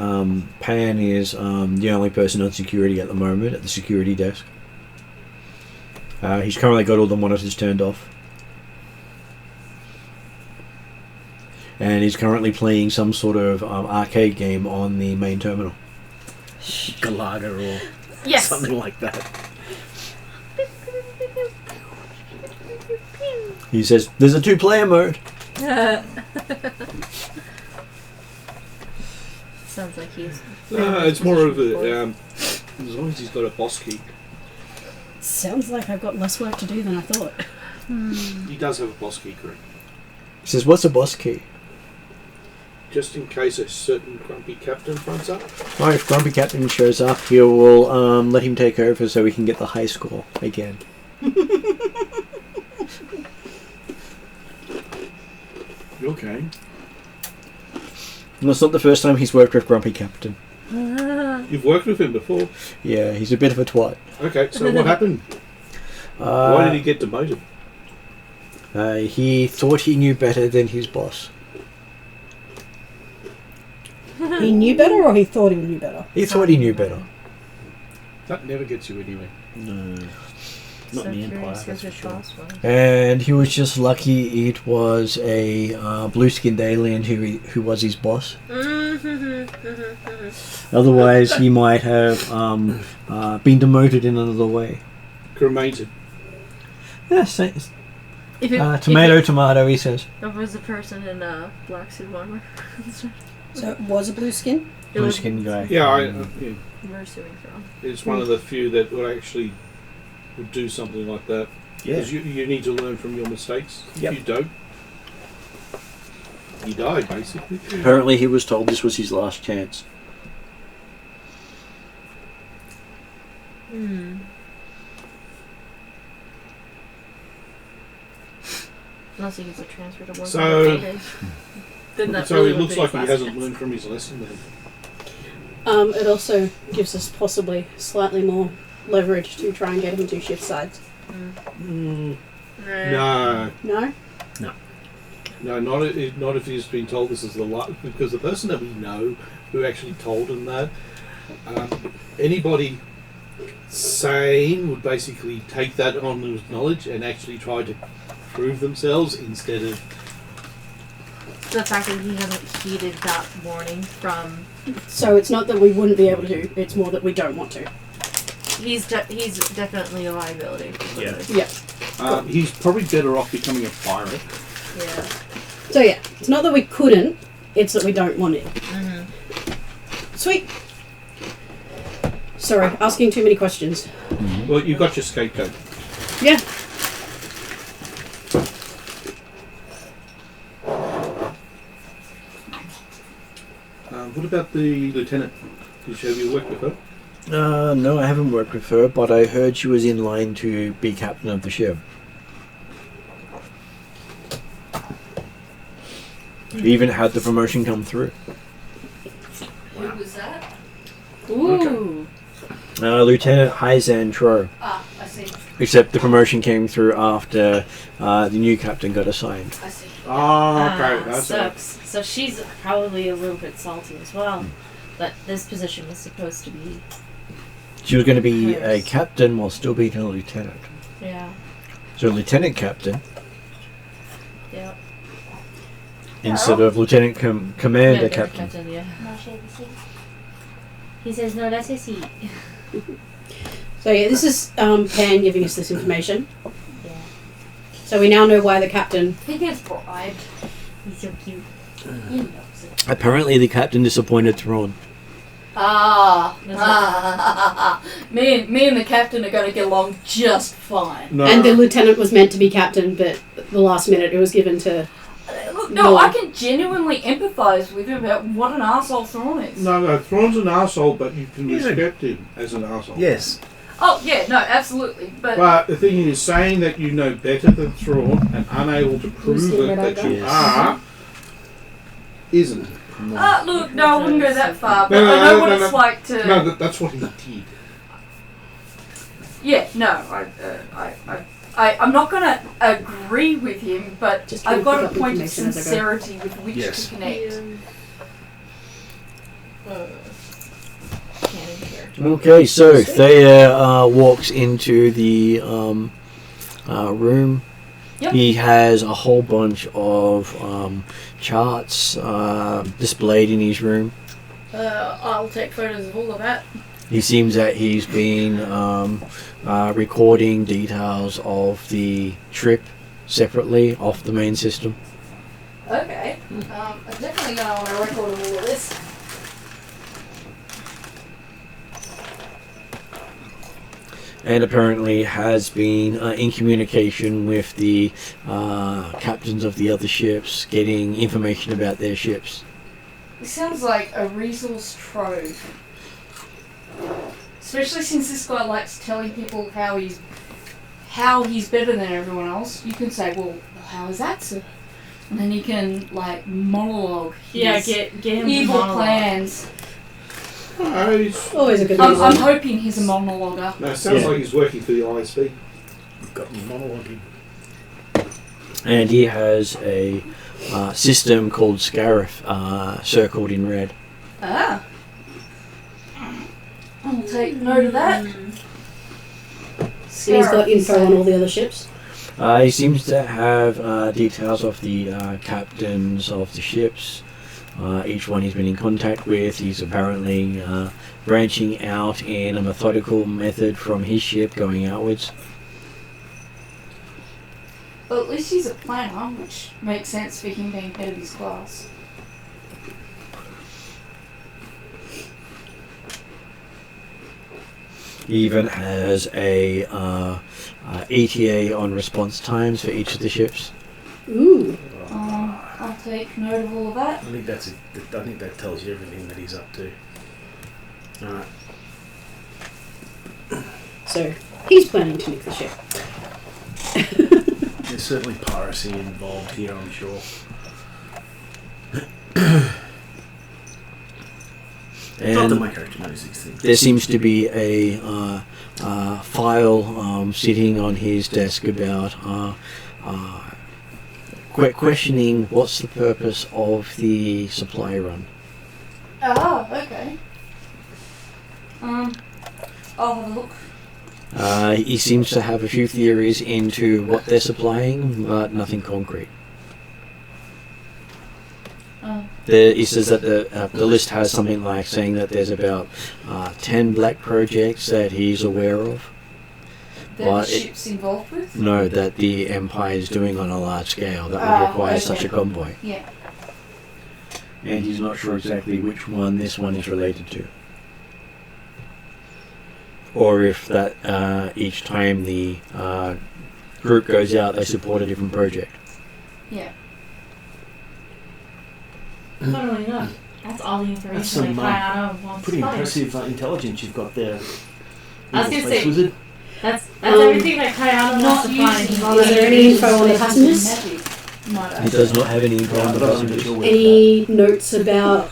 Pan is the only person on security at the moment at the security desk. He's currently got all the monitors turned off. And he's currently playing some sort of arcade game on the main terminal. Galaga or Yes. something like that. He says, "There's a 2-player mode." Sounds like he's... It's more of a... as long as he's got a boss key. Sounds like I've got less work to do than I thought. He does have a boss key, correct? He says, "What's a boss key?" Just in case a certain grumpy captain fronts up. Oh, if Grumpy Captain shows up, he will let him take over so we can get the high score again. Okay. And it's not the first time he's worked with Grumpy Captain. You've worked with him before. Yeah, he's a bit of a twat. Okay, so what happened? Why did he get demoted? He thought he knew better than his boss. He knew better, or he thought he knew better? He thought he knew better. That never gets you anywhere. No. Not in the Empire, that's for sure. And he was just lucky it was a blue-skinned alien who was his boss. Otherwise, he might have been demoted in another way. Cremated. Yes, tomato, he says. It was a person in a black suit armor. So it was a blue skin? Blue-skinned guy. Yeah, We're suing from. it's one of the few that would do something like that. Yeah. Because you need to learn from your mistakes. Yep. If you don't, you die, basically. Apparently, he was told this was his last chance. Unless he gets a transfer to work So- on the payday. Then that So really it would looks be like his he last hasn't chance. learned from his lesson then. It also gives us possibly slightly more leverage to try and get him to shift sides. No. No? No, not if he's been told this is the last. Because the person that we know who actually told him that, anybody sane would basically take that on as knowledge and actually try to prove themselves instead of... The fact that he hasn't heeded that warning from... So it's not that we wouldn't be able to, it's more that we don't want to. He's definitely a liability. Yeah. Yeah. He's probably better off becoming a pirate. Yeah. So yeah, it's not that we couldn't, it's that we don't want it. Sweet. Sorry, asking too many questions. Well, you've got your scapegoat. Yeah. What about the lieutenant? Have you worked with her? No, I haven't worked with her, but I heard she was in line to be captain of the ship. Even had the promotion come through. Who was that? Ooh. Lieutenant Haizan Tro. Ah, I see. Except the promotion came through after the new captain got assigned. I see. Oh, okay. That's it. Sucks. So she's probably a little bit salty as well. But this position was supposed to be. She was going to be a Hers. captain while still being a lieutenant. Yeah. So lieutenant captain Yep. instead of lieutenant commander Yeah, captain. yeah. He says, no, that's his seat. So yeah, this is Pan giving us this information. Yeah. So we now know why the captain. He gets bribed. He's so cute. He knows it. Apparently the captain disappointed Thrawn. Me and the captain are going to get along just fine. No. And the lieutenant was meant to be captain, but the last minute it was given to. Look, no, I can genuinely empathise with him about what an arsehole Thrawn is. No, Thrawn's an arsehole, but you can He's a- respect him as an arsehole. Yes. Oh, yeah, no, absolutely. But the thing is, saying that you know better than Thrawn and unable to prove getting it red that you Yes. are, isn't. Look, no, I wouldn't go that far, but No, I know no, what no, it's no. like to... No, that's what he did. Yeah, no, I'm not going to agree with him, but Just I've trying to got a pick up point of information as I go. sincerity with which Yes. to connect. Can't even hear. Okay, so Thea walks into the room. Yep. He has a whole bunch of charts displayed in his room. I'll take photos of all of that. He seems that he's been recording details of the trip separately off the main system. Okay. I'm definitely going to want a record of all of this. And apparently has been in communication with the captains of the other ships, getting information about their ships. It sounds like a resource trove. Especially since this guy likes telling people how he's better than everyone else. You can say, well, how is that, sir? And then he can, like, monologue Yeah, his get him evil to monologue. plans. No, he's, Always a good I'm reason. hoping he's a monologuer. no, it sounds Yeah. like he's working for the ISB. We've got monologuing. And he has a system called Scarif circled in red. Ah. I'll take note of that. And he's got info on all the other ships. He seems to have details of the captains of the ships. Each one he's been in contact with. He's apparently branching out in a methodical method from his ship going outwards. Well, at least he's a planner, which makes sense for him being head of his class. He even has a ETA on response times for each of the ships. Ooh. I'll take note of all of that. I think I think that tells you everything that he's up to. Alright. So he's planning to nick the ship. There's certainly piracy involved here, I'm sure. Not that And my character knows these things. there seems to be a file sitting on his desk about questioning what's the purpose of the supply run. Oh, okay. I'll have a look. He seems to have a few theories into what they're supplying, but nothing concrete. Oh. He says that the list has something like saying that there's about 10 black projects that he's aware of. That Well, the ship's involved with? No, that the Empire is doing on a large scale that would Ah, require okay. such a convoy. Yeah. And he's not sure exactly which one this one is related to. Or if that each time the group goes out, they support a different project. Yeah. I don't really know. That's all the information That's some, Kayana wants. Pretty to find. impressive intelligence you've got there. I was gonna Space say- Wizard. That's everything that Kayana wants to find. Is there any info on the passengers? He does not have any info on the passengers. Any notes about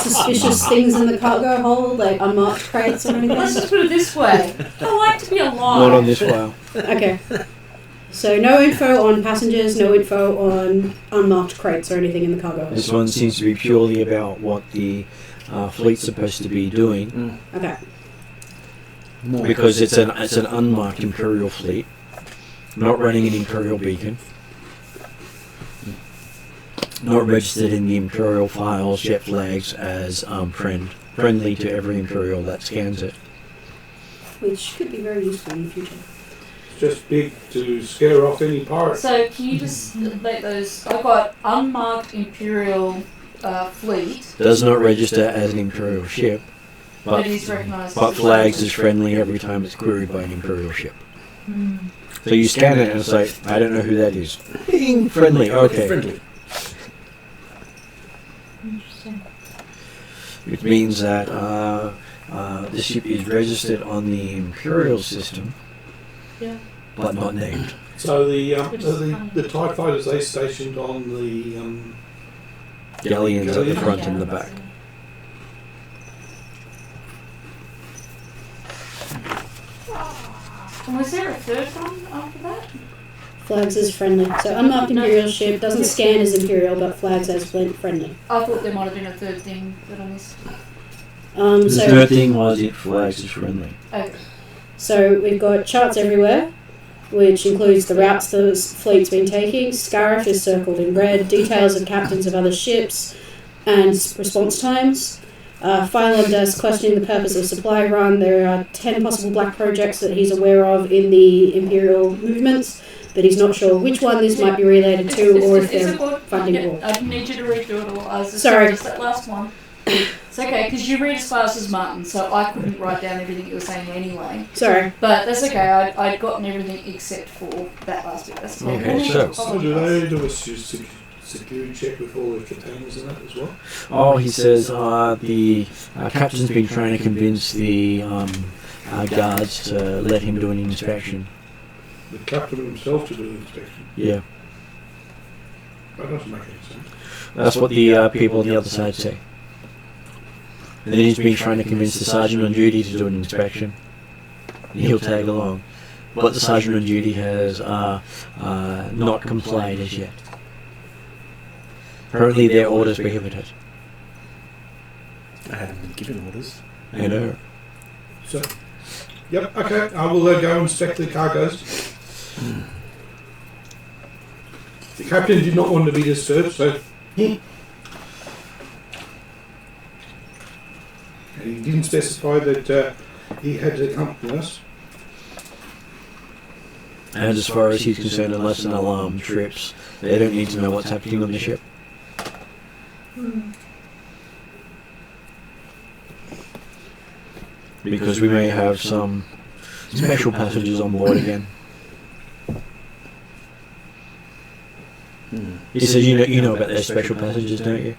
suspicious things in the cargo hold, like unmarked crates or anything? Let's just put it this way. I like to be alive. Not on this file. Okay. So no info on passengers, no info on unmarked crates or anything in the cargo hold. This one seems to be purely about what the fleet's supposed to be doing, Okay. because it's an unmarked Imperial fleet, not running an Imperial beacon, not registered in the Imperial files, jet flags as friendly to every Imperial that scans it. Which could be very useful in the future. Just big to scare off any pirates. So can you just make those? I've got unmarked Imperial fleet, Does not register as an Imperial ship, but but, is recognised. but flags as friendly every time it's queried by an Imperial ship. So you scan it and it's like, I don't know who that is. Being friendly, okay. Friendly. Interesting. Which means that the ship is registered on the Imperial system, Yeah. but not named. So the Which is fine. the TIE fighters, they stationed on the Galleons at the Galleons? front and the back. And was there a third one after that? Flags as friendly. So unmarked Imperial ship doesn't scan as Imperial, but flags as friendly. I thought there might have been a third thing that I missed. The So third thing was it flags as friendly. Okay. So we've got charts everywhere, which includes the routes the fleet's been taking. Scarif is circled in red, details of captains of other ships, and response times. File on desk questioning the purpose of supply run. There are 10 possible black projects that he's aware of in the Imperial movements, but he's not sure which one this might be related to or if they're funding yeah, war. I didn't need you to read through it all. I was just Sorry. just that last one. It's okay, because you read as fast as Martin, so I couldn't write down everything you were saying anyway. Sorry. But that's okay, I'd gotten everything except for that last bit. That's okay. Okay, so- So do they do a security check with all the containers and that as well? Oh, he says the captain's been trying to convince the guards to let him do an inspection. The captain himself to do the inspection. Yeah, That doesn't make any sense. that's what the people on the other side say. And then he's been trying to convince the sergeant on duty to do an inspection. And he'll tag along. But the sergeant on duty has not complied as yet. Apparently their orders prohibit it. I haven't been given orders. I know. So, yep, okay, I will go inspect the cargoes. The captain did not want to be disturbed, so. And he didn't specify that he had to accompany us. And as far as he's concerned, unless an alarm trips, they don't need to know what's happening on the ship. Because we may have some special passengers on board again. He says you know about those special passengers, don't you?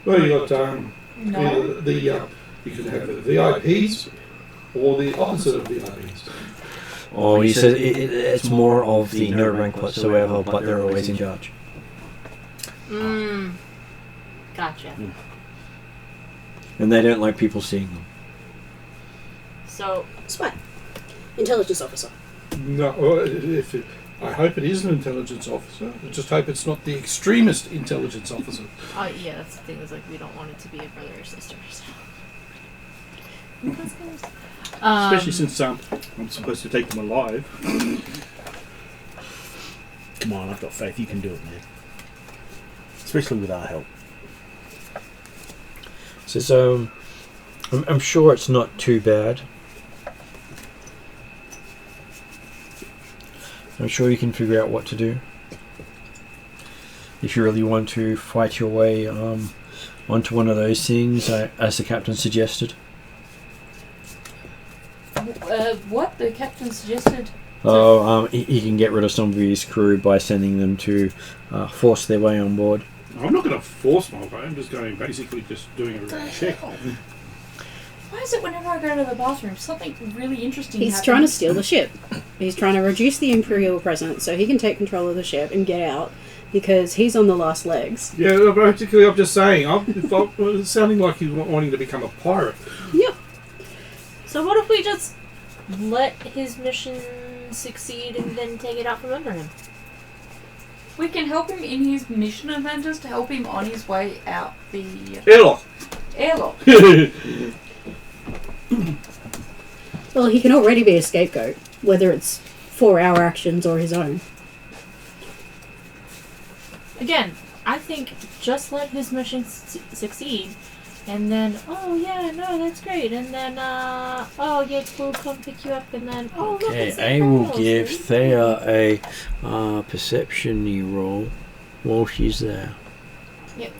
Well, you got No. you can have the VIPs or the opposite of VIPs. Or he says it's more of the no rank whatsoever, but they're always in charge. Gotcha. And they don't like people seeing them. So, Spy. Intelligence officer. No, well, I hope it is an intelligence officer. I just hope it's not the extremist intelligence officer. yeah, that's the thing. Is like we don't want it to be a brother or sister. So. Especially since I'm supposed to take them alive. Come on, I've got faith. You can do it, man. Especially with our help. So I'm sure it's not too bad. I'm sure you can figure out what to do. If you really want to fight your way onto one of those things, as the captain suggested. What the captain suggested? He can get rid of some of his crew by sending them to force their way on board. I'm not going to force my way. I'm just going basically just doing a routine check. Why is it whenever I go to the bathroom, something really interesting He's happens? trying to steal the ship. He's trying to reduce the Imperial presence so he can take control of the ship and get out because he's on the last legs. Yeah, basically, I'm just saying. It's sounding like he's wanting to become a pirate. Yep. So what if we just let his mission succeed and then take it out from under him? We can help him in his mission and then just help him on his way out the Airlock. airlock. Well, he can already be a scapegoat, whether it's for our actions or his own. Again, I think just let his mission succeed, and then, oh yeah, no, that's great, and then, oh yeah, we'll come pick you up, and then, oh look, Okay, it's I will Pearls, give see? Thea a perception-y roll while she's there. Yep.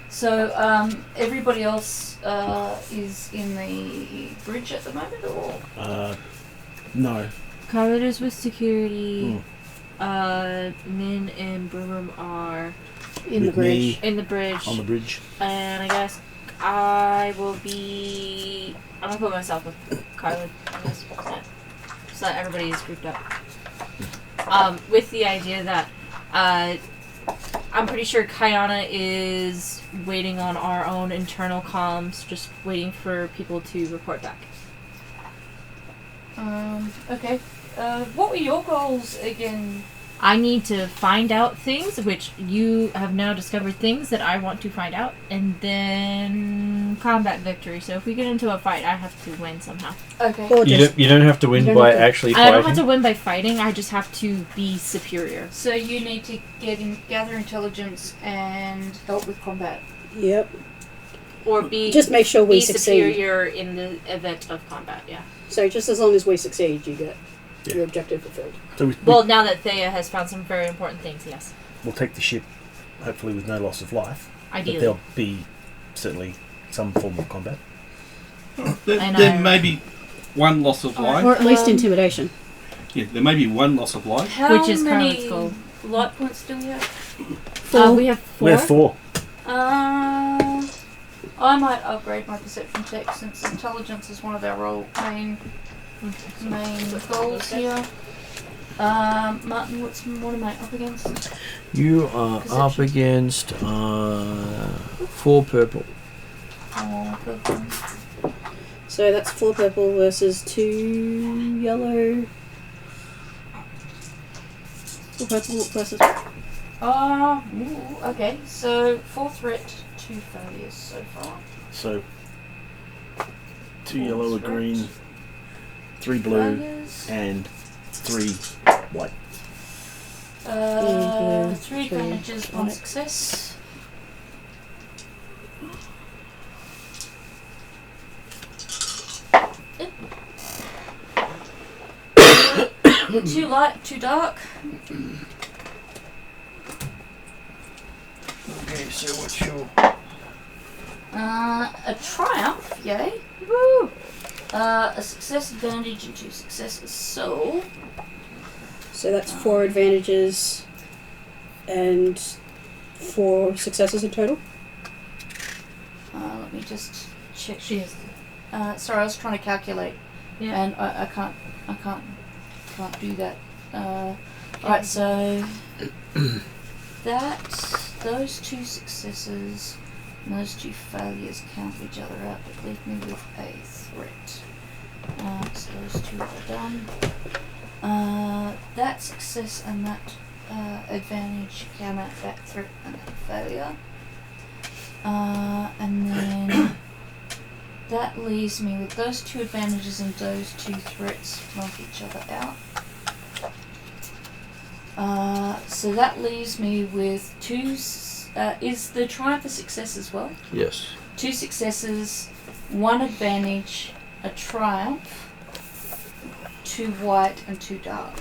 So, everybody else is in the bridge at the moment, or? No. Kyler is with security. Mm. Min and Brimham are In the With me. bridge. in the bridge. On the bridge. And I guess I will be. I'm gonna put myself with Kyler on this percent, so that everybody is grouped up. With the idea that I'm pretty sure Kayana is waiting on our own internal comms, just waiting for people to report back. Okay. What were your goals again? I need to find out things, which you have now discovered things that I want to find out, and then combat victory. So if we get into a fight, I have to win somehow. Okay. Or just, You don't have to win you don't by have to- actually I don't have fighting. to win by fighting, I just have to be superior. So you need to gather intelligence and help with combat. yep. Or be Just make sure we be succeed. superior in the event of combat, yeah. So just as long as we succeed, you get Yeah. your objective fulfilled. So Well, now that Thea has found some very important things, yes. we'll take the ship, hopefully with no loss of life. But Ideally. there'll be certainly some form of combat. I know. There may be one loss of life. Or at least Um, intimidation. Yeah, there may be one loss of life. How Which is many Carlot's goal. light points do we have? We have 4. We have 4. I might upgrade my perception check since intelligence is one of our main goals here. Martin, what am I up against? You are up Perception. against 4 purple. Oh, purple. So that's 4 purple versus 2 yellow. 4 purple versus. Okay, so 4 threat, 2 failures so far. So 2 yellow, a Threat, green, 3 blue, failures. and 3 white. blue, 3 three advantages, 1 white. success. Too light, too dark. Okay, so what's your... A triumph, yay. Woo! A success advantage and 2 successes, so... So that's 4 advantages and 4 successes in total. let me just check. She is. Sorry, I was trying to calculate, Yeah. and I can't do that. Right, so those 2 successes and those 2 failures cancel each other out, but leave me with a threat. So those 2 are done. That success and that advantage count that threat and that failure. And then that leaves me with those 2 advantages and those 2 threats knock each other out. So that leaves me with 2. Is the triumph a success as well? Yes. 2 successes, 1 advantage, a triumph, 2 white and 2 dark.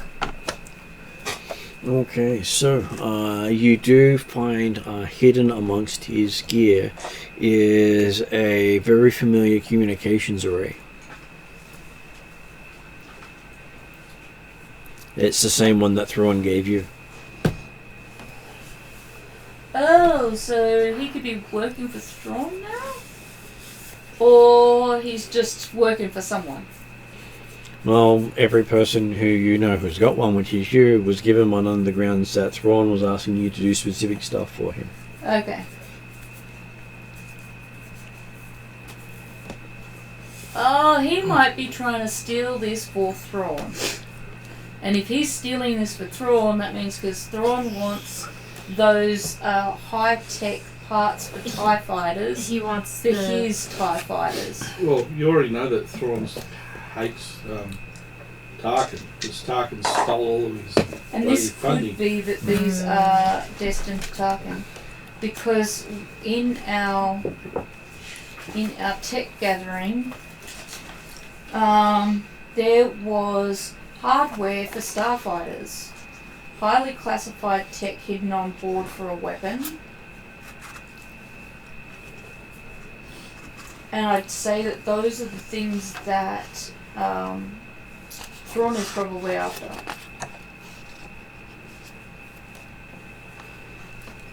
Okay, so you do find hidden amongst his gear is a very familiar communications array. It's the same one that Thrawn gave you. Oh, so he could be working for Thrawn now? Or he's just working for someone? Well, every person who you know who's got one, which is you, was given one on the grounds that Thrawn was asking you to do specific stuff for him. Okay. Oh, he might be trying to steal this for Thrawn. And if he's stealing this for Thrawn, that means because Thrawn wants those high-tech parts for TIE fighters He wants for the... his TIE fighters. Well, you already know that Thrawn hates Tarkin, because Tarkin stole all of his And bloody this funding. could be that these are destined to Tarkin. Because in our tech gathering, there was hardware for starfighters. Highly classified tech hidden on board for a weapon. And I'd say that those are the things that Thrawn is probably after.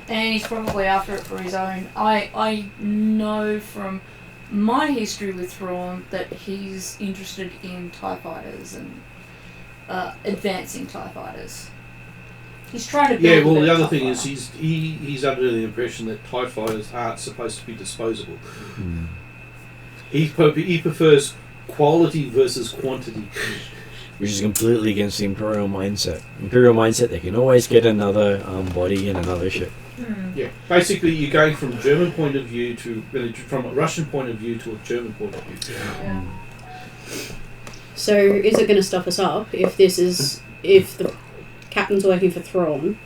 And he's probably after it for his own. I know from my history with Thrawn that he's interested in TIE fighters and advancing TIE fighters. He's trying to build Yeah, well, a the better other TIE thing fighter. is he's under the impression that TIE fighters aren't supposed to be disposable. Mm. He prefers quality versus quantity. Which is completely against the Imperial mindset. Imperial mindset, they can always get another body in another ship. Yeah, basically you're going from a German point of view from a Russian point of view to a German point of view. Yeah. So is it going to stop us up if the captain's working for Thrawn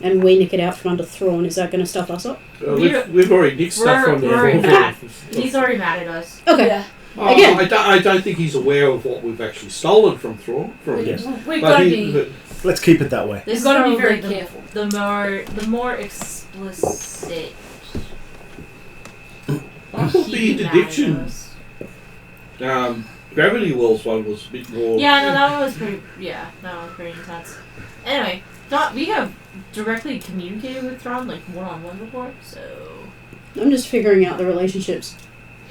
and we nick it out from under Thrawn? Is that going to stop us up? We've already nicked stuff from we're there. He's already mad at us. Okay. Yeah. Again. I don't think he's aware of what we've actually stolen from Thrawn. Yes. We've But got to he- be. but- Let's keep it that way. This We've got to be is very probably careful. The more explicit. I thought he the mad at interdiction us. Gravity Wells one was a bit more. Yeah, no, that one was pretty. Yeah, that one was pretty intense. Anyway, we have directly communicated with Thrawn like one-on-one before, so I'm just figuring out the relationships.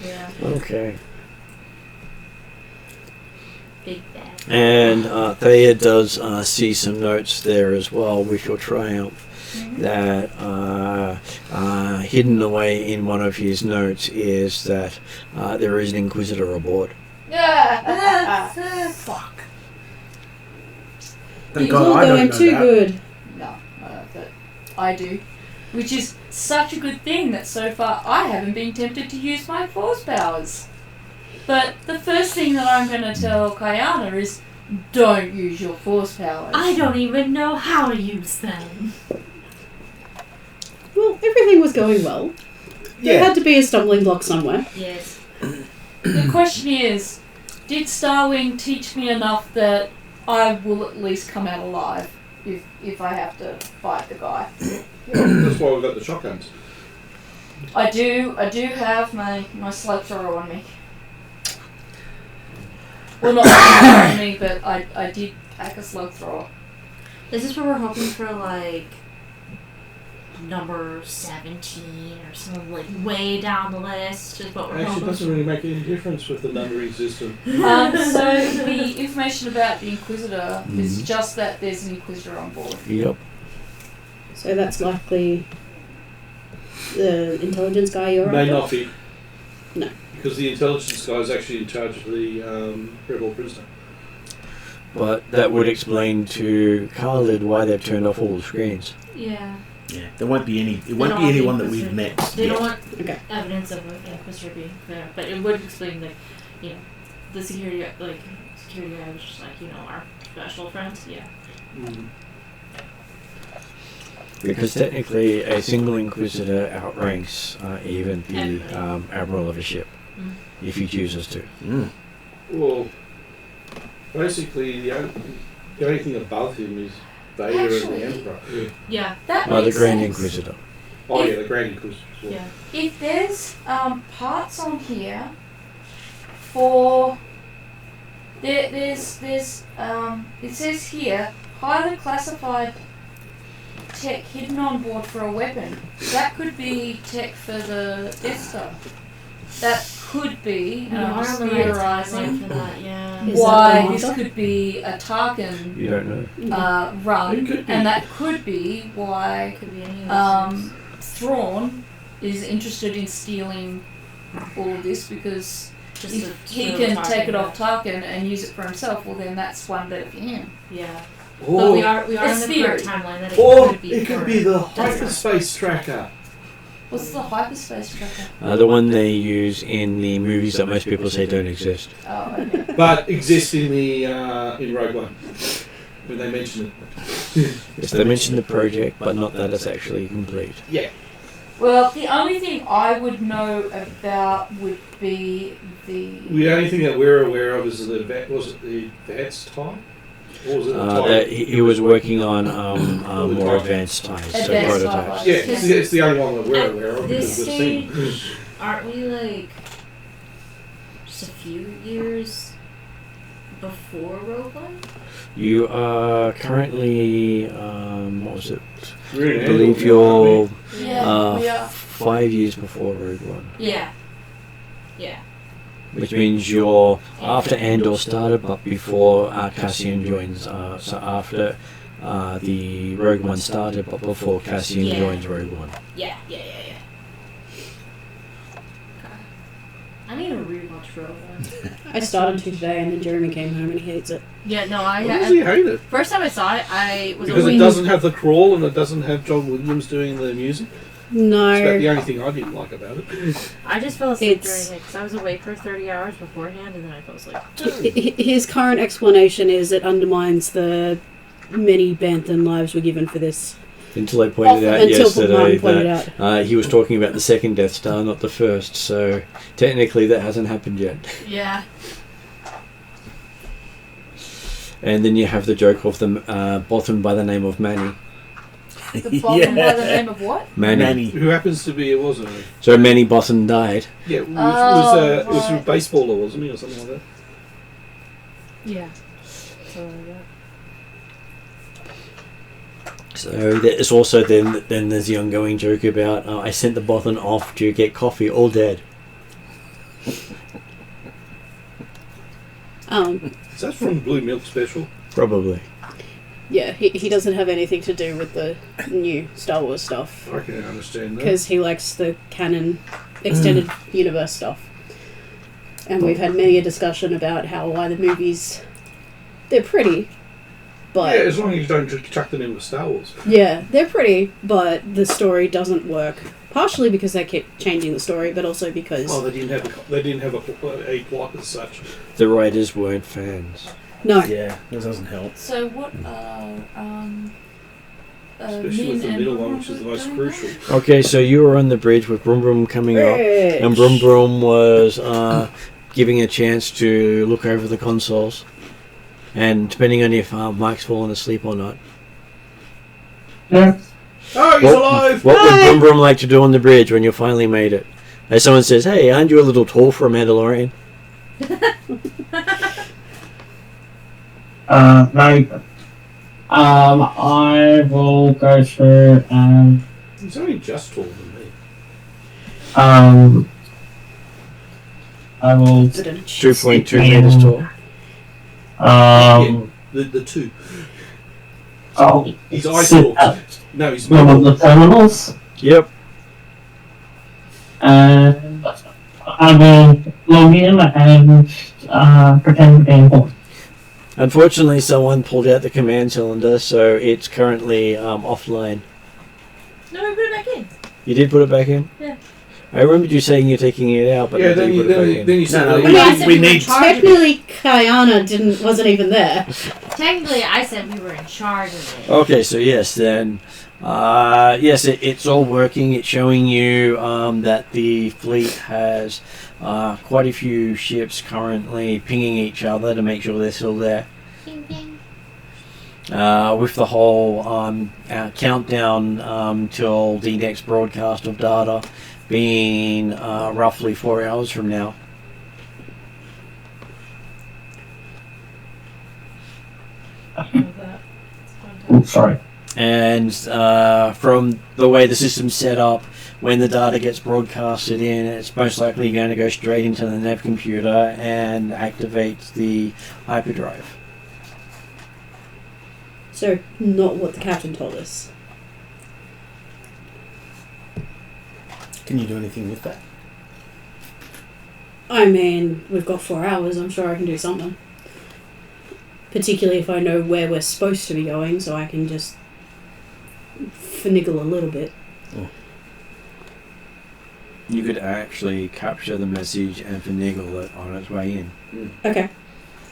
yeah, Okay. big bad. And Thea does see some notes there as well, which will triumph. That hidden away in one of his notes is that there is an Inquisitor aboard. Fuck. Thank It's God all I don't going know too that. good. No, but I do. Which is such a good thing that so far I haven't been tempted to use my force powers. But the first thing that I'm going to tell Kayana is don't use your force powers. I don't even know how to use them. Well, everything was going well. There Yeah. had to be a stumbling block somewhere. Yes. The question is, did Starwing teach me enough that I will at least come out alive if I have to fight the guy? That's why we've got the shotguns. I do have my slug thrower on me. Well, not on me, but I did pack a slug thrower. This is where we're hoping for like number 17 or something like way down the list. Is what we're Actually, it hoping. doesn't really make any difference with the numbering system. So the information about the Inquisitor is just that there's an Inquisitor on board. Yep. So that's likely the intelligence guy you're May after? not be. No. Because the intelligence guy is actually in charge of the rebel prisoner. But that would explain to Khalid why they've turned off all the screens. Yeah. Yeah, there won't be any. It They won't don't be want the anyone that Inquisitor- we've met. They yet. don't want Okay. evidence of an Inquisitor being there, but it would explain that, the security guy was just like, our special friends. Yeah. Because technically a single Inquisitor outranks even the Admiral of a ship, if he chooses to. Well, basically, the only thing above him is Vader and Actually- the Emperor. Yeah. That The makes Grand sense. Inquisitor. Oh yeah, the Grand Inquisitor. as well. Yeah. If there's parts on here for there's it says here highly classified tech hidden on board for a weapon. That could be tech for the Death Star. That could be, and I'm just theorising for that. Yeah. Is why that the this answer? could be a Tarkin You don't know. run, It could be. and that could be why Could be any of those things. Thrawn is interested in stealing all of this because Just if to he throw can Tarkin take it off back. Tarkin and use it for himself, well then that's one better for him. Yeah. But Or, we are It's in the theory. current timeline that it could for be the Death Star. hyperspace tracker. What's the hyperspace tracker? The one they use in the movies that most people say don't exist. Oh, okay. But exists in the in Rogue One when they mention it. Yes, they mention the project, but not that it's actually complete. Yeah. Well, the only thing I would know about would be The only thing that we're aware of is the was it the advanced type? Or was it the type? That he was working on more advanced types, so Advanced prototypes. type. Yeah, it's the only one that we're aware of At this because we've stage, seen. aren't we like just a few years before Rogue One? You are currently, what was it? We're in I believe Andor, you're yeah, we are. 5 years before Rogue One, Yeah. Yeah. which means you're after Andor started, but before Cassian joins. So after the Rogue One started, but before Cassian Yeah. joins Rogue One. Yeah. I need to rewatch Rogue One. I started to today, and then Jeremy came home and he hates it. Yeah, no, Why does he hate it? first time I saw it, I was Because it doesn't have the crawl and it doesn't have John Williams doing the music. It's about No, the only thing I didn't like about it. I just fell asleep It's- during it because I was awake for 30 hours beforehand, and then I fell asleep. his current explanation is it undermines the many Banthan lives were given for this. Until I pointed out Until yesterday Mum pointed that out. he was talking about the second Death Star, not the first. So technically, that hasn't happened yet. Yeah. And then you have the joke of the Bothan by the name of Manny. The bottom by the name of what? Manny. Who happens to be, it wasn't it? So Manny Bothan died. Yeah, it Oh, was a right. baseballer, wasn't he, or something like that? Yeah. So there's also then there's the ongoing joke about I sent the Bothan off to get coffee, all dead. Is that from Blue Milk Special? Probably. Yeah, he doesn't have anything to do with the new Star Wars stuff I can understand that. because he likes the canon extended universe stuff. And we've had many a discussion about why the movies, they're pretty, but Yeah, as long as you don't chuck them in with Star Wars. yeah, they're pretty, but the story doesn't work. Partially because they kept changing the story, but also because Oh, they didn't have a plot as such. The writers weren't fans. no, Yeah, that doesn't help. So what Especially with the middle one, which is the most crucial. Okay, so you were on the bridge with Brum Brum coming up, and Rich. Brum Brum was giving a chance to look over the consoles, and depending on if Mike's fallen asleep or not. Yeah. Oh, he's alive! What would Brum Brum like to do on the bridge when you finally made it? As someone says, "Hey, aren't you a little tall for a Mandalorian?" No. I will go through and He's only just taller than me. I will 2.2 meters tall. The two. I'll His eyes sit talk. at No, he's one of the terminals Yep. and I will log in and pretend to be important. Unfortunately, someone pulled out the command cylinder, so it's currently offline. No, we put it back in. You did put it back in? Yeah. I remembered you saying you're taking it out, but Yeah, you then did you, put it back in. then you said No, that no, you- I said we we were need- in charge of it. Technically, Kayana wasn't even there. Technically, I said we were in charge of it. Okay, so yes, then, yes, it's all working. It's showing you that the fleet has quite a few ships currently pinging each other to make sure they're still there. Ping, ping. with the whole countdown till the next broadcast of data being roughly 4 hours from now. Oops, sorry. And from the way the system's set up, when the data gets broadcasted in, it's most likely going to go straight into the nav computer and activate the hyperdrive. So, not what the captain told us. Can you do anything with that? I mean, we've got 4 hours, I'm sure I can do something. Particularly if I know where we're supposed to be going, so I can just finagle a little bit. Oh. You could actually capture the message and finagle it on its way in. Okay.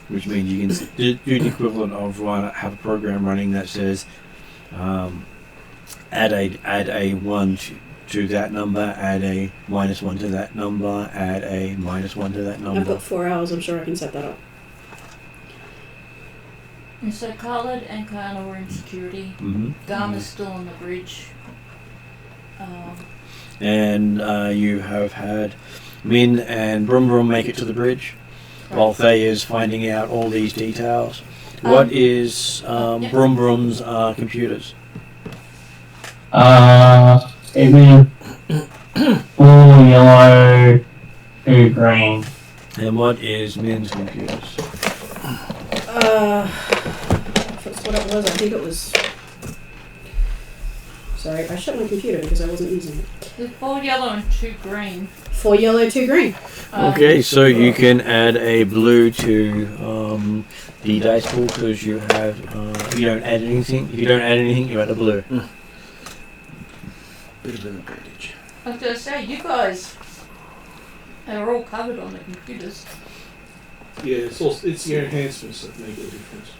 Which means you can do the equivalent of have a program running that says add a 1 to that number, add a -1 to that number, add a -1 to that number. I've got 4 hours, I'm sure I can set that up. And so Khalid and Kana were in security. Garm is still on the bridge. And you have had Min and Brum Brum make it to the bridge, while Thaya's finding out all these details. What is Brum Brum's computers? It is 4 yellow, 2 green. And what is Min's computers? If that's what it was, I think it was... Sorry, I shut my computer because I wasn't using it. There's 4 yellow and 2 green. 4 yellow, 2 green. Okay, so you can add a blue to the dice pool because you have you don't add anything. If you don't add anything, you add a blue. Bit of an advantage. I was going to say, you guys are all covered on the computers. Yeah, it's your enhancements that make a difference.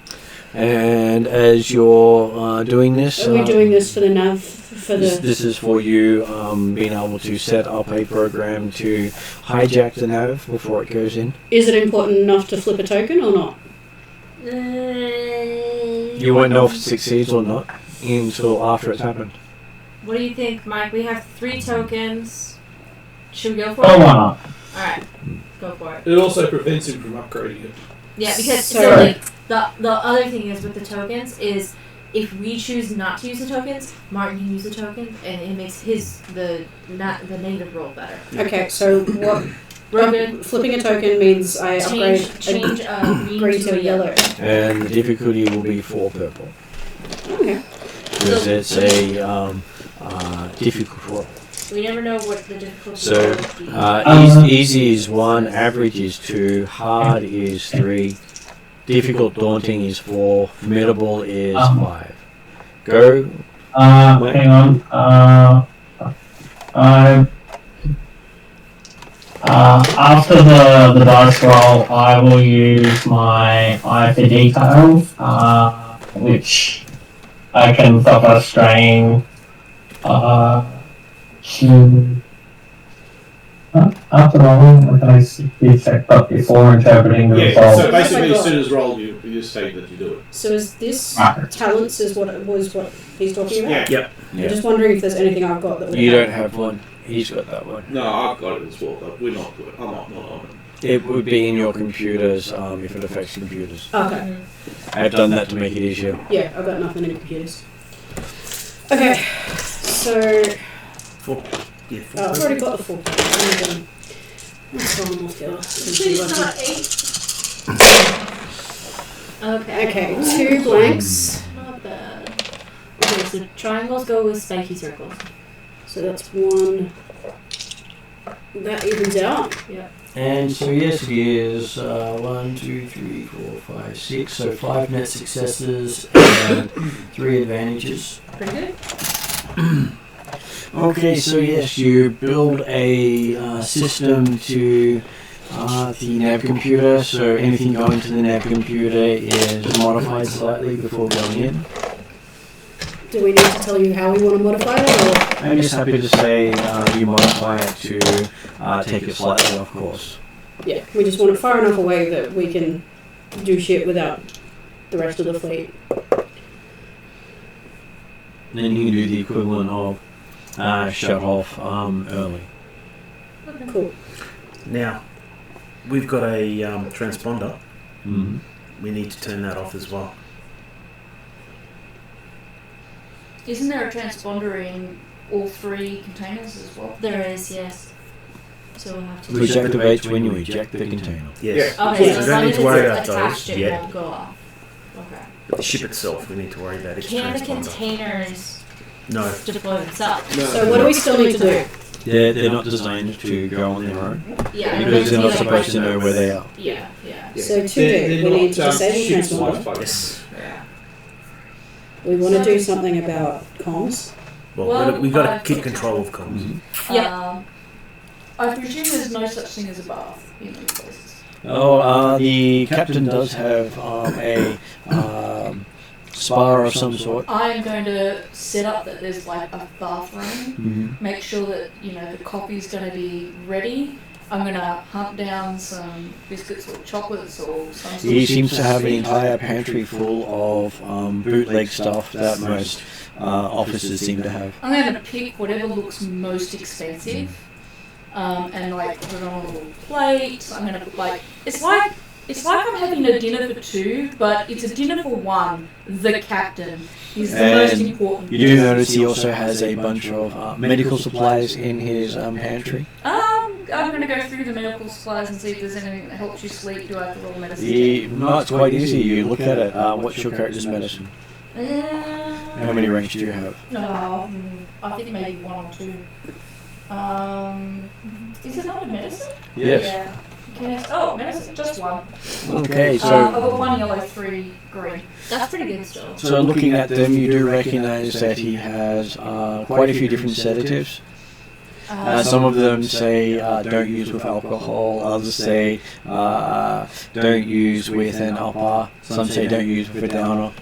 And as you're doing this, Are we doing this for the nav? For the... This is for you being able to set up a program to hijack the nav before it goes in. Is it important enough to flip a token or not? You won't know if it succeeds or not until after it's happened. What do you think, Mike? We have 3 tokens. Should we go for it? Oh, why not? Alright, go for it. It also prevents him from upgrading it. Yeah, because So- so like the other thing is with the tokens is if we choose not to use the tokens, Martin can use the tokens, and it makes the negative roll better. Okay, so what... We're good. Flipping a token means I upgrade Change green to a yellow. And the difficulty will be 4 purple. Okay. Because it's a difficult roll. We never know what the difficulty So, will be. easy is 1, average is 2, hard is 3, difficult daunting is 4, formidable is 5. Go. Hang on. After the dice roll, I will use my eye for details, which I can suffer strain. After rolling, what can I be checked up before interpreting the Yeah, result? so basically as soon as rolled, you just say that you do it. So is this Right. talents is what he's talking about? Yeah. I'm just wondering if there's anything I've got that would You help. don't have one. He's got that one. No, I've got it as well, but we're not good. I'm not on it. It would be in your computers if it affects computers. Okay. I've done that to make it easier. Yeah, I've got nothing in computers. Okay. So 4. Yeah, 4 I've already got the 4. Let's roll them off here. Please not 8. Okay. Okay, 2 blanks. Not bad. Okay, so triangles go with spiky circles. So that's 1. That evens out. Yeah. And so yes, it is 1, 2, 3, 4, 5, 6. So 5 net successes and 3 advantages. Pretty good. Okay, so yes, you build a system to the nav computer. So anything going to the nav computer is modified slightly before going in. Do we need to tell you how we want to modify it, or I'm just happy to say you modify it to take it slightly off course. yeah, we just want it far enough away that we can do shit without the rest of the fleet. then you can do the equivalent of shut off early. Cool. Now, we've got a transponder. Mm-hmm. We need to turn that off as well. Isn't there a transponder in all 3 containers as well? There is, yes. So we'll have to. Which activates when you eject the container. Yes. Okay, We so as don't long need as to worry it's about attached, those it yet. won't go off. Okay. But the ship itself, we need to worry about its Can the transponder. containers No. deploy themselves? No. So what do we still need to do? They're not designed to go on their own Yeah. because they're not like- supposed to know where they are. Yeah, yeah. So to do, we need to disable ship's transponder. Wi-Fi. Yes. Yeah. We want to do something about comms. Well, We've got to I- keep control of comms. Mm-hmm. Yeah. I presume there's no such thing as a bath in these places. Oh, the captain does have a spa of some sort. I am going to set up that there's like a bathroom. Mm-hmm. Make sure that the coffee's going to be ready. I'm going to hunt down some biscuits or chocolates or some sort He of seems to have an sweet. entire pantry full of bootleg stuff that most officers seem to have. I'm going to pick whatever looks most expensive, and like put it on a little plate. I'm going to put like it's like I'm having a dinner for 2, but it's a dinner for 1. The captain is the most And important. You do notice he also has a bunch of medical supplies in his pantry. I'm going to go through the medical supplies and see if there's anything that helps you sleep. Do I have to roll medicine? No, it's quite easy. You look at it. What's your character's medicine? How How many ranks do you have? No, I think maybe 1 or 2. Is it not a medicine? Yes. Yeah. Medicine, just 1. Okay, I've so got 1 yellow, 3 green. That's pretty good still. so looking at them, you do recognize that he has quite a few different sedatives. Some of them say don't use with alcohol. Others say don't use with an upper. Some say don't use with a downer.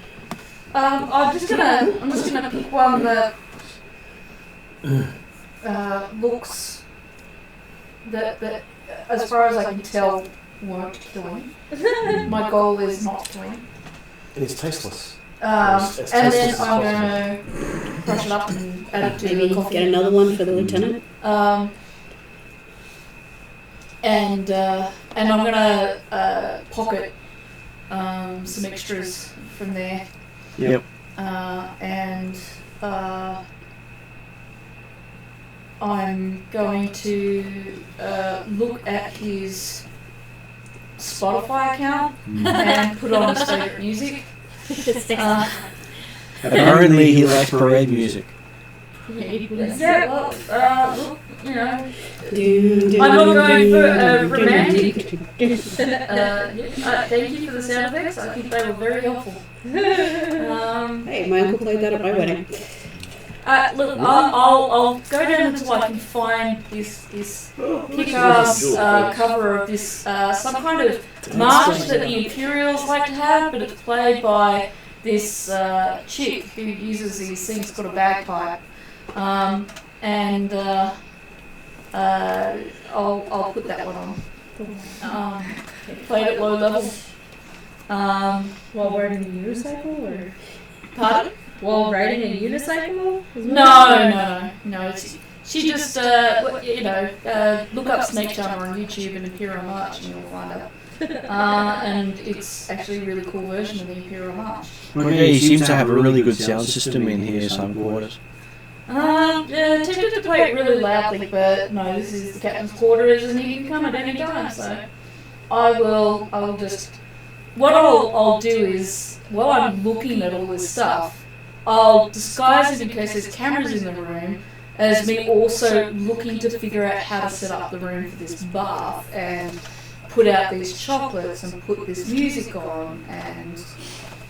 I'm just gonna pick one that looks that as far as I can tell won't kill him. My goal is not to win. And it's tasteless. And It's then tasteless as I'm going to crush it up and add it to Maybe the coffee. get another one for the lieutenant. And I'm going to pocket some extras from there. Yep. I'm going to look at his Spotify account and put on his favourite music. Apparently, he likes parade music. Yeah, well, look, you know, I'm I'm not going for romantic. Thank you for the sound effects. I think they were very helpful. Hey, my uncle played that at my wedding. Look, I'll go down until I can find this kick-ass cover of this some kind of march that the Imperials like to have, but it's played by this chick who uses these things called a bagpipe, and I'll put that one on. Played at low level. While riding a unicycle, or Pardon? while riding a unicycle? No. She just, look up Snake Charmer on YouTube and Imperial March and you'll find her. And it's actually a really cool version of the Imperial March. Okay, he seems to have a really good sound system in his quarters. Tempted to play it really loudly, but no, this is the captain's quarters and he can come at any time, so I'll just, what I'll do is, while I'm looking at all this stuff, I'll disguise it in case there's cameras in the room as me also looking to figure out how to set up the room for this bath and put out these chocolates and put this music on. And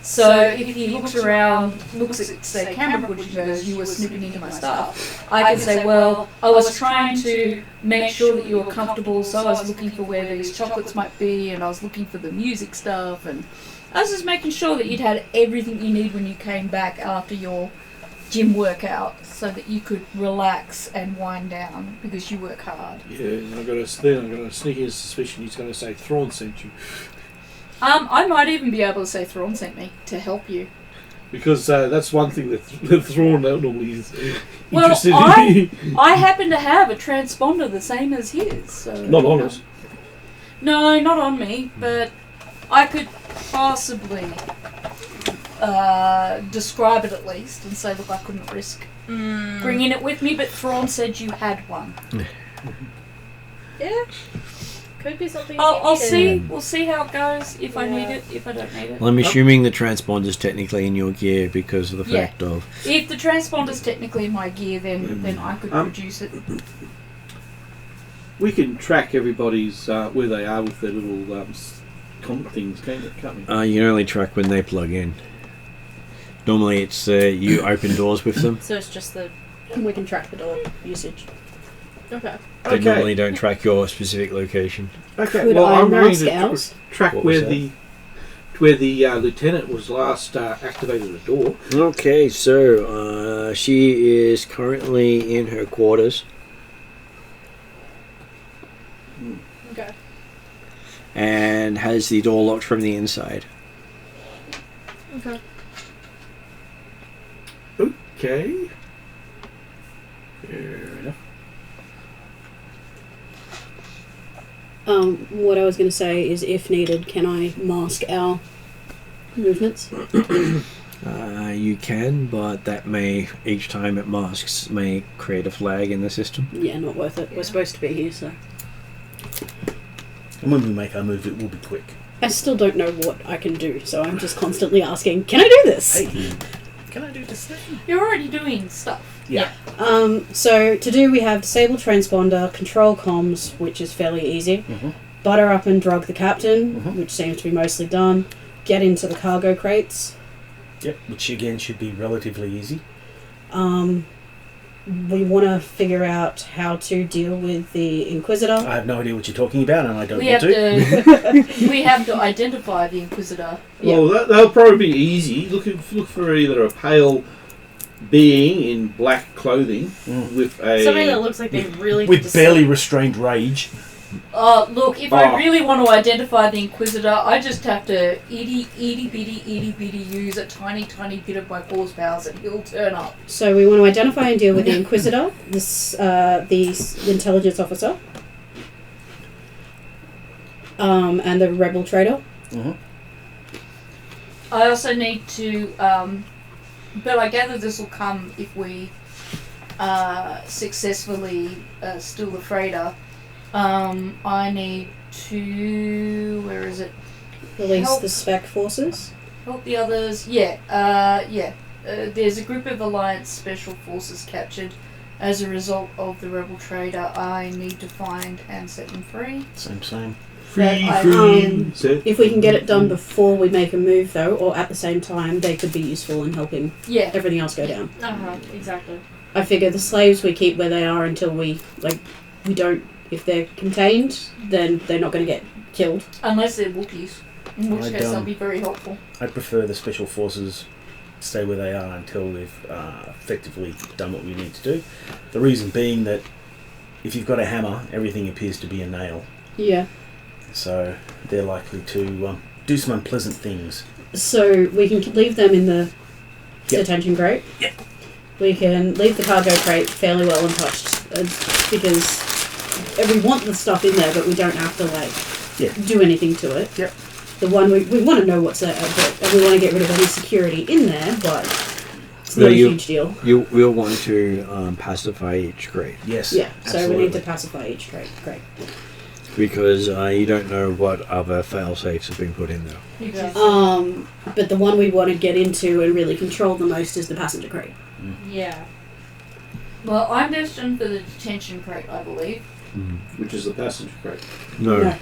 so if he looks at, say, camera footage and goes, you were snooping into my stuff, I can say, well, I was trying to make sure that you were comfortable, so I was looking for where these chocolates might be and I was looking for the music stuff, and I was just making sure that you'd had everything you need when you came back after your gym workout so that you could relax and wind down because you work hard. Yeah, I've got a sneaking suspicion he's going to say Thrawn sent you. I might even be able to say Thrawn sent me to help you. Because that's one thing that Thrawn normally is Well, interested in. I happen to have a transponder the same as his. So Not on us. No, not on me, but I could possibly describe it at least and say, look, I couldn't risk bringing it with me, but Thrawn said you had one. Yeah. Could be something. I'll see. We'll see how it goes. If I need it, if I don't need it. Well, I'm assuming the transponder's technically in your gear because of the fact of... If the transponder's technically in my gear, then I could produce it. We can track everybody's where they are with their little things, can't we? you can only track when they plug in. Normally it's you open doors with them. So it's just the. We can track the door usage. Okay. They normally don't track your specific location. Okay, Could well, I I'm going mask to ours? track What was where the lieutenant was last activated a door. Okay, so she is currently in her quarters. Okay. And has the door locked from the inside. Okay. Okay. Fair enough. What I was going to say is, if needed, can I mask our movements? You can, but that may, each time it masks, may create a flag in the system. Yeah, not worth it. We're supposed to be here, so. And when we make our move, it will be quick. I still don't know what I can do, so I'm just constantly asking, can I do this? Hey, can I do this thing? You're already doing stuff. Yeah. So to do, we have disable transponder, control comms, which is fairly easy, butter up and drug the captain, which seems to be mostly done, get into the cargo crates. Yep, which again should be relatively easy. We want to figure out how to deal with the Inquisitor. I have no idea what you're talking about, and I don't We want have to. to. We have to identify the Inquisitor. Well, that'll probably be easy. Look for either a pale being in black clothing with a... Something that looks like they really... With barely restrained rage. Look, if I really want to identify the Inquisitor, I just have to itty bitty use a tiny bit of my horsepower and he'll turn up. So we want to identify and deal with the Inquisitor, the intelligence officer, and the rebel trader. I also need to, but I gather this will come if we successfully steal the freighter. I need to... Where is it? Release the spec forces. Help the others. There's a group of Alliance Special Forces captured as a result of the Rebel Trader. I need to find and set them free. Same. If we can get it done before we make a move, though, or at the same time, they could be useful in helping everything else go down. Exactly. I figure the slaves we keep where they are until we don't... If they're contained, then they're not going to get killed. Unless they're Wookiees, in which case they'll be very helpful. I prefer the Special Forces stay where they are until we've effectively done what we need to do. The reason being that if you've got a hammer, everything appears to be a nail. Yeah. So they're likely to do some unpleasant things. So we can leave them in the detention crate. Yep. We can leave the cargo crate fairly well untouched because we want the stuff in there, but we don't have to do anything to it. Yep. The one we want to know what's there, and we want to get rid of any security in there, but it's not a huge deal. We'll want to pacify each crate. Yes. Yeah. So absolutely. we need to pacify each crate. Great. Because you don't know what other fail-safes have been put in there. Exactly. But the one we want to get into and really control the most is the passenger crate. Yeah. Well, I'm destined for the detention crate, I believe. Which is the passenger crate. No.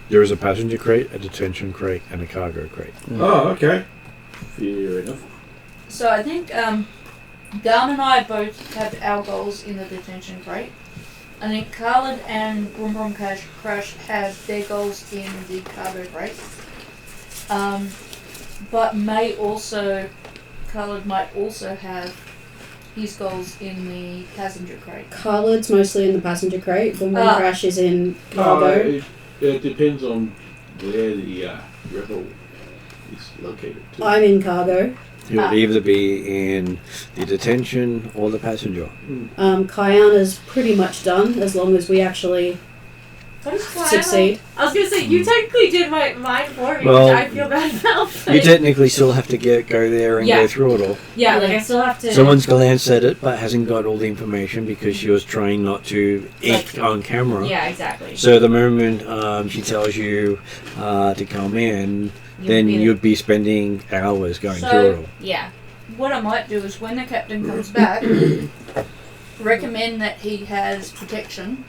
There is a passenger crate, a detention crate, and a cargo crate. Oh, okay. Fair enough. So I think Garn and I both have our goals in the detention crate. I think Khalid and Brum Crash have their goals in the cargo crate. But Khalid might also have his goals in the passenger crate. Khaled's mostly in the passenger crate. Bum Crash is in cargo. It depends on where the rebel is located too. I'm in cargo. It would either be in the detention or the passenger. Kayana's pretty much done, as long as we actually What is Twilight? succeed. I was gonna say you technically did mine for me, Well, which I feel bad about. You technically still have to go there and Yeah. go through it all. Yeah, like I still have to. Someone's glanced at it but hasn't got all the information because she was trying not to eat on camera. Yeah, exactly. So the moment she tells you to come in, then you'd be spending hours going through it all. Yeah. What I might do is when the captain comes back, recommend that he has protection,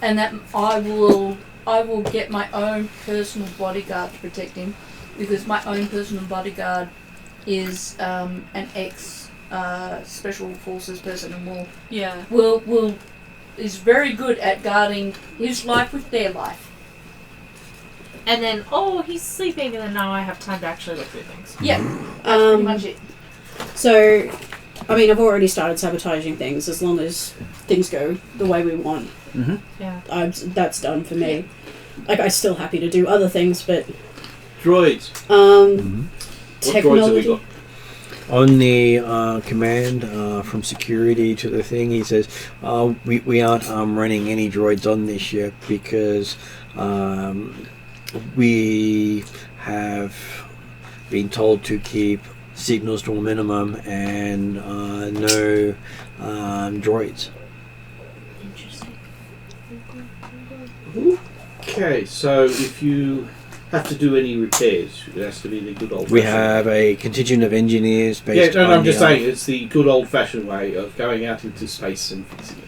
and that I will get my own personal bodyguard to protect him, because my own personal bodyguard is an ex special forces person and will is very good at guarding his life with their life. And then, he's sleeping, and then now I have time to actually look through things. Yeah, that's pretty much it. So, I mean, I've already started sabotaging things. As long as things go the way we want, Yeah. that's done for me. Like, I'm still happy to do other things, but Droids. technology. What droids have we got? On the command from security to the thing, he says, we aren't running any droids on this ship because we have been told to keep signals to a minimum and no droids. Interesting. Okay, so if you have to do any repairs, it has to be the good old. We have a contingent of engineers based on I'm just the saying it's the good old fashioned way of going out into space and fixing it.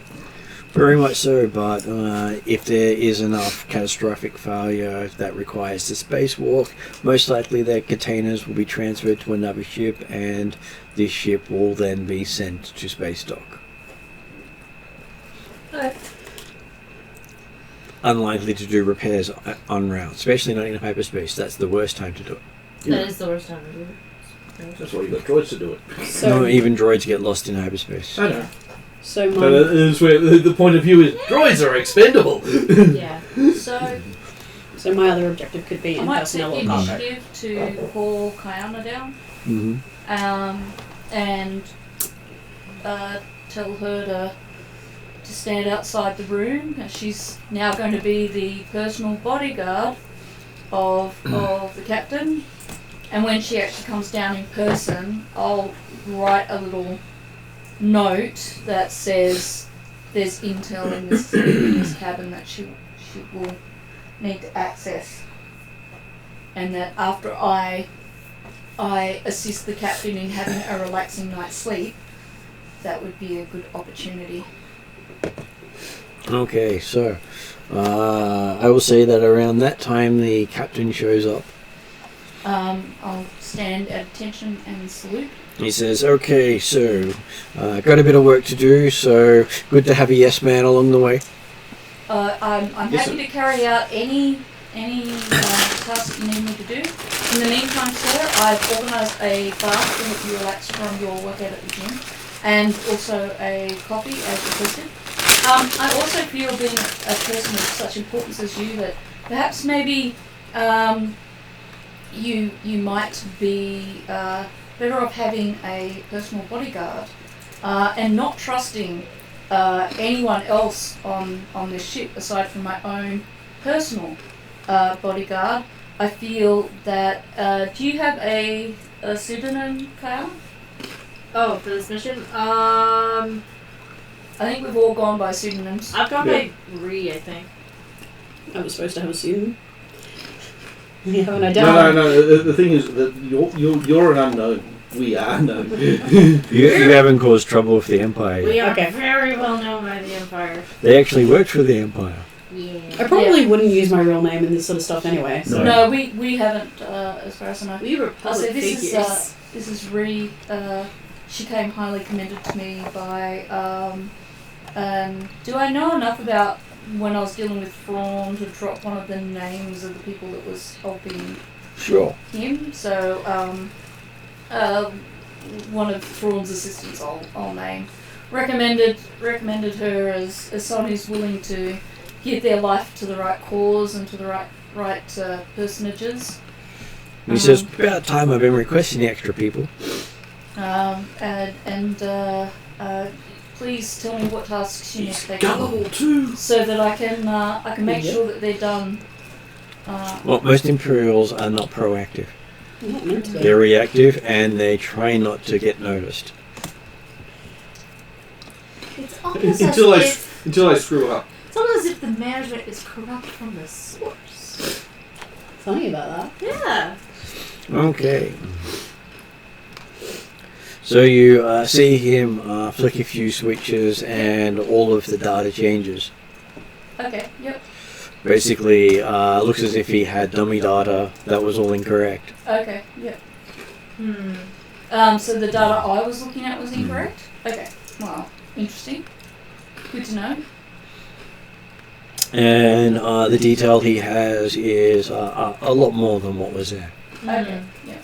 Very much so, but if there is enough catastrophic failure that requires the spacewalk, most likely their containers will be transferred to another ship, and this ship will then be sent to space dock. Okay. Unlikely to do repairs en route, especially not in hyperspace. That's the worst time to do it. That is the worst time to do it. That's why you got droids to do it. So, No, even droids get lost in hyperspace. I know. so So my that's where the point of view is droids are expendable. Yeah. So my other objective could be I in might personnel take or cargo. initiative to call Kayana down, Mm-hmm. and tell her to stand outside the room, and she's now going to be the personal bodyguard of the captain. And when she actually comes down in person, I'll write a little note that says there's intel in this cabin that she will need to access, and that after I assist the captain in having a relaxing night's sleep, that would be a good opportunity. Okay, so I will say that around that time the captain shows up. I'll stand at attention and salute. He says, "Okay, so got a bit of work to do. So good to have a yes man along the way." I'm Yes, happy to carry out any task you need me to do. In the meantime, sir, I've organised a bath to help you relax from your workout at the gym, and also a coffee as requested. I also feel, being a person of such importance as you, that perhaps maybe you might be better off having a personal bodyguard and not trusting anyone else on this ship aside from my own personal bodyguard. I feel that do you have a pseudonym, Kyle? Oh, for this mission? I think we've all gone by pseudonyms. I've got my Ree, I think. I was supposed to have a pseudonym. You haven't I No. The thing is that you're an unknown. We are known. You haven't caused trouble with the Empire We yet. are Okay. very well known by the Empire. They actually worked for the Empire. Yeah. I probably wouldn't use my real name in this sort of stuff anyway. So. No, we haven't, as far as I know. We were I'll public say this figures. this is Ree. She came highly commended to me by. Do I know enough about when I was dealing with Thrawn to drop one of the names of the people that was helping Sure. him? So one of Thrawn's assistants, I'll name, recommended her as someone who's willing to give their life to the right cause and to the right personages. He says, "About time I've been requesting the extra people." Please tell me what tasks you need to take Gullible too. so that I can make sure that they're done. Well, most Imperials are not proactive. Not meant to be. They're reactive, and they try not to get noticed. It's almost Until as I if until I screw up. it's almost as if the management is corrupt from the source. Funny about that. Yeah. Okay. So you see him flick a few switches, and all of the data changes. Okay. Yep. Basically, looks as if he had dummy data that was all incorrect. Okay. Yep. So the data I was looking at was incorrect. Okay. Well, interesting. Good to know. And the detail he has is a lot more than what was there. Okay. Yeah.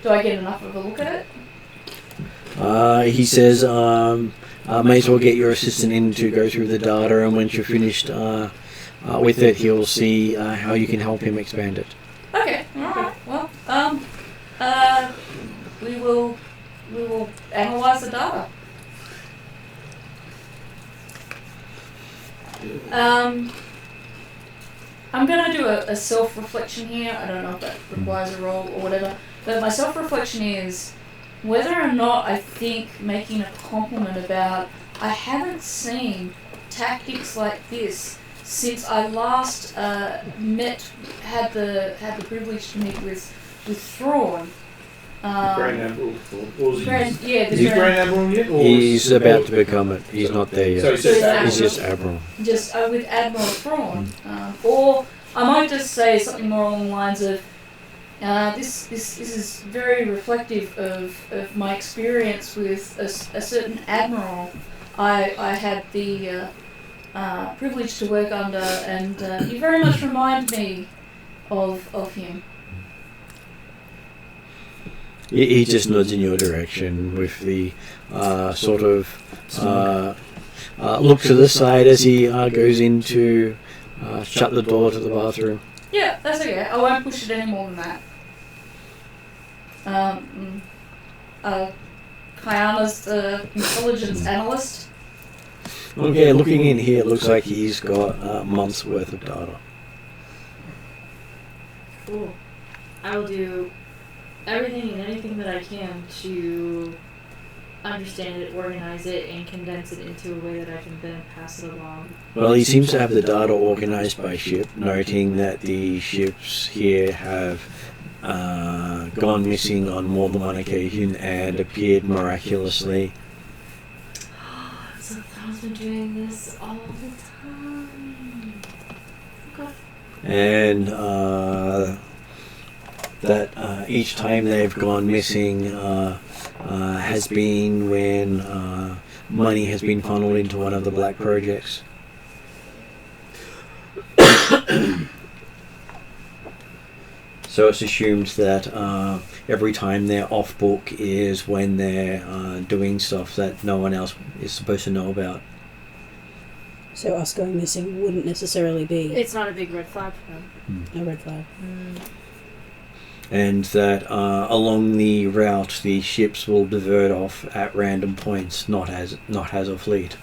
Do I get enough of a look at it? He says, may as well get your assistant in to go through the data, and once you're finished with it, he'll see how you can help him expand it. Okay. All right. Well, we will analyze the data. I'm gonna do a self-reflection here. I don't know if that requires a roll or whatever, but my self-reflection is whether or not I think making a compliment about I haven't seen tactics like this since I last had the privilege to meet with Thrawn. Grand Admiral. Or was he? The Is he Grand Admiral yet? Or He's about to become it. He's not there yet. So he's just Admiral. He's just Admiral. Just with Admiral Thrawn, or I might just say something more along the lines of this is very reflective of my experience with a certain admiral I had the privilege to work under, and you very much remind me of him. He just nods in your direction with the sort of look to the side as he goes in to shut the door to the bathroom. Yeah, that's okay. I won't push it any more than that. Kayana's the intelligence analyst. Okay, looking in here, it looks like he's got a month's worth of data. Cool. I will do everything and anything that I can to understand it, organize it, and condense it into a way that I can then pass it along. Well, he seems to have the data organized by ship, noting that the ships here have gone missing on more than one occasion and appeared miraculously. So Thrawn's been doing this all the time. Okay. And that each time they've gone missing has been when money has been funneled into one of the black projects. So it's assumed that every time they're off book is when they're doing stuff that no one else is supposed to know about. So us going missing wouldn't necessarily be It's not a big red flag for them. a red flag. And that along the route the ships will divert off at random points, not as a fleet.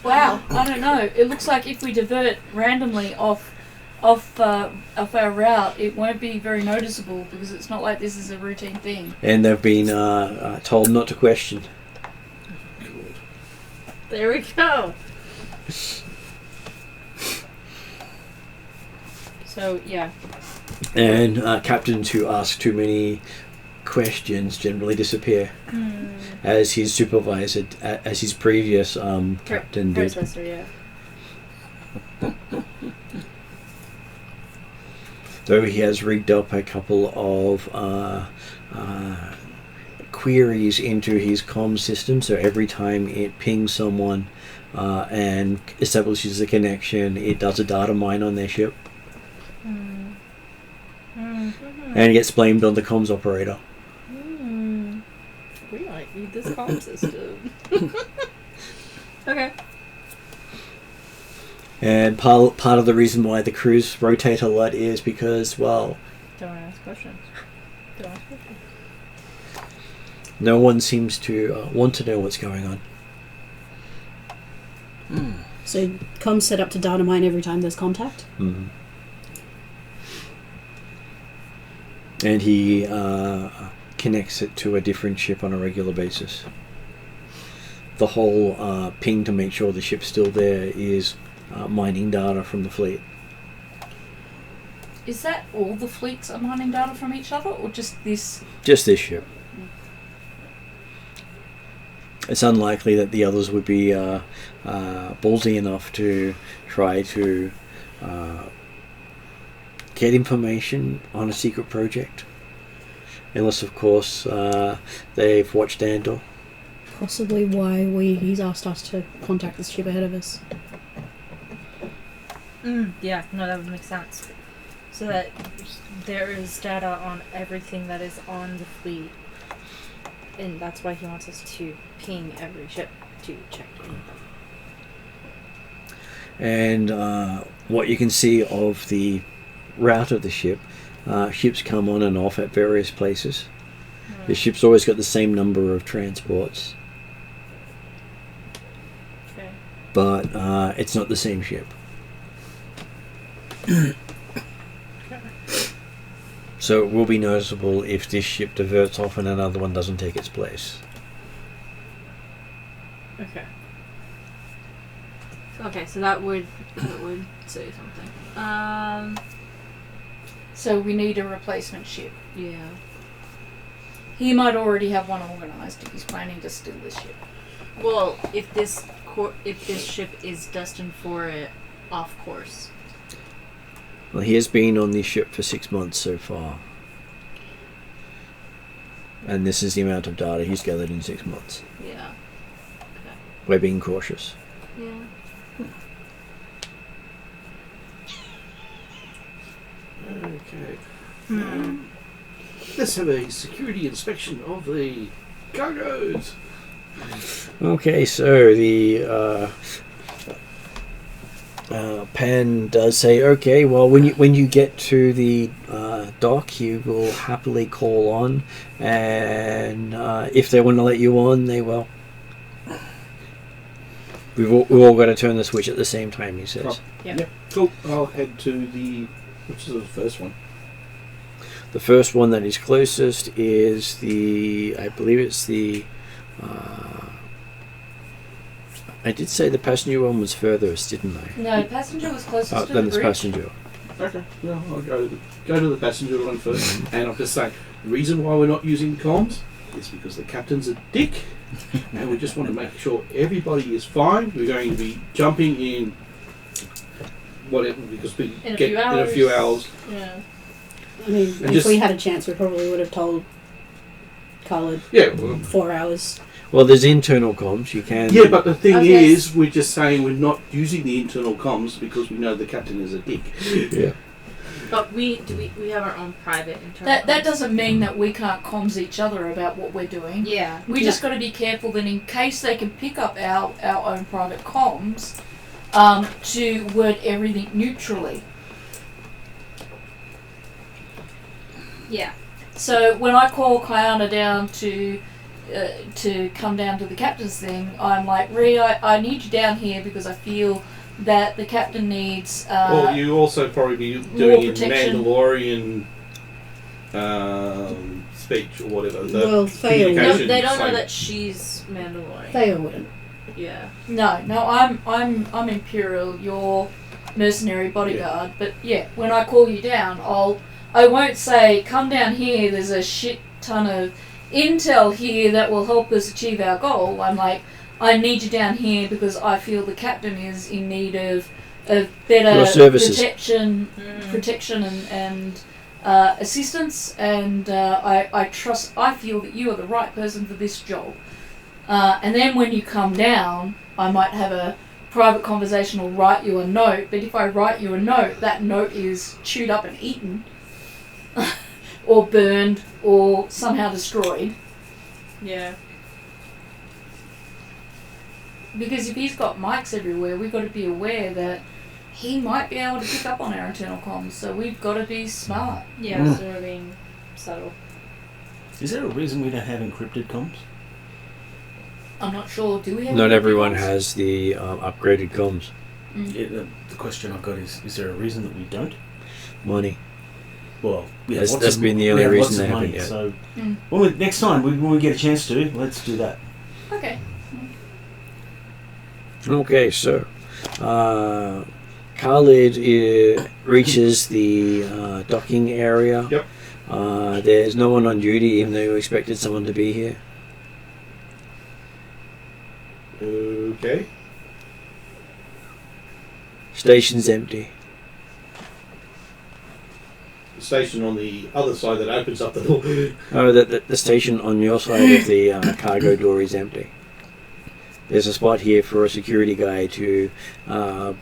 Wow, I don't know. It looks like if we divert randomly off our route, it won't be very noticeable because it's not like this is a routine thing. And they've been told not to question. There we go. So, yeah. And captains who ask too many questions generally disappear, as his supervisor, as his previous captain did. Predecessor, yeah. Though he has rigged up a couple of queries into his comm system, so every time it pings someone and establishes a connection, it does a data mine on their ship. And it gets blamed on the comms operator. We might need this comm system. Okay. And part of the reason why the crews rotate a lot is because, well... Don't ask questions. No one seems to want to know what's going on. So comms set up to data mine every time there's contact? Mm-hmm. And he connects it to a different ship on a regular basis. The whole ping to make sure the ship's still there is mining data from the fleet. Is that all the fleets are mining data from each other, or just this? Just this ship. It's unlikely that the others would be ballsy enough to try to get information on a secret project. Unless, of course, they've watched Andor. Possibly why he's asked us to contact this ship ahead of us. Yeah, no, that would make sense. So that there is data on everything that is on the fleet. And that's why he wants us to ping every ship to check in. And what you can see of the route of the ship, ships come on and off at various places. The ship's always got the same number of transports. Okay. But it's not the same ship. So it will be noticeable if this ship diverts off and another one doesn't take its place. Okay. Okay, so that would say something. So we need a replacement ship. Yeah. He might already have one organised if he's planning to steal this ship. Well, if this ship is destined for it off course. Well, he has been on this ship for 6 months so far. And this is the amount of data he's gathered in 6 months. Yeah. We're being cautious. Yeah. Okay. Let's have a security inspection of the cargoes. Okay, so the Pan does say, okay, well, when you get to the dock, you will happily call on, and if they want to let you on, they will. We've all got to turn the switch at the same time, he says. Oh, Yeah. Cool. I'll head to which is the first one? The first one that is closest is I believe it's the... I did say the passenger one was furthest, didn't I? No, passenger was closest to Then the it's bridge. passenger. Okay. Well, I'll go to the passenger one first. And I'll just say, the reason why we're not using comms is because the captain's a dick. And we just want to make sure everybody is fine. We're going to be jumping in whatever, because we In a get few in a few hours. Yeah. I mean, And if just- we had a chance, we probably would have told Khaled Yeah. Well, 4 hours. Well, there's internal comms. You can... yeah, but the thing Okay. is, we're just saying we're not using the internal comms because we know the captain is a dick. Yeah. But we have our own private internal. That comms. doesn't mean that we can't comms each other about what we're doing. Yeah. We just got to be careful that in case they can pick up our own private comms, to word everything neutrally. Yeah. So when I call Kayana down to come down to the captain's thing, I'm like, Ree, I need you down here because I feel that the captain needs... Well, you also probably be doing in protection. Mandalorian speech or whatever. The Well, Thea No, communication they don't know side. that she's Mandalorian. Thea wouldn't. Yeah. No, I'm Imperial, your mercenary bodyguard. But yeah, when I call you down, I won't say, come down here, there's a shit ton of intel here that will help us achieve our goal. I'm like, I need you down here because I feel the captain is in need of better Your services. protection and assistance, and I feel that you are the right person for this job. And then when you come down, I might have a private conversation or write you a note, but if I write you a note, that note is chewed up and eaten, or burned, or somehow destroyed. Yeah. Because if he's got mics everywhere, we've got to be aware that he might be able to pick up on our internal comms, so we've got to be smart. Yeah, so we're being subtle. Is there a reason we don't have encrypted comms? I'm not sure. Do we have? Not any everyone comms? has the upgraded comms. Yeah, the question I've got is there a reason that we don't? Money. Well, we have That's- lots that's of- been the we only have reason lots they of haven't money, yet. So Mm. next time when we get a chance to, let's do that. Okay. Okay, so Khalid reaches the docking area. Yep. There's no one on duty, even though you expected someone to be here. Okay. Station's empty. The station on the other side that opens up the door. Oh, the station on your side of the cargo door is empty. There's a spot here for a security guy to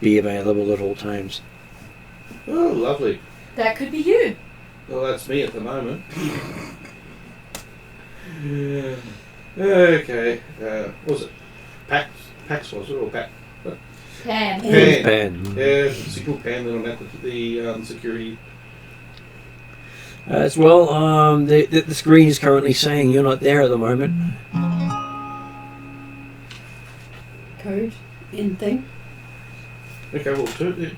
be available at all times. Oh, lovely. That could be you. Well, that's me at the moment. Yeah. Okay. What was it? Pax was it, or Pax? Pan. Pan. Pan. Yeah, signal pan that I'm at the security. As well, the screen is currently saying you're not there at the moment. Code in thing. Okay, well, turn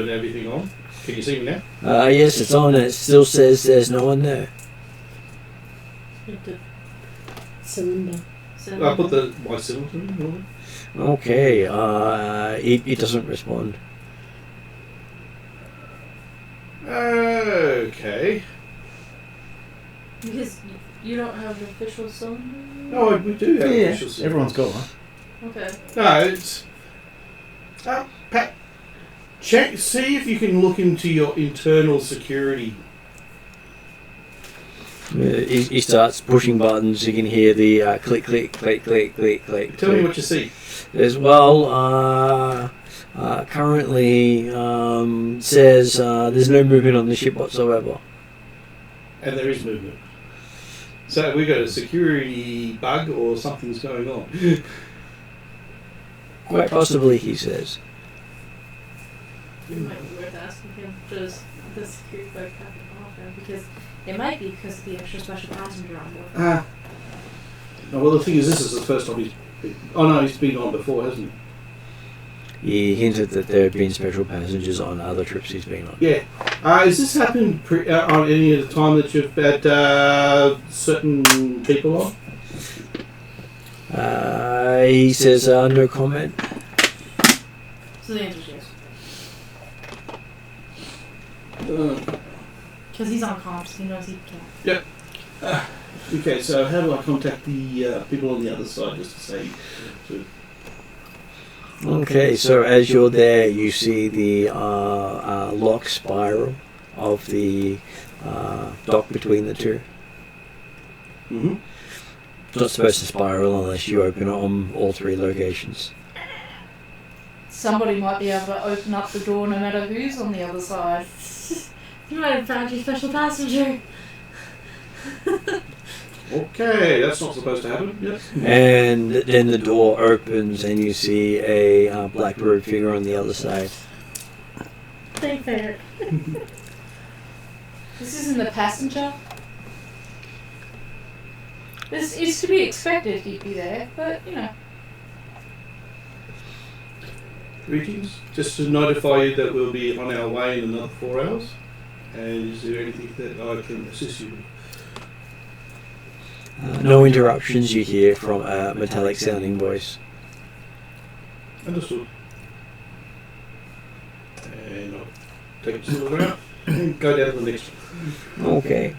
everything on. Can you see me now? Yes, it's on and it still says there's no one there. Cylinder. I put my cylinder in. Okay, it doesn't respond. Okay. Because you don't have an official cylinder? No, we do have Yeah, official cylinder. everyone's got one. Okay. No, it's. Pat, check. See if you can look into your internal security. He starts pushing buttons. You can hear the click, click, click, click, click, click. Tell me what you see. As well, currently says there's no movement on the ship whatsoever. And there is movement. So we got a security bug or something's going on. Quite possibly, he says. It might be worth asking him, does the security bug happen often? Because it might be because of the extra special passenger on board. No, well, the thing is, this is the first time he's been. Oh no, he's been on before, hasn't He hinted that there have been special passengers on other trips he's been on. he? Yeah. Has this happened on any of the time that you've had certain people on? He says no comment. So the answer is yes. Uh, Because he's on comps, he knows he can't. okay, so how do I contact the people on the other side just to say? Okay, so as you're there, you see the lock spiral of the dock between the two. Mm-hmm. It's not supposed to spiral unless you open it on all three locations. Somebody might be able to open up the door no matter who's on the other side. You might have found your special passenger. Okay, that's not supposed to happen. Yep. And then the door opens and you see a black robed figure on the other side. Think fair. This isn't the passenger. This is to be expected he'd be there, but you know. Greetings. Just to notify you that we'll be on our way in another 4 hours. And is there anything that I can assist you with? No interruptions, you hear from a metallic sounding voice. Understood. And I'll take the silver out and go down to the next one. Okay.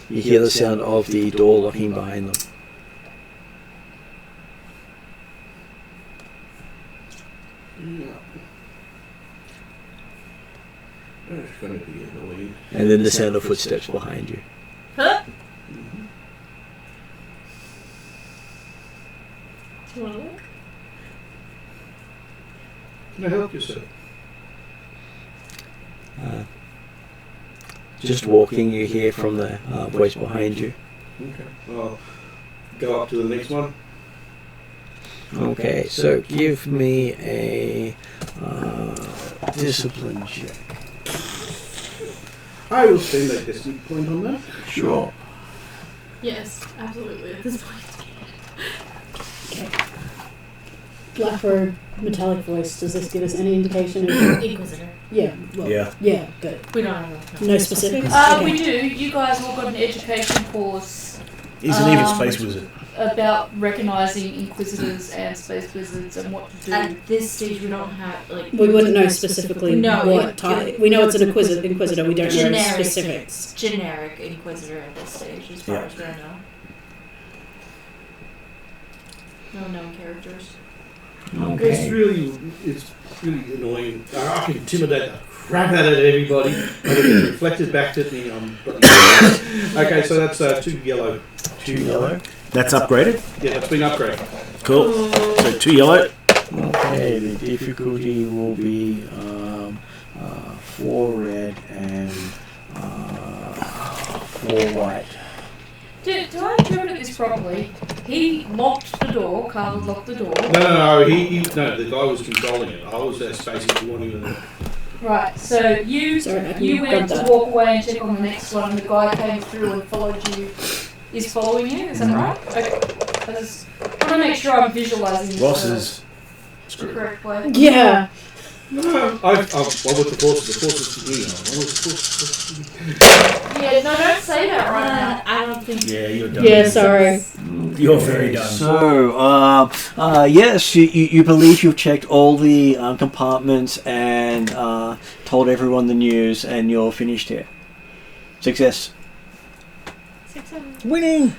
You hear the sound of the door locking behind them. It's going to be annoying. And then the sound of footsteps behind you. Huh? Do you want to look? Can I help you, sir? Just walking, you hear from the voice behind you. Okay. I'll go up to the next one. Okay, so give me a discipline check. I will spend that destiny point on that. Sure. Yes, absolutely. At this point. Blackbird, metallic voice. Does this give us any indication of... Inquisitor. Yeah. Well, Yeah. Yeah, good. We don't have No specifics? We do. You guys all got an education course He's an evil space wizard. about recognising Inquisitors and Space Wizards and what to do. At this stage, we don't have, like... We wouldn't know specifically No, what type. We know it's an Inquisitor. We don't know Generic. specifics. Generic Inquisitor at this stage, as far Yeah. as we know. No known characters. It's really annoying. I can intimidate the crap out of everybody, and it gets reflected back at me. Okay, so that's 2 yellow. 2 yellow. That's upgraded. Yeah, that's been upgraded. Cool. So 2 yellow. Okay, the difficulty will be 4 red and 4 white. Do I interpret this properly? He locked the door, Carl locked the door. No, the guy was controlling it. I was there basically wanting to... Right, so you went to walk away and check on the next one, and the guy came through and followed you. Is following you, is that right? Okay. I just want to make sure I'm visualising this Ross's. the correct way. Yeah. No, I with the forces to heal. Yeah, no, don't say that right now. I don't think... Yeah, you're done. Yeah, sorry. You're very done. So, yes, you believe you've checked all the compartments and told everyone the news, and you're finished here. Success. 6, 7. Winning!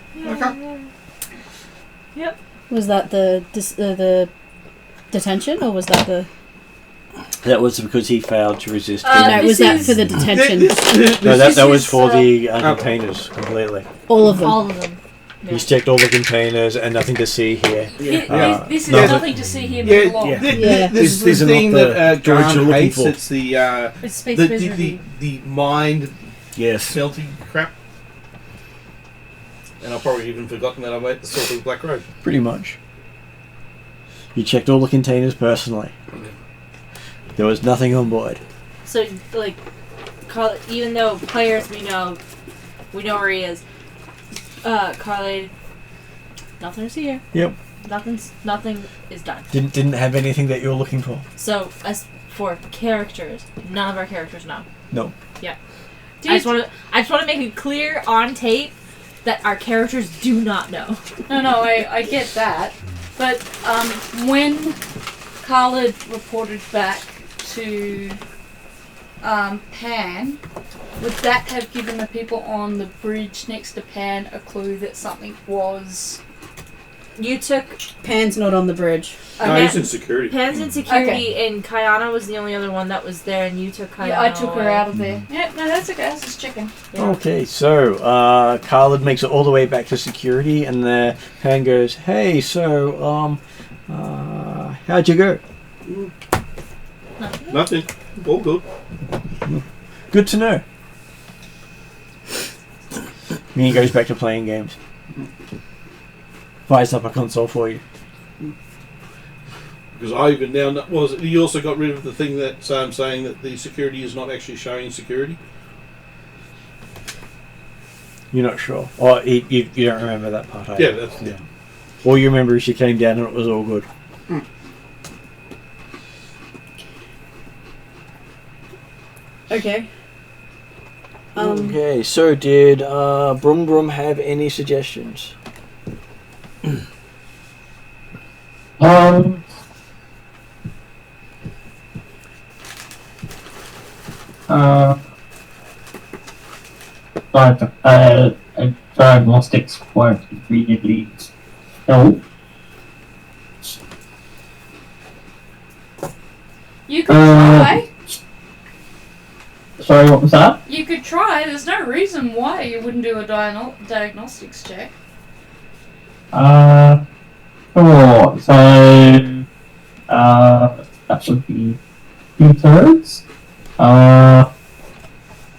Yep. Was that the detention, or was that the... That was because he failed to resist. no, was that for the detention? No, that was for the containers completely. All of them? All of them. Yeah. He's checked all the containers and nothing to see here. This is no. nothing to see here move along. This is These the are thing not the that droids you're Grant looking hates. for. It's the It's space wizardry. the mind Yes. melty crap. And I've probably even forgotten that I made the sort of black robe. Pretty much. You checked all the containers personally. There was nothing on board. So, like, even though players we know where he is. Carly, nothing to see here. Yep. Nothing is done. Didn't have anything that you were looking for. So, as for characters, none of our characters know. No. Yeah. I just want to make it clear on tape that our characters do not know. No, I get that. But when Khalid reported back to Pan, would that have given the people on the bridge next to Pan a clue that something was... You took... Pan's not on the bridge. No, he's in security. Pan's in security, and Kayana was the only other one that was there, and you took Kayana Yeah, I took her away. out of there. Yeah, no, that's okay. I was just checking. Yeah. Okay, so Khalid makes it all the way back to security, and the Pan goes, "Hey, so how'd you go?" Nothing. All good. Good to know. And he goes back to playing games. Fires up a console for you. Because I even now he also got rid of the thing that saying that the security is not actually showing security. You're not sure, or you don't remember that part. Yeah, that's yeah. All you remember is she came down and it was all good. Okay. Okay, so did Brum Brum have any suggestions? But diagnostics weren't really help. You could try. Sorry, what was that? You could try. There's no reason why you wouldn't do a diagnostics check. Sure. So, that would be 2/3.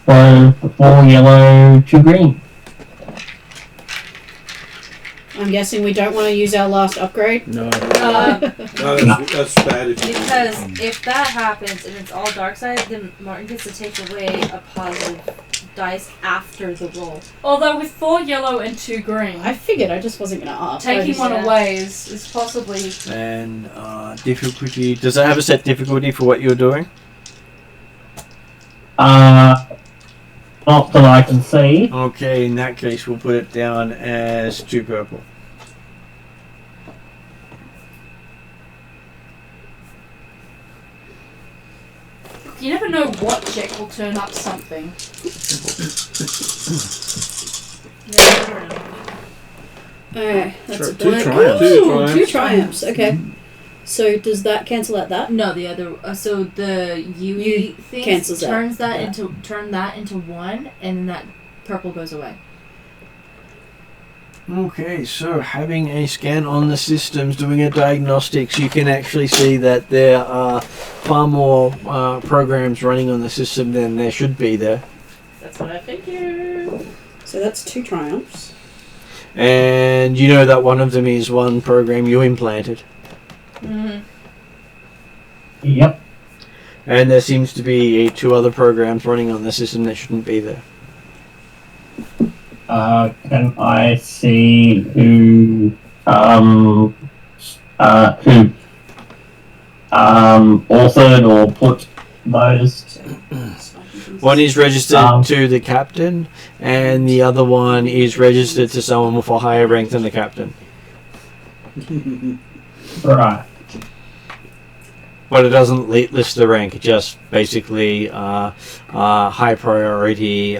So, 4 yellow, 2 green. I'm guessing we don't want to use our last upgrade. No. No, that's bad. If you Because if that happens and it's all dark side, then Martin gets to take away a positive dice after the roll. Although with 4 yellow and 2 green, I figured I just wasn't going to ask. taking one Yeah. away is possibly... And difficulty. Does it have a set difficulty for what you're doing? Not that I can see. Okay, in that case, we'll put it down as 2 purple. You never know what check will turn up something. Alright, that's a Two blank. triumphs. Ooh, 2 triumphs. Okay. So does that cancel out that? No, the other. So the UE thing cancels that. turns that Yeah. into 1, and then that purple goes away. Okay, so having a scan on the systems, doing a diagnostics, you can actually see that there are far more programs running on the system than there should be there. That's what I figured. So that's 2 triumphs. And you know that one of them is one program you implanted. Mm-hmm. Yep. And there seems to be 2 other programs running on the system that shouldn't be there. Can I see who authored or put those? One is registered Um, to the captain, and the other one is registered to someone with a higher rank than the captain. Right. But it doesn't list the rank, it just basically high priority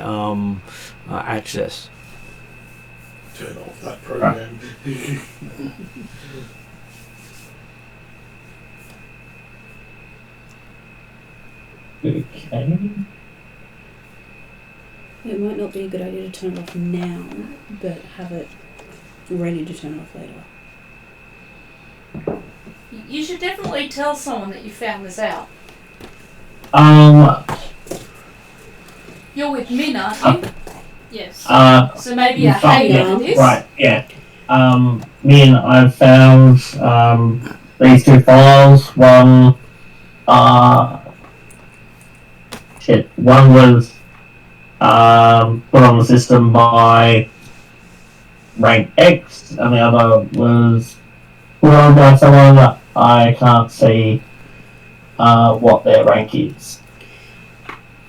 access. turn off that program. Okay. It might not be a good idea to turn it off now, but have it ready to turn off later. You should definitely tell someone that you found this out. You're with Min, aren't you? Yes. So maybe a Fine, hey yeah, over this. right, yeah. Me and I've found these 2 files. One, one was put on the system by rank X, and the other was put on by someone that I can't see what their rank is.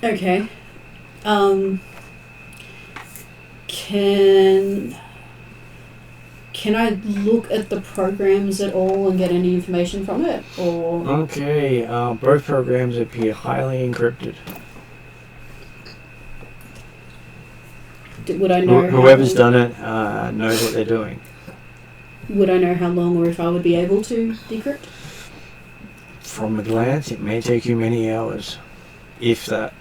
Okay. Can I look at the programs at all and get any information from it, or Okay, both programs appear highly encrypted. would I know? Whoever's done it knows what they're doing. Would I know how long, or if I would be able to decrypt? From a glance, it may take you many hours, if that.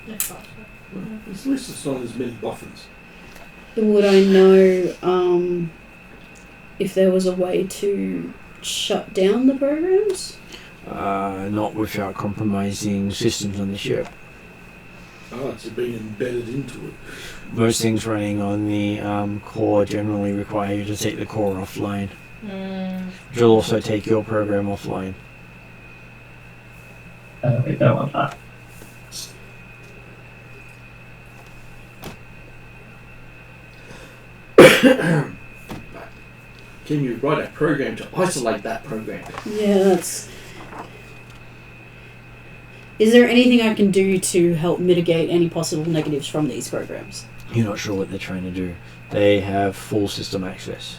At least it's not as many buffers. Would I know if there was a way to shut down the programs? Not without compromising systems on the ship. Oh, it's being embedded into it. Most things running on the core generally require you to take the core offline. Which will also take your program offline. We don't want that. Can you write a program to isolate that program? Yeah, that's... Is there anything I can do to help mitigate any possible negatives from these programs? You're not sure what they're trying to do. They have full system access.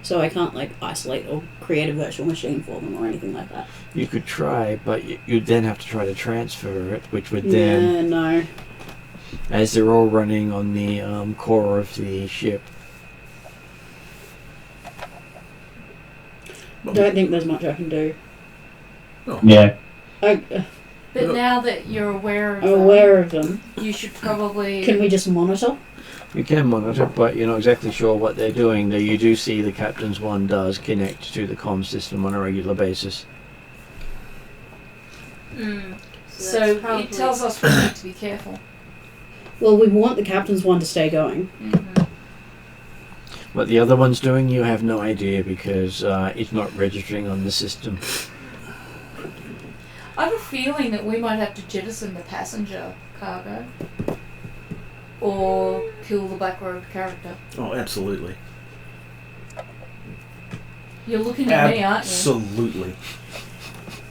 So I can't, like, isolate or create a virtual machine for them or anything like that? You could try, but you'd then have to try to transfer it, which would then... Yeah, no. As they're all running on the core of the ship. Don't think there's much I can do. Yeah. But now that you're aware of I'm them, aware of them. you should probably... Can we just monitor? You can monitor, but you're not exactly sure what they're doing. Though you do see the captain's one does connect to the comm system on a regular basis. So that's it tells us we need to be careful. Well, we want the captain's one to stay going. What the other one's doing, you have no idea because it's not registering on the system. I have a feeling that we might have to jettison the passenger cargo. Or kill the Black Robe character. Oh, absolutely. You're looking at me, aren't you? Absolutely.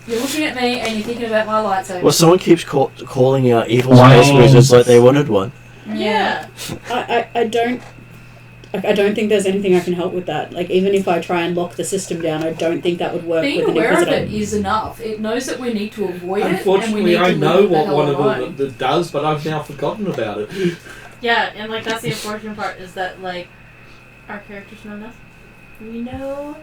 You're looking at me and you're thinking about my lightsaber. Well, someone keeps calling out evil space wizards like they wanted one. Yeah. I don't think there's anything I can help with that. Like, even if I try and lock the system down, I don't think that would work Being with an aware of Inquisitor. it is enough. It knows that we need to avoid it. Unfortunately, and we need I to know leave the what hell one of alone. them that does, but I've now forgotten about it. Yeah, and like that's the unfortunate part is that like our characters know nothing. We know.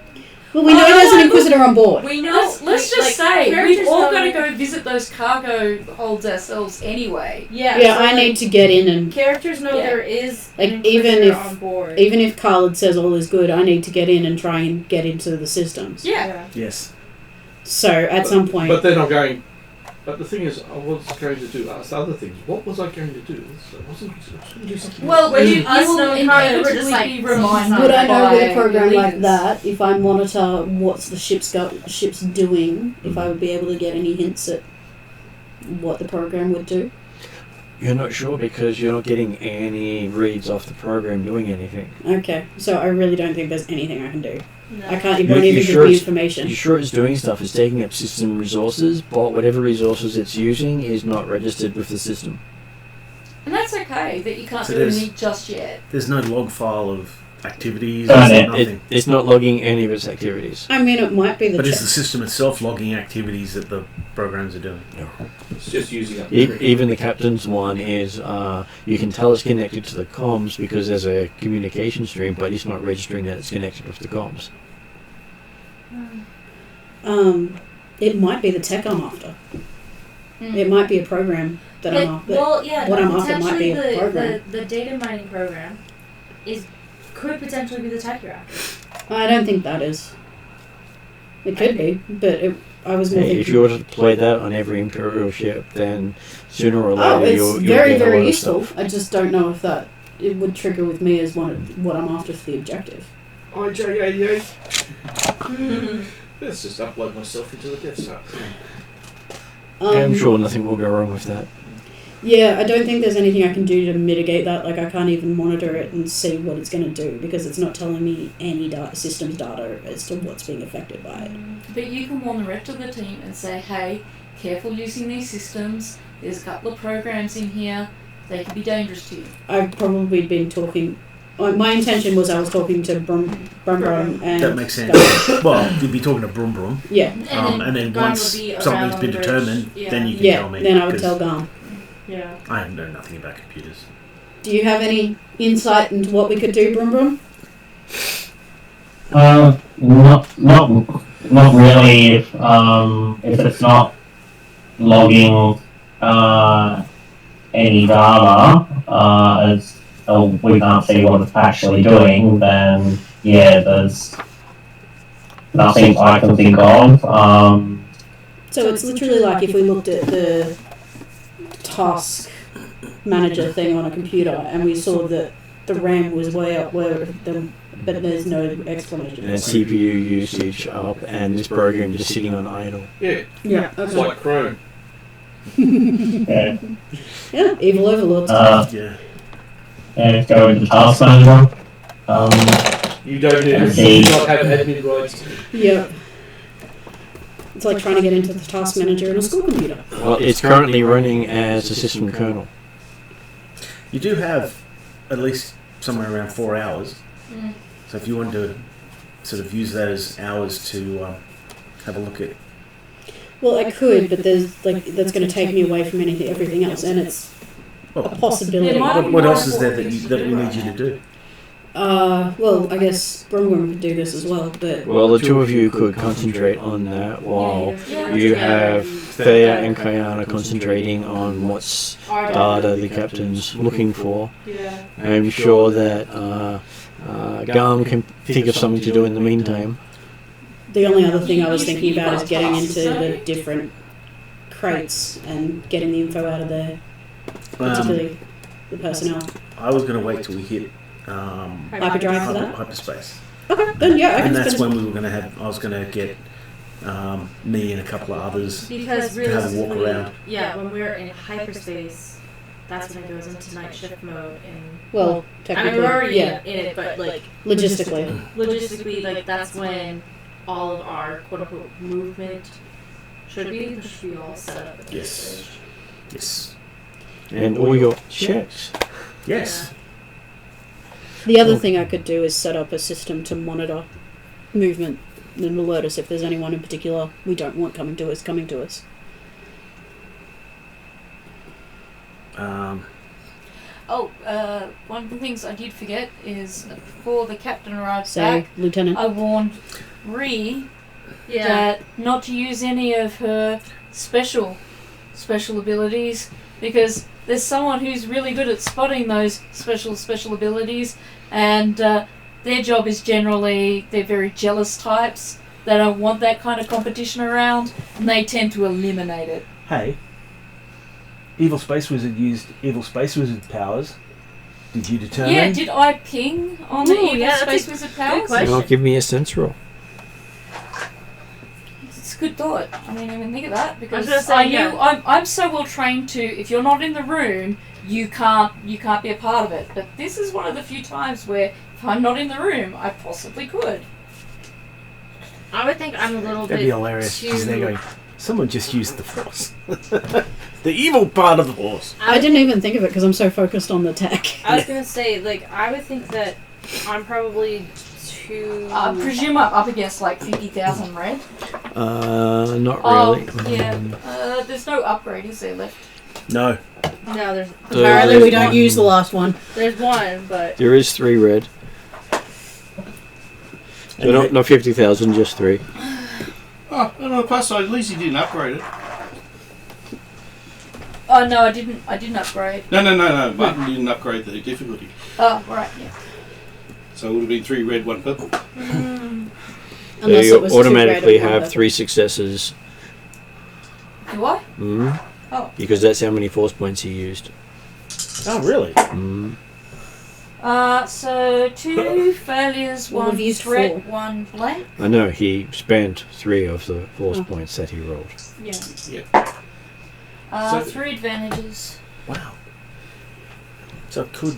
Well, we know there's an Inquisitor on board. We know. Let's just like, say we've all know- got to go visit those cargo holds ourselves anyway. Yeah. Yeah, so, I like, need to get in and... Characters know Yeah. there is Like, an even Inquisitor if- on board. Even if Khalid says all is good, I need to get in and try and get into the systems. Yeah. Yes. So, at some point... But then I'm going. But the thing is, I was going to do other things. What was I going to do? I was going to do something. Well, But you us will knowing Carter, we're just inevitably like, be reminded. Would I know by with a program your like leaders. that, if I monitor what's the ship's doing, if I would be able to get any hints at what the program would do? You're not sure because you're not getting any reads off the program doing anything. Okay, so I really don't think there's anything I can do. No. I can't. It You- won't you even sure give me it's- information. You're sure it's doing stuff, it's taking up system resources, but whatever resources it's using is not registered with the system. And that's okay that you can't So do there's- anything just yet. There's no log file of activities. Got There's it. nothing. It's not logging any of its activities. I mean, it might be the. But is the system itself logging activities that the programs are doing? It's just using up. Even the captain's one is, you can tell it's connected to the comms because there's a communication stream, but it's not registering that it's connected with the comms. It might be the tech I'm after. It might be a program that I'm after. Well, yeah. what no, I'm after might be a potentially program. the data mining program could potentially be the tech you're after. I don't think that is. It could be, but I was more Hey, thinking. if you were to play that on every Imperial ship, then sooner or later Oh, it's you'll very, get a lot very of useful. stuff. I just don't know if it would trigger with me as what I'm after for the objective. IJ88. Let's just upload myself into the Death Star. I'm sure nothing will go wrong with that. Yeah, I don't think there's anything I can do to mitigate that. Like, I can't even monitor it and see what it's going to do because it's not telling me any systems data as to what's being affected by it. But you can warn the rest of the team and say, hey, careful using these systems. There's a couple of programs in here. They could be dangerous to you. I've probably been talking... my intention was I was talking to Brum and... That makes sense. Gunn. Well, you'd be talking to Brum Brum. Yeah. And then Gunn once would be around something's on been the bridge. determined, Yeah. then you can Yeah, tell me. then I would 'cause tell Garm. Yeah. I know nothing about computers. Do you have any insight into what we could do, Brum Brum? Not really. If it's not logging any data, as we can't see what it's actually doing, then yeah, there's nothing I can think of. So it's literally like if we looked at the task manager thing on a computer and we saw that the RAM was way up but there's no explanation. And CPU usage up, and this program just sitting on idle. Yeah, Yeah, it's okay. like Chrome. Yeah. Yeah, evil overlords. Yeah. And go into the task manager. You don't And have, see- you do not have admin rights. Yeah. It's like trying to get into the task manager in a school computer. Well, it's currently running as a system kernel. You do have at least somewhere around 4 hours. Mm. So if you want to sort of use that as hours to have a look at. Well, I could, but there's that's going to take me away from everything else, and it's a Well, possibility. It might- what else is there that we need you to do? Well, I guess Brumworm could do this as well, but Well, the two of you could concentrate on that while Yeah. you have Thea and Kayana concentrating on what's data the captain's looking for. Yeah. I'm sure that Garm can think of something to do in the meantime. the only other thing I was thinking about is getting into the different crates and getting the info out of there, particularly. the personnel. I was going to wait till we hit Hyperdrive for that? hyperspace. Okay, then yeah, I can And that's spend. when we were going to have. I was going to get me and a couple of others Because to have a walk realistically, around. yeah, when we're in hyperspace, that's when it goes into night shift mode. And Well, I mean, technically, we're already yeah, in it, but like logistically. like that's when all of our quote unquote movement should be all set up. At this Yes. stage. Yes. And all your checks. Yes. The other thing I could do is set up a system to monitor movement and alert us if there's anyone in particular we don't want coming to us. One of the things I did forget is before the captain arrived So, back, Lieutenant. I warned Ree Yeah. that not to use any of her special abilities because there's someone who's really good at spotting those special abilities, and their job is generally they're very jealous types. They don't want that kind of competition around, and they tend to eliminate it. Hey. Evil Space Wizard used Evil Space Wizard powers. Did you determine? Yeah, did I ping on the Ooh, Evil yeah, that's Space a Wizard good powers? question. Well, give me a sense roll. It's a good thought. I mean, think of that because gonna say, I knew yeah. I'm so well trained to. If you're not in the room, you can't be a part of it. But this is one of the few times where if I'm not in the room, I possibly could. I would think I'm a little That'd bit be hilarious. too. Because they're going, someone just used the Force. The evil part of the Force. I didn't even think of it because I'm so focused on the tech. I was gonna say, like, I would think that I'm probably too. I presume I'm up against like 50,000 red. Not Oh, really. yeah. There's no upgrade, is there left? No. No, there's Apparently, we don't use the last one. there's one, but There is 3 red. So not 50,000, just 3. Oh, and on the plus side, at least you didn't upgrade it. Oh no, I didn't upgrade. No. Martin didn't upgrade the difficulty. Oh right, yeah. So it would have been 3 red, 1 purple. So Unless you it was 2 automatically red and have one 3 successes. Do I? Mm. Oh. Because that's how many force points you used. Oh, really? Mm. So 2 failures, Well, 1 we've used threat, 4. 1 blank. I know, he spent 3 of the force Oh. points that he rolled. Yeah. Yeah. So- 3 advantages. Wow. So it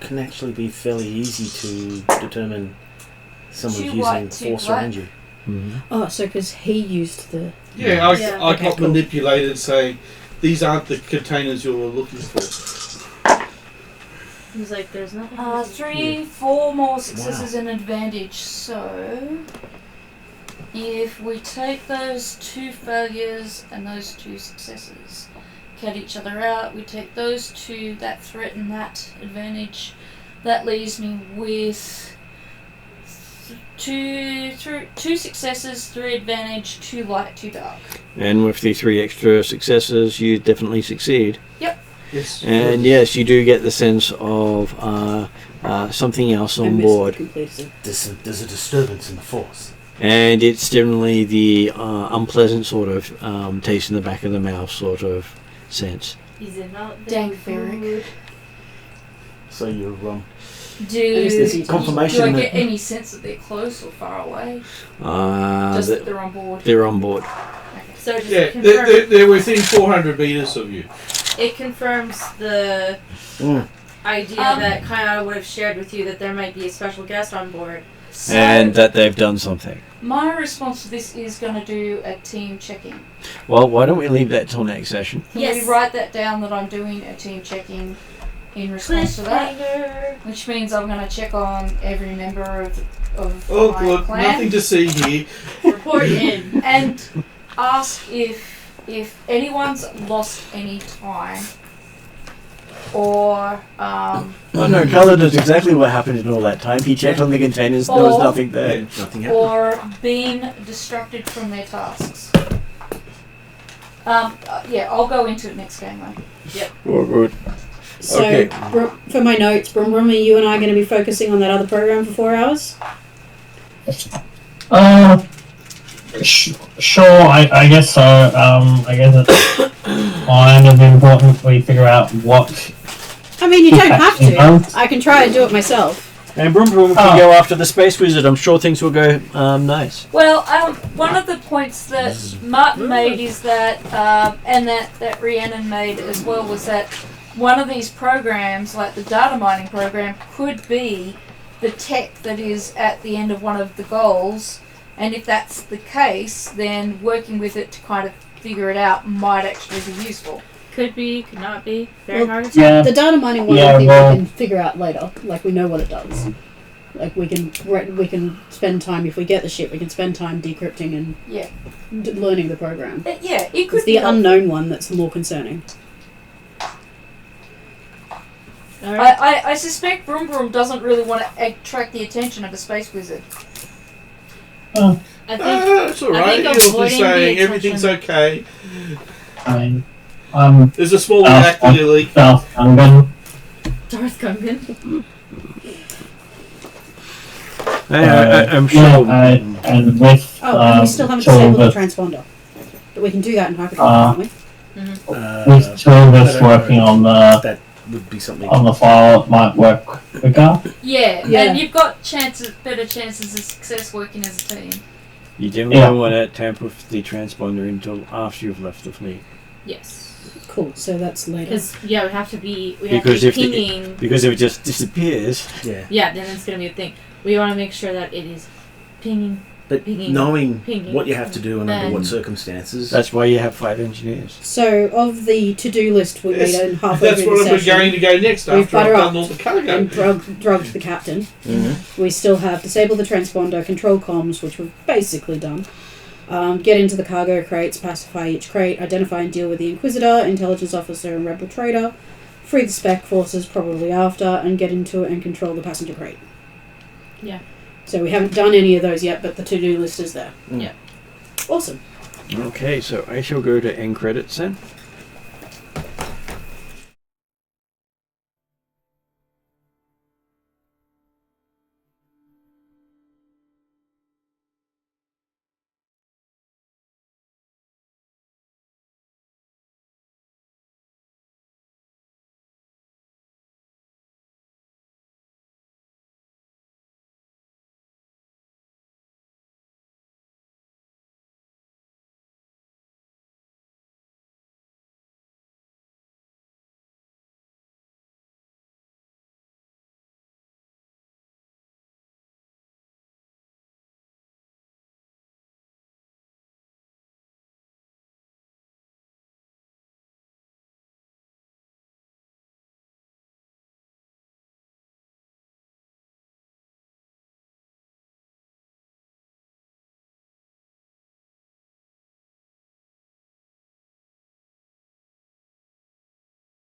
can actually be fairly easy to determine someone 2 using white, 2 Force black. around you. Mm. Oh, so because he used the... Yeah, I Yeah. got Okay, cool. manipulated saying, these aren't the containers you're looking for. he's like, there's nothing. 3, 4 more successes and advantage. So if we take those 2 failures and those 2 successes, cut each other out, we take those 2, that threat and that advantage, that leaves me with 2 successes, 3 advantage, 2 light, 2 dark. And with the 3 extra successes, you definitely succeed. Yes. And yes, you do get the sense of something else I on missed board. it completely. There's a disturbance in the Force. And it's generally the unpleasant sort of taste in the back of the mouth sort of sense. Is it not Dang ferric. So you're Do confirmation I that- get any sense that they're close or far away? Uh, Just th- that they're on board. they're on board. So just Yeah, confirm, they're within 400 meters of you. it confirms the Mm. idea that Kayana would have shared with you that there might be a special guest on board. So And that they've done something. my response to this is going to do a team check-in. Well, why don't we leave that till next session? Can Yes. we write that down that I'm doing a team check-in in response to that? Cliffhanger. Which means I'm going to check on every member of Oh, my good. clan Nothing to see here. Report in. and ask if anyone's lost any time or Oh no, Cullen knows exactly what happened in all that time. He checked on the containers, there was Or- nothing there. Nothing happened. or being distracted from their tasks. Yeah, I'll go into it next game though. Oh, good. So, Okay. for my notes, Brum, are you and I going to be focusing on that other program for 4 hours? Sure, I guess so. I guess it's kind of important we figure out what I mean, you don't have to. Um, I can try and do it myself. And Broom Broom can go after the Space Wizard. I'm sure things will go nice. Well, one of the points that Martin made is that, and that Rhiannon made as well, was that one of these programs, like the data mining program, could be the tech that is at the end of one of the goals. And if that's the case, then working with it to kind of figure it out might actually be useful. Could be, could not be. Very Well, hard to tell. Yeah. The data mining one, Yeah, I think well- we can figure out later. Like, we know what it does. Like, we can spend time, if we get the ship, we can spend time decrypting and Yeah. learning the program. Yeah, it could It's be the helpful. unknown one that's more concerning. Alright. I suspect Broom Broom doesn't really want to attract the attention of a space wizard. I think It's alright. think He'll be avoiding saying the everything's attention- okay. I mean, I'm There's a small activity leak. South London. Darth Gungan. I'm sure. And with Oh, and we still haven't two of disabled the us, transponder. But we can do that in hyperdrive, can't we? with two of us working on the That would be something. file, it might work quicker. Yeah, Yeah. and you've got better chances of success working as a team. You definitely don't want to tamper with the transponder until after you've left the fleet. Yes. Cool, so that's later. Because, we have to be Because if pinging. Because if it just disappears, Yeah. Yeah, then it's going to be a thing. We want to make sure that it is pinging. But Pinging. knowing Pinging. what you have to do and under And- what circumstances. that's why you have 5 engineers. So, of the to-do list we made in halfway That's through what the I'm session going to go next We've after I've butter done up all the cargo. and drugged the captain. Mhm. We still have disable the transponder, control comms, which we've basically done. Get into the cargo crates, pacify each crate, identify and deal with the Inquisitor, Intelligence Officer, and Rebel Trader, free the spec forces probably after, and get into it and control the passenger crate. Yeah. So we haven't done any of those yet, but the to-do list is there. Yeah. Awesome. Okay, so I shall go to end credits then.